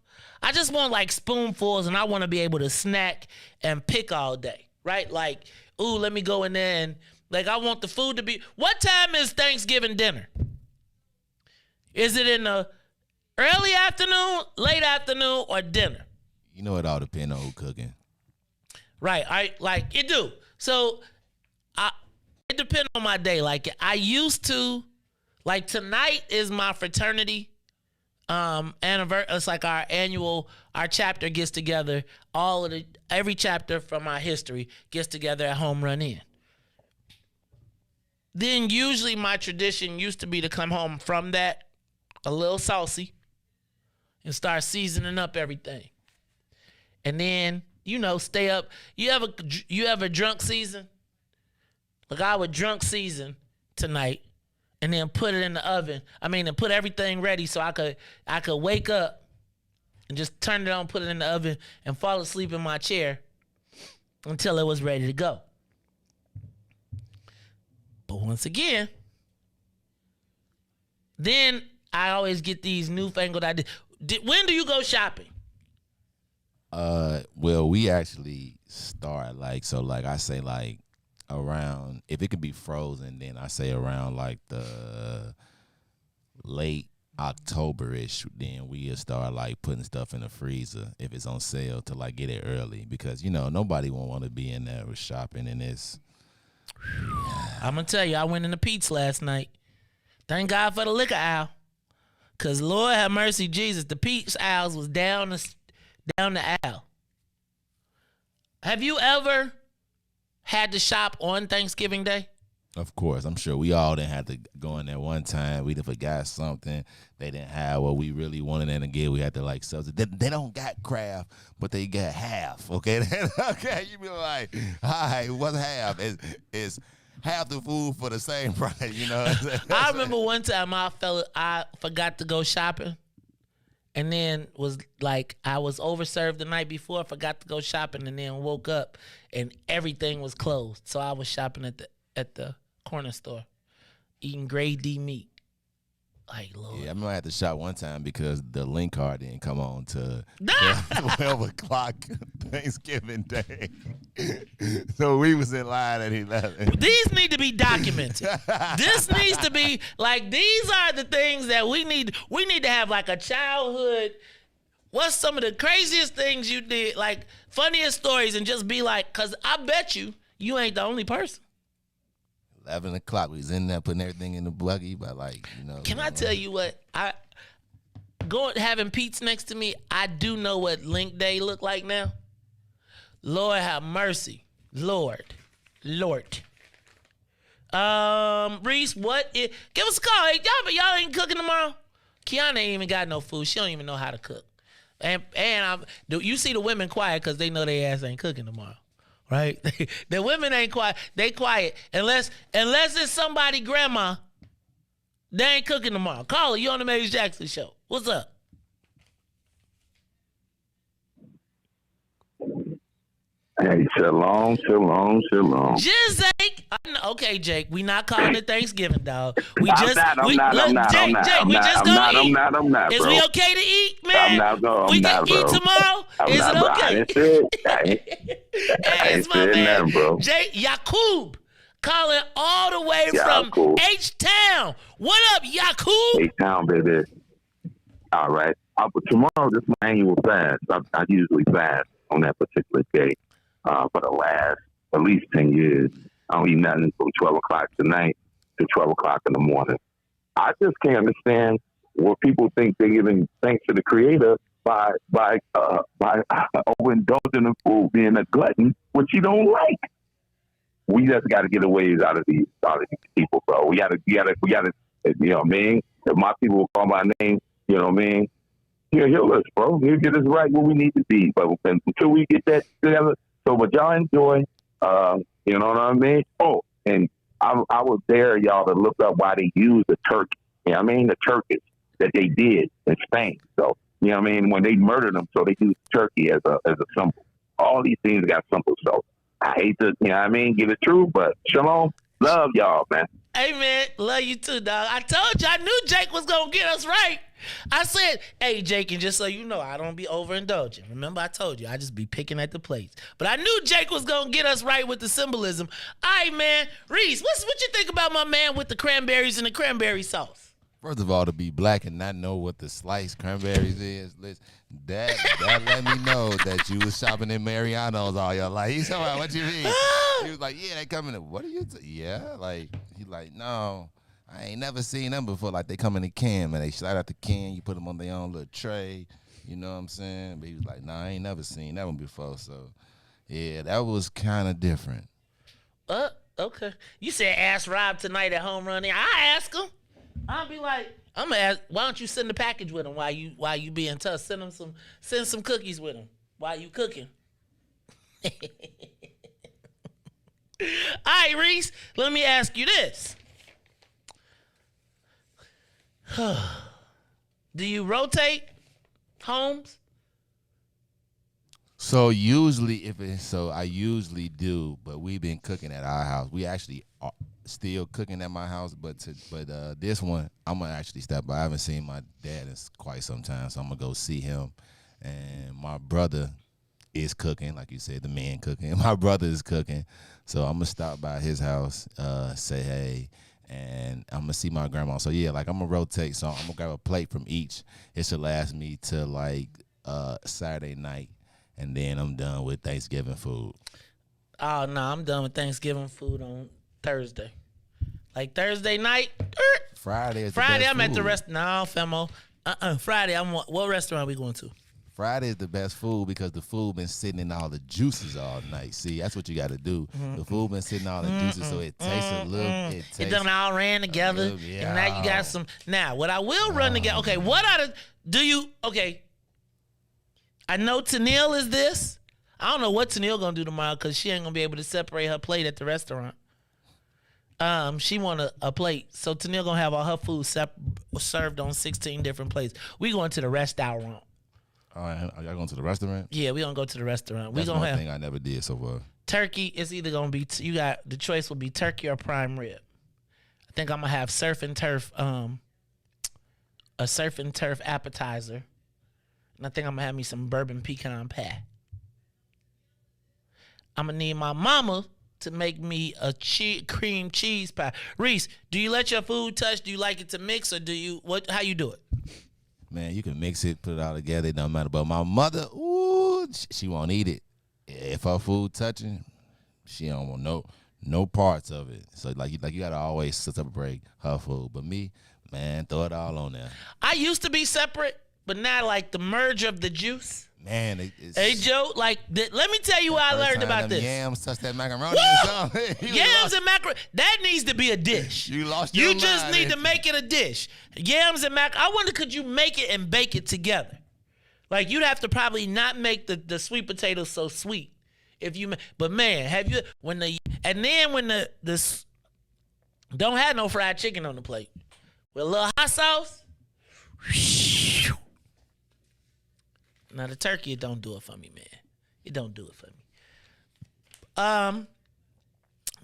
I just want, spoonfuls, and I want to be able to snack and pick all day, right? Like, ooh, let me go in there and, like, I want the food to be. What time is Thanksgiving dinner? Is it in the early afternoon, late afternoon, or dinner? You know, it all depends on who cooking. Right. Like, it do. So, it depends on my day. Like, I used to, like, tonight is my fraternity anniversary. It's like our chapter gets together. Every chapter from our history gets together at Home Run Inn. Then usually my tradition used to be to come home from that a little saucy and start seasoning up everything. And then, stay up. You ever drunk season? Like, I would drunk season tonight and then put it in the oven. And put everything ready so I could wake up and just turn it on, put it in the oven, and fall asleep in my chair until it was ready to go. But once again, then I always get these newfangled ideas. When do you go shopping? Well, we actually start I say around, if it could be frozen, then I say around like the late October-ish, then we'll start like putting stuff in the freezer if it's on sale to like get it early, because nobody won't want to be in there with shopping and it's. I'm gonna tell you, I went in the Pete's last night. Thank God for the liquor aisle, cause Lord have mercy, Jesus, the Pete's aisles was down the aisle. Have you ever had to shop on Thanksgiving Day? Of course, I'm sure we all didn't have to go in there one time. We done forgot something. They didn't have what we really wanted them to get. We had to like substitute. They don't got craft, but they got half. Okay, okay. You be like, hi, what's half? It's half the food for the same price. I remember one time I forgot to go shopping, and then was like, I was overserved the night before. Forgot to go shopping, and then woke up and everything was closed. So I was shopping at the corner store, eating grade D meat. Like, Lord. Yeah, I remember I had to shop one time because the link card didn't come on to 12 o'clock Thanksgiving Day. So we was in line at 11. These need to be documented. This needs to be, like, these are the things that we need. We need to have, like, a childhood. What's some of the craziest things you did? Like, funniest stories, and just be like, because I bet you ain't the only person. 11 o'clock, we was in there putting everything in the buggy, but Can I tell you what? Having Pete's next to me, I do know what Link Day look like now. Lord have mercy. Lord. Reese, give us a call. Hey, y'all ain't cooking tomorrow? Kiana ain't even got no food. She don't even know how to cook. And you see the women quiet because they know their ass ain't cooking tomorrow. Right? The women ain't quiet. They quiet. Unless it's somebody grandma, they ain't cooking tomorrow. Call her. You on the Maze Jackson Show. What's up? Hey, shalom. Just Jake. Okay, Jake. We not calling it Thanksgiving, dog. I'm not. Is we okay to eat, man? We can eat tomorrow. Is it okay? Hey, it's my man, Jake Yakub, calling all the way from H-Town. What up, Yakub? H-Town, baby. All right. Tomorrow, this is my annual fast. I usually fast on that particular day. For the last at least 10 years, I don't eat nothing from 12 o'clock tonight to 12 o'clock in the morning. I just can't understand what people think they're giving thanks to the Creator by overindulging in food, being a glutton, which you don't like. We just got to get a ways out of these people, bro. We got to. You know what I mean? If my people will call my name, you know what I mean? He'll us, bro. He'll get us right where we need to be. But until we get that together. So what y'all enjoy, you know what I mean? Oh, and I would dare y'all to look up why they use the turkey. You know what I mean? The turkeys that they did in Spain. So, you know what I mean? When they murdered them, so they used turkey as a symbol. All these things got symbols. So I hate to, you know what I mean, give it true, but shalom. Love y'all, man. Hey, man. Love you too, dog. I told you. I knew Jake was going to get us right. I said, hey, Jake, and just so you know, I don't be overindulging. Remember, I told you, I just be picking at the plates. But I knew Jake was going to get us right with the symbolism. All right, man. Reese, what you think about my man with the cranberries and the cranberry sauce? First of all, to be black and not know what the sliced cranberries is, that let me know that you was shopping in Mariano's all your life. He's talking about, what you mean? He was like, yeah, they come in. What are you? Yeah, like he like, no. I ain't never seen them before. Like, they come in a can, man. They slide out the can. You put them on their own little tray. You know what I'm saying? But he was like, nah, I ain't never seen that one before. So, yeah, that was kind of different. Okay. You said ask Rob tonight at Home Run. I ask him. I'll be like, I'm gonna ask. Why don't you send the package with him while you be in touch? Send some cookies with him while you cooking. All right, Reese. Let me ask you this. Do you rotate homes? So usually, I usually do, but we've been cooking at our house. We actually are still cooking at my house, but this one I'm gonna actually step by. I haven't seen my dad in quite some time, so I'm gonna go see him. And my brother is cooking, like you said, the man cooking. My brother is cooking, so I'm gonna stop by his house, say hey. And I'm gonna see my grandma. So yeah, like I'm gonna rotate. So I'm gonna grab a plate from each. It should last me till like Saturday night, and then I'm done with Thanksgiving food. Oh no, I'm done with Thanksgiving food on Thursday. Like Thursday night. Friday. I'm at the rest. No, Femo. Friday. What restaurant are we going to? Friday is the best food because the food been sitting in all the juices all night. See, that's what you got to do. The food been sitting in all the juices, so it tastes a little. It done all ran together, and now you got some. Now, what I will run together. Okay, what are the? Do you? Okay. I know Tennille is this. I don't know what Tennille gonna do tomorrow because she ain't gonna be able to separate her plate at the restaurant. She want a plate, so Tennille gonna have all her food served on 16 different plates. We going to the restaurant. All right, are y'all going to the restaurant? Yeah, we gonna go to the restaurant. That's we gonna one have thing I never did so far. Turkey. It's either gonna be you got the choice will be turkey or prime rib. I think I'm gonna have surf and turf, a surf and turf appetizer, and I think I'm gonna have me some bourbon pecan pie. I'm gonna need my mama to make me a cream cheese pie. Reese, do you let your food touch? Do you like it to mix, or do you how you do it? Man, you can mix it, put it all together. It don't matter. But my mother, ooh, she won't eat it. If her food touching, she don't want no parts of it. So like you gotta always separate her food. But me, man, throw it all on there. I used to be separate, but now like the merge of the juice. Man, it's hey Joe, like let me tell you what I learned about this. Yams touch that macaroni. Yams and macaroni. That needs to be a dish. You lost your mind. You just need to make it a dish. Yams and mac. I wonder, could you make it and bake it together? Like you'd have to probably not make the sweet potatoes so sweet. If you, but man, have you when the don't have no fried chicken on the plate with a little hot sauce. Now the turkey, it don't do it for me, man. It don't do it for me.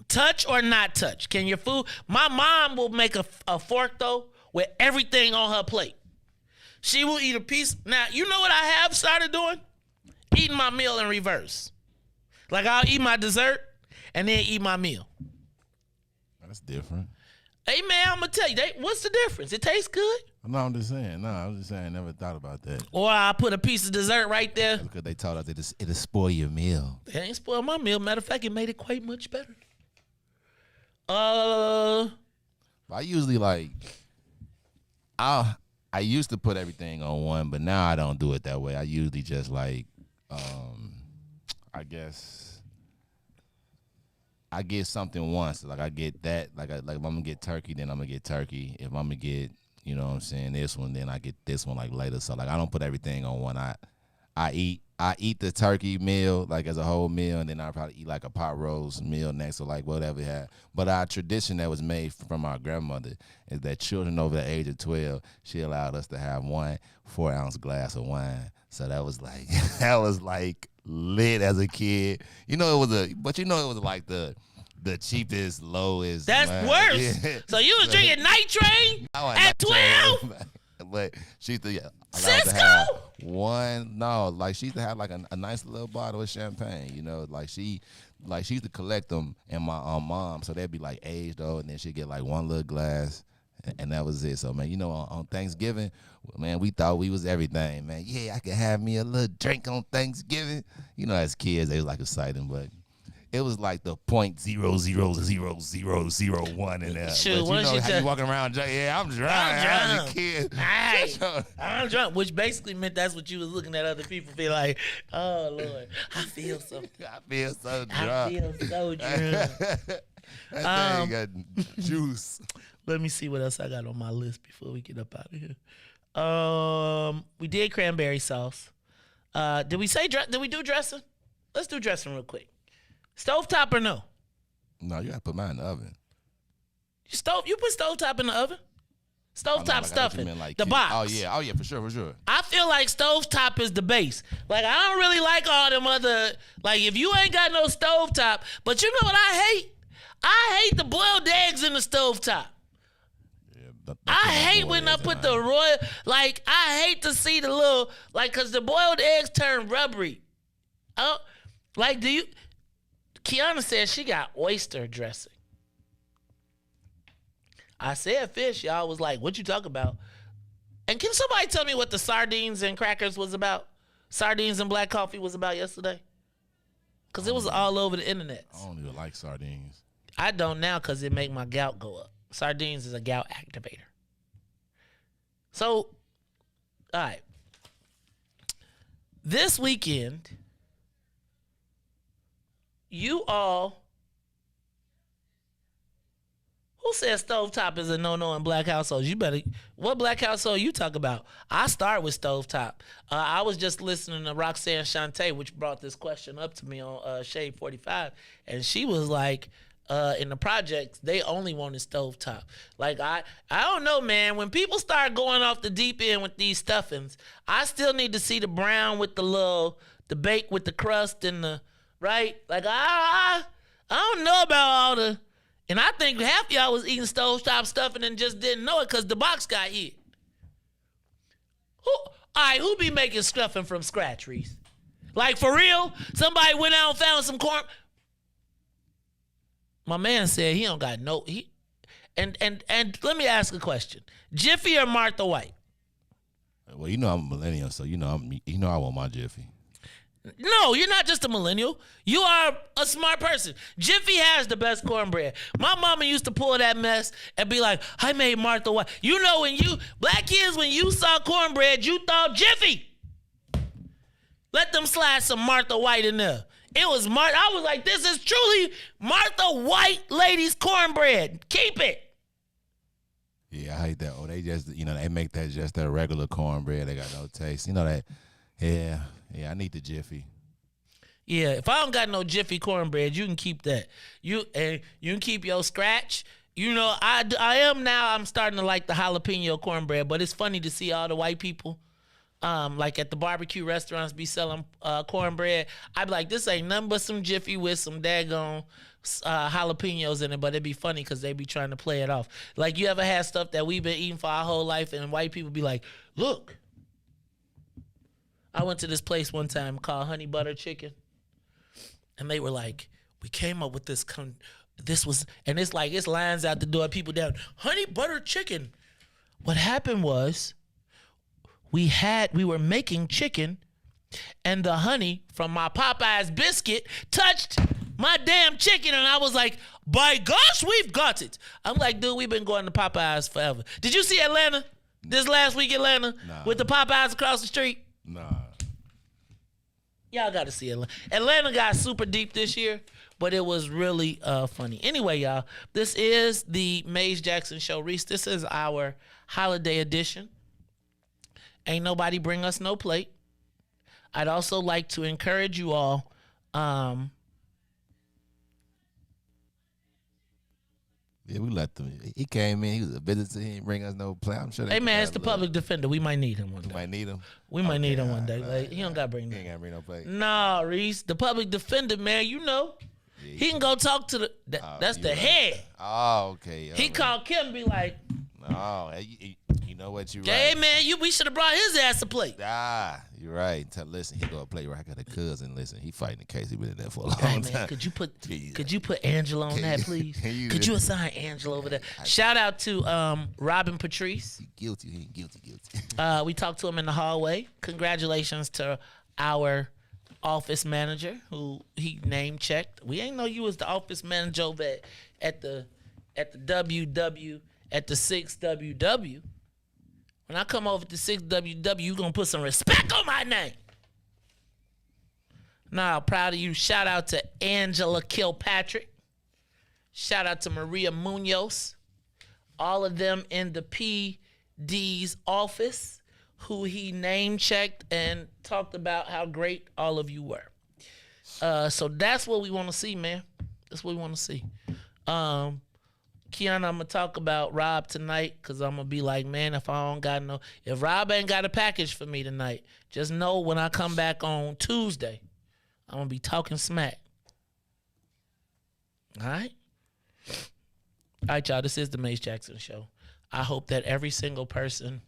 Touch or not touch? Can your food? My mom will make a fork though with everything on her plate. She will eat a piece. Now you know what I have started doing? Eating my meal in reverse. Like I'll eat my dessert and then eat my meal. That's different. Hey man, I'm gonna tell you, what's the difference? It tastes good. No, I'm just saying. I never thought about that. Or I put a piece of dessert right there. Because they taught us it'll spoil your meal. It ain't spoil my meal. Matter of fact, it made it quite much better. I usually I used to put everything on one, but now I don't do it that way. I usually just I guess I get something once. Like I get that. Like if I'm gonna get turkey, then I'm gonna get turkey. If I'm gonna get, you know what I'm saying, this one, then I get this one like later. So like I don't put everything on one. I eat the turkey meal like as a whole meal, and then I probably eat like a pot roast meal next, or like whatever we had. But our tradition that was made from our grandmother is that children over the age of 12, she allowed us to have 1 4-ounce glass of wine. So that was like lit as a kid. You know it was like the cheapest, lowest. That's wine. worse. Yeah. So you was drinking Night Train at 12? but she used to allowed to Cisco? have one. No, like she used to have like a nice little bottle of champagne. You know, like she used to collect them, and my mom, so they'd be like aged though, and then she'd get like one little glass. And that was it. So, man, you know, on Thanksgiving, man, we thought we was everything, man. Yeah, I could have me a little drink on Thanksgiving. You know, as kids, they was like exciting, but it was like the .0000001 in there. Shoot, but you know how you walking around, yeah, I'm drunk. I was a kid. I'm drunk, which basically meant that's what you was looking at other people be like, oh, Lord, I feel so drunk. I feel so drunk. That thing got juice. Let me see what else I got on my list before we get up out of here. We did cranberry sauce. Did we do dressing? Let's do dressing real quick. Stovetop or no? No, you gotta put mine in the oven. You put stovetop in the oven? Stovetop stuffing. The box. Oh yeah, for sure. I feel like stovetop is the base. Like, I don't really like all them other, like, if you ain't got no stovetop, but you know what I hate? I hate the boiled eggs in the stovetop. I hate when I put the royal, like, I hate to see the little, like, because the boiled eggs turn rubbery. Oh, like, Kiana said she got oyster dressing. I said fish, y'all was like, what you talking about? And can somebody tell me what the sardines and crackers was about? Sardines and black coffee was about yesterday? Because it was all over the internet. I don't even like sardines. I don't now because it make my gout go up. Sardines is a gout activator. So, all right. This weekend, you all, who says stovetop is a no-no in black households? You better, what black household you talk about? I start with stovetop. I was just listening to Roxanne Shante, which brought this question up to me on Shade 45, and she was like, in the projects, they only wanted stovetop. Like, I don't know, man. When people start going off the deep end with these stuffings, I still need to see the brown with the bake with the crust and the, right? Like, I don't know about all the, and I think half y'all was eating stovetop stuffing and just didn't know it because the box got hit. Who be making stuffing from scratch, Reese? Like, for real? Somebody went out and found some corn. My man said he don't got no, and let me ask a question. Jiffy or Martha White? Well, you know I'm a millennial, so you know I want my Jiffy. No, you're not just a millennial. You are a smart person. Jiffy has the best cornbread. My mama used to pull that mess and be like, I made Martha White. You know, black kids, when you saw cornbread, you thought Jiffy. Let them slide some Martha White in there. It was I was like, this is truly Martha White ladies cornbread. Keep it. Yeah, I hate that. Oh, they just, they make that just that regular cornbread. They got no taste. You know that. Yeah, I need the Jiffy. Yeah, if I don't got no Jiffy cornbread, you can keep that. You can keep your scratch. You know, I'm starting to like the jalapeno cornbread, but it's funny to see all the white people like at the barbecue restaurants be selling cornbread. I be like, this ain't nothing but some Jiffy with some daggone jalapenos in it, but it'd be funny because they be trying to play it off. Like, you ever had stuff that we've been eating for our whole life and white people be like, look. I went to this place one time called Honey Butter Chicken, and they were like, we came up with this was, and it's like, it's lines out the door, people down, Honey Butter Chicken. What happened was, we were making chicken, and the honey from my Popeyes biscuit touched my damn chicken, and I was like, by gosh, we've got it. I'm like, dude, we've been going to Popeyes forever. Did you see Atlanta? This last week, Atlanta? Nah. With the Popeyes across the street? Nah. Y'all got to see Atlanta. Atlanta got super deep this year, but it was really funny. Anyway, y'all, this is the Maze Jackson Show. Reese, this is our holiday edition. Ain't nobody bring us no plate. I'd also like to encourage you all. Yeah, we let them. He came in. He was a visitor. He didn't bring us no plate. I'm sure. Hey man, it's the public defender. We might need him one day. We might need him. We might need him one day. Like, he don't got to bring. He ain't got to bring no plate. Nah, Reese, the public defender, man. You know, he can go talk to that's the head. Oh, okay. He called Kim and be like, no, know what? You're Hey, right. man, we should have brought his ass a plate. You're right. Listen, he go to play right. I got a cousin. Listen, he fighting the case. He been in there for a long Hey, time. man, could you put Angela on that, please? Could you assign Angela over there? Shout out to Robin Patrice. He guilty. He ain't guilty. We talked to him in the hallway. Congratulations to our office manager who he name checked. We ain't know you was the office manager over at the WW at the 6WW. When I come over to 6WW, you gonna put some respect on my name. Now, proud of you. Shout out to Angela Kilpatrick. Shout out to Maria Munoz. All of them in the PD's office who he name checked and talked about how great all of you were. So that's what we want to see, man. That's what we want to see. Kiana, I'm going to talk about Rob tonight because I'm going to be like, man, if Rob ain't got a package for me tonight, just know when I come back on Tuesday, I'm going to be talking smack. All right? All right, y'all, this is the Mace Jackson Show. I hope that every single person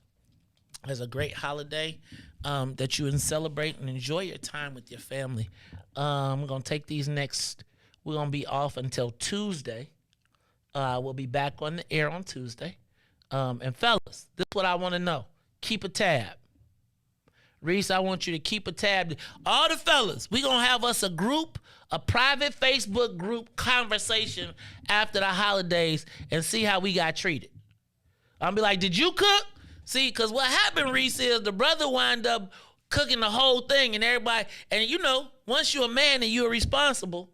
has a great holiday, that you can celebrate and enjoy your time with your family. I'm going to take we're going to be off until Tuesday. We'll be back on the air on Tuesday. And fellas, this is what I want to know. Keep a tab. Reese, I want you to keep a tab. All the fellas, we're going to have us a private Facebook group conversation after the holidays and see how we got treated. I'll be like, did you cook? See, because what happened, Reese, is the brother wind up cooking the whole thing and everybody, and you know, once you're a man and you're responsible,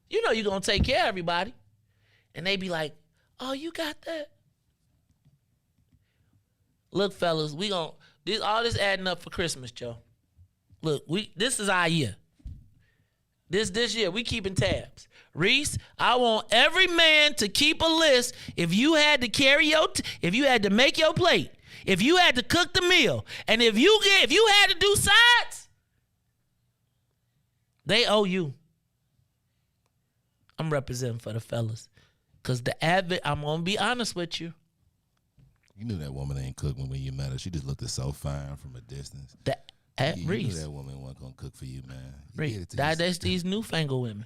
you know you're going to take care of everybody. And they be like, oh, you got that? Look, fellas, all this adding up for Christmas, Joe. Look, this is our year. This year, we keeping tabs. Reese, I want every man to keep a list. If you had to if you had to make your plate, if you had to cook the meal, and if you had to do sides, they owe you. I'm representing for the fellas. Because I'm going to be honest with you. You knew that woman ain't cook when you met her. She just looked so fine from a distance. You Reese. knew that woman wasn't going to cook for you, man. Reese, that's these newfangled women.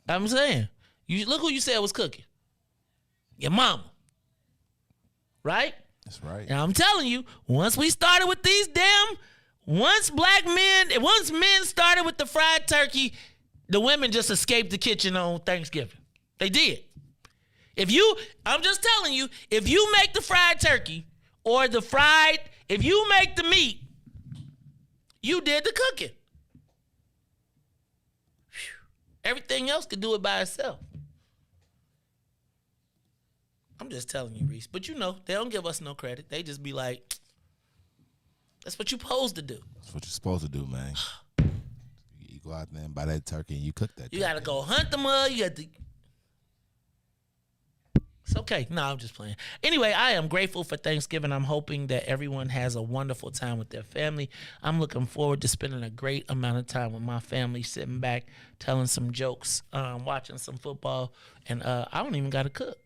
I'm saying. Look who you said was cooking. Your mama. Right? That's right. And I'm telling you, once we started with once men started with the fried turkey, the women just escaped the kitchen on Thanksgiving. They did. I'm just telling you, if you make the fried turkey or if you make the meat, you did the cooking. Whew. Everything else could do it by itself. I'm just telling you, Reese. But you know, they don't give us no credit. They just be like, that's what you're supposed to do. That's what you're supposed to do, man. You go out there and buy that turkey and you cook that turkey. You got to go hunt them up. It's okay. No, I'm just playing. Anyway, I am grateful for Thanksgiving. I'm hoping that everyone has a wonderful time with their family. I'm looking forward to spending a great amount of time with my family, sitting back, telling some jokes, watching some football, and I don't even got to cook.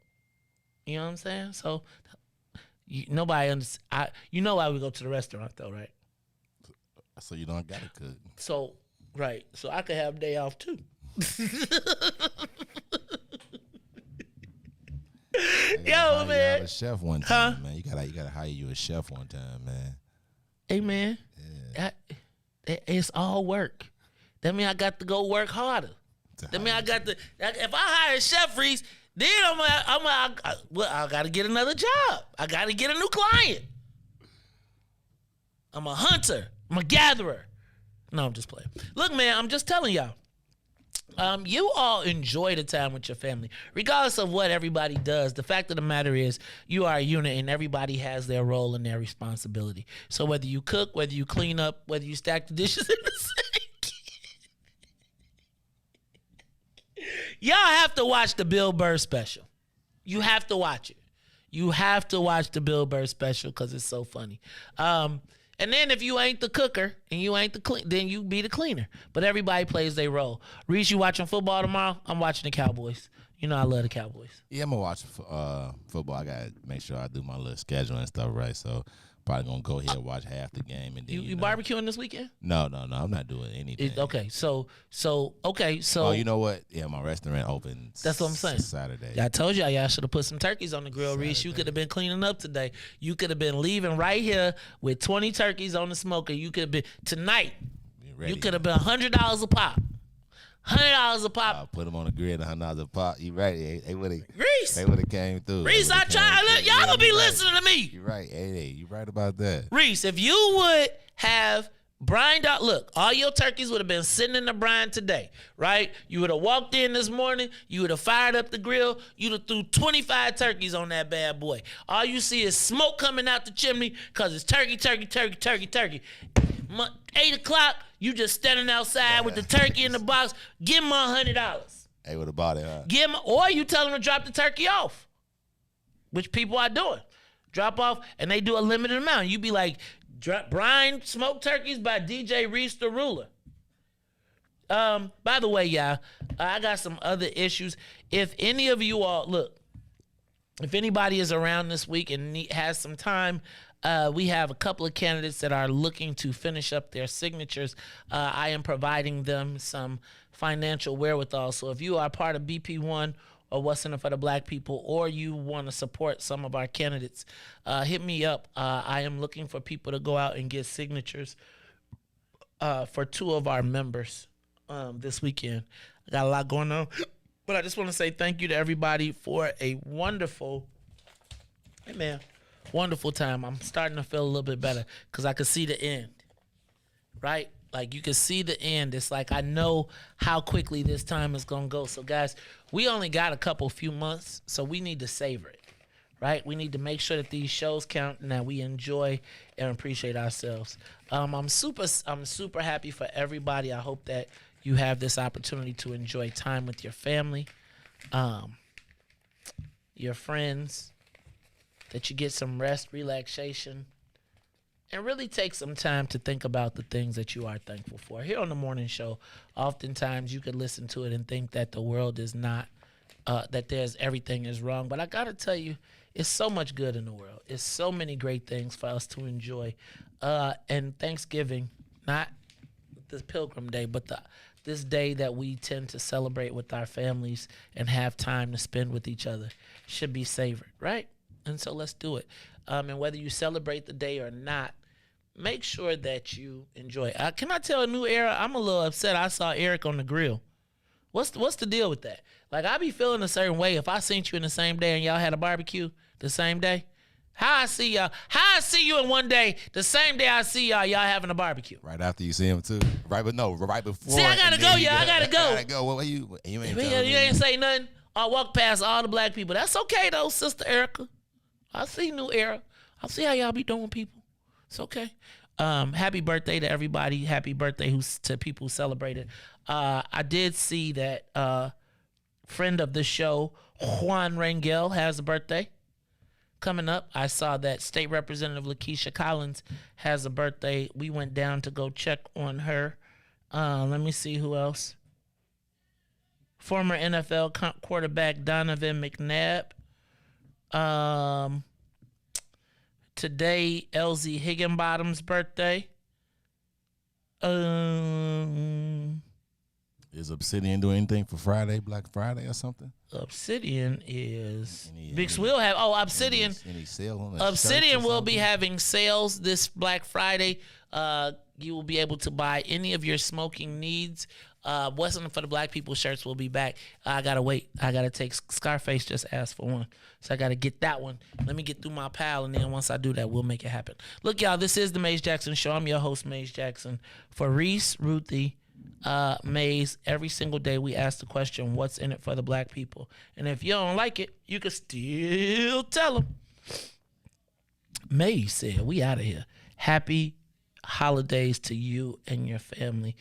You know what I'm saying? So nobody understands. You know why we go to the restaurant, though, right? So you don't got to cook. So, right. So I could have a day off, too. Yo, man. A chef one time, man. You gotta hire you a chef one time, man. Hey, man. Yeah. It's all work. That mean I got to go work harder. That mean I got to. If I hire a chef, Reese, then I got to get another job. I got to get a new client. I'm a hunter. I'm a gatherer. No, I'm just playing. Look, man, I'm just telling y'all. You all enjoy the time with your family, regardless of what everybody does. The fact of the matter is, you are a unit, and everybody has their role and their responsibility. So whether you cook, whether you clean up, whether you stack the dishes in the sink, y'all have to watch the Bill Burr special. You have to watch it. You have to watch the Bill Burr special because it's so funny. And then if you ain't the cooker and you ain't the clean, then you be the cleaner. But everybody plays their role. Reese, you watching football tomorrow? I'm watching the Cowboys. You know I love the Cowboys. Yeah, I'm gonna watch football. I gotta make sure I do my little schedule and stuff right. So probably gonna go ahead and watch half the game and then You barbecuing this weekend? No, I'm not doing anything. Okay, so. Oh, you know what? Yeah, my restaurant opens. That's what I'm saying. Saturday. I told y'all should have put some turkeys on the grill, Reese. You could have been cleaning up today. You could have been leaving right here with 20 turkeys on the smoker. You could have been tonight. You could have been $100 a pop. $100 a pop. I'll put them on the grill, $100 a pop. You right? They would Reese. have came through. Reese, I try. Y'all gonna be listening to me. You're right. Hey, you right about that. Reese, if you would have brined out, look, all your turkeys would have been sitting in the brine today, right? You would have walked in this morning. You would have fired up the grill. You'd have threw 25 turkeys on that bad boy. All you see is smoke coming out the chimney because it's turkey. 8 o'clock, you just standing outside with the turkey in the box. Give him $100. Hey, would have bought it, huh? Give him, or you tell him to drop the turkey off, which people are doing. Drop off, and they do a limited amount. You be like, brine smoked turkeys by DJ Reese the Ruler. By the way, y'all, I got some other issues. If any of you all, look, if anybody is around this week and has some time, we have a couple of candidates that are looking to finish up their signatures. I am providing them some financial wherewithal. So if you are part of BP1 or What's in It for the Black People, or you want to support some of our candidates, hit me up. I am looking for people to go out and get signatures for 2 of our members this weekend. I got a lot going on, but I just want to say thank you to everybody for a wonderful, wonderful time. I'm starting to feel a little bit better because I could see the end, right? Like you can see the end. It's like I know how quickly this time is going to go. So guys, we only got a few months, so we need to savor it, right? We need to make sure that these shows count and that we enjoy and appreciate ourselves. I'm super happy for everybody. I hope that you have this opportunity to enjoy time with your family, your friends, that you get some rest, relaxation, and really take some time to think about the things that you are thankful for. Here on the morning show, oftentimes you could listen to it and think that the world is not, that everything is wrong. But I got to tell you, it's so much good in the world. It's so many great things for us to enjoy. And Thanksgiving, not this Pilgrim Day, but this day that we tend to celebrate with our families and have time to spend with each other, should be savored, right? And so let's do it. And whether you celebrate the day or not, make sure that you enjoy it. Can I tell a new era? I'm a little upset. I saw Eric on the grill. What's the deal with that? Like, I be feeling a certain way if I seen you in the same day and y'all had a barbecue the same day. How I see you in one day, the same day I see y'all having a barbecue. Right after you see him too. Right before. See, I gotta go, y'all. I gotta go. I gotta go. What you ain't telling me. You ain't say nothing. I walk past all the black people. That's okay though, Sister Erica. I see new era. I see how y'all be doing, people. It's okay. Happy birthday to everybody. Happy birthday to people who celebrated. I did see that friend of the show, Juan Rangel, has a birthday coming up. I saw that State Representative Lakeisha Collins has a birthday. We went down to go check on her. Let me see who else. Former NFL quarterback Donovan McNabb. Today, LZ Higginbottom's birthday. Is Obsidian doing anything for Friday, Black Friday or something? Obsidian is Obsidian. Any sale on that? Obsidian will be having sales this Black Friday. You will be able to buy any of your smoking needs. What's in it for the Black People shirts will be back. I gotta wait. I gotta take Scarface just asked for one, so I gotta get that one. Let me get through my pile, and then once I do that, we'll make it happen. Look, y'all, this is the Maze Jackson Show. I'm your host, Maze Jackson. For Reese, Ruthie, Maze, every single day we ask the question, what's in it for the Black people? And if you don't like it, you can still tell them. Maze said, we out of here. Happy holidays to you and your family.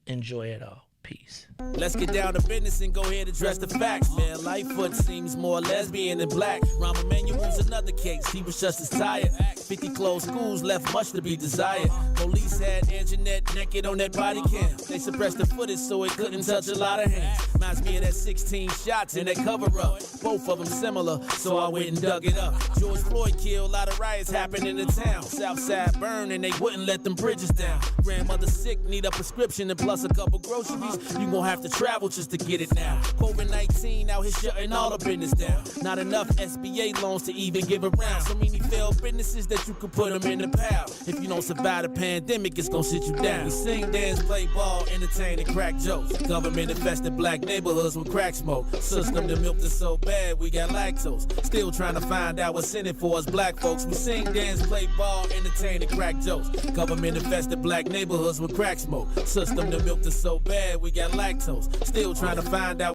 Enjoy it all. Peace. Let's get down to business and go ahead and address the facts, man. Lightfoot seems more lesbian than black. Rahm Emanuel's another case, he was just as tired. 50 closed schools left much to be desired. Police had Anjanette naked on that body cam. They suppressed the footage so it couldn't touch a lot of hands. Reminds me of that 16 shots in that cover-up. Both of them similar, so I went and dug it up. George Floyd killed, a lot of riots happened in the town. Southside burned and they wouldn't let them bridges down. Grandmother sick, need a prescription and plus a couple groceries. You gon' have to travel just to get it now. COVID-19 out here shutting all the business down. Not enough SBA loans to even give around. So many failed businesses that you could put them in the pile. If you don't survive the pandemic, it's gon' sit you down. We sing, dance, play ball, entertain, and crack jokes. Government infested black neighborhoods with crack smoke. System that milked us so bad, we got lactose. Still trying to find out what's in it for us black folks. We sing, dance, play ball, entertain, and crack jokes. Government infested black neighborhoods with crack smoke. System that milked us so bad, we got lactose. Still trying to find out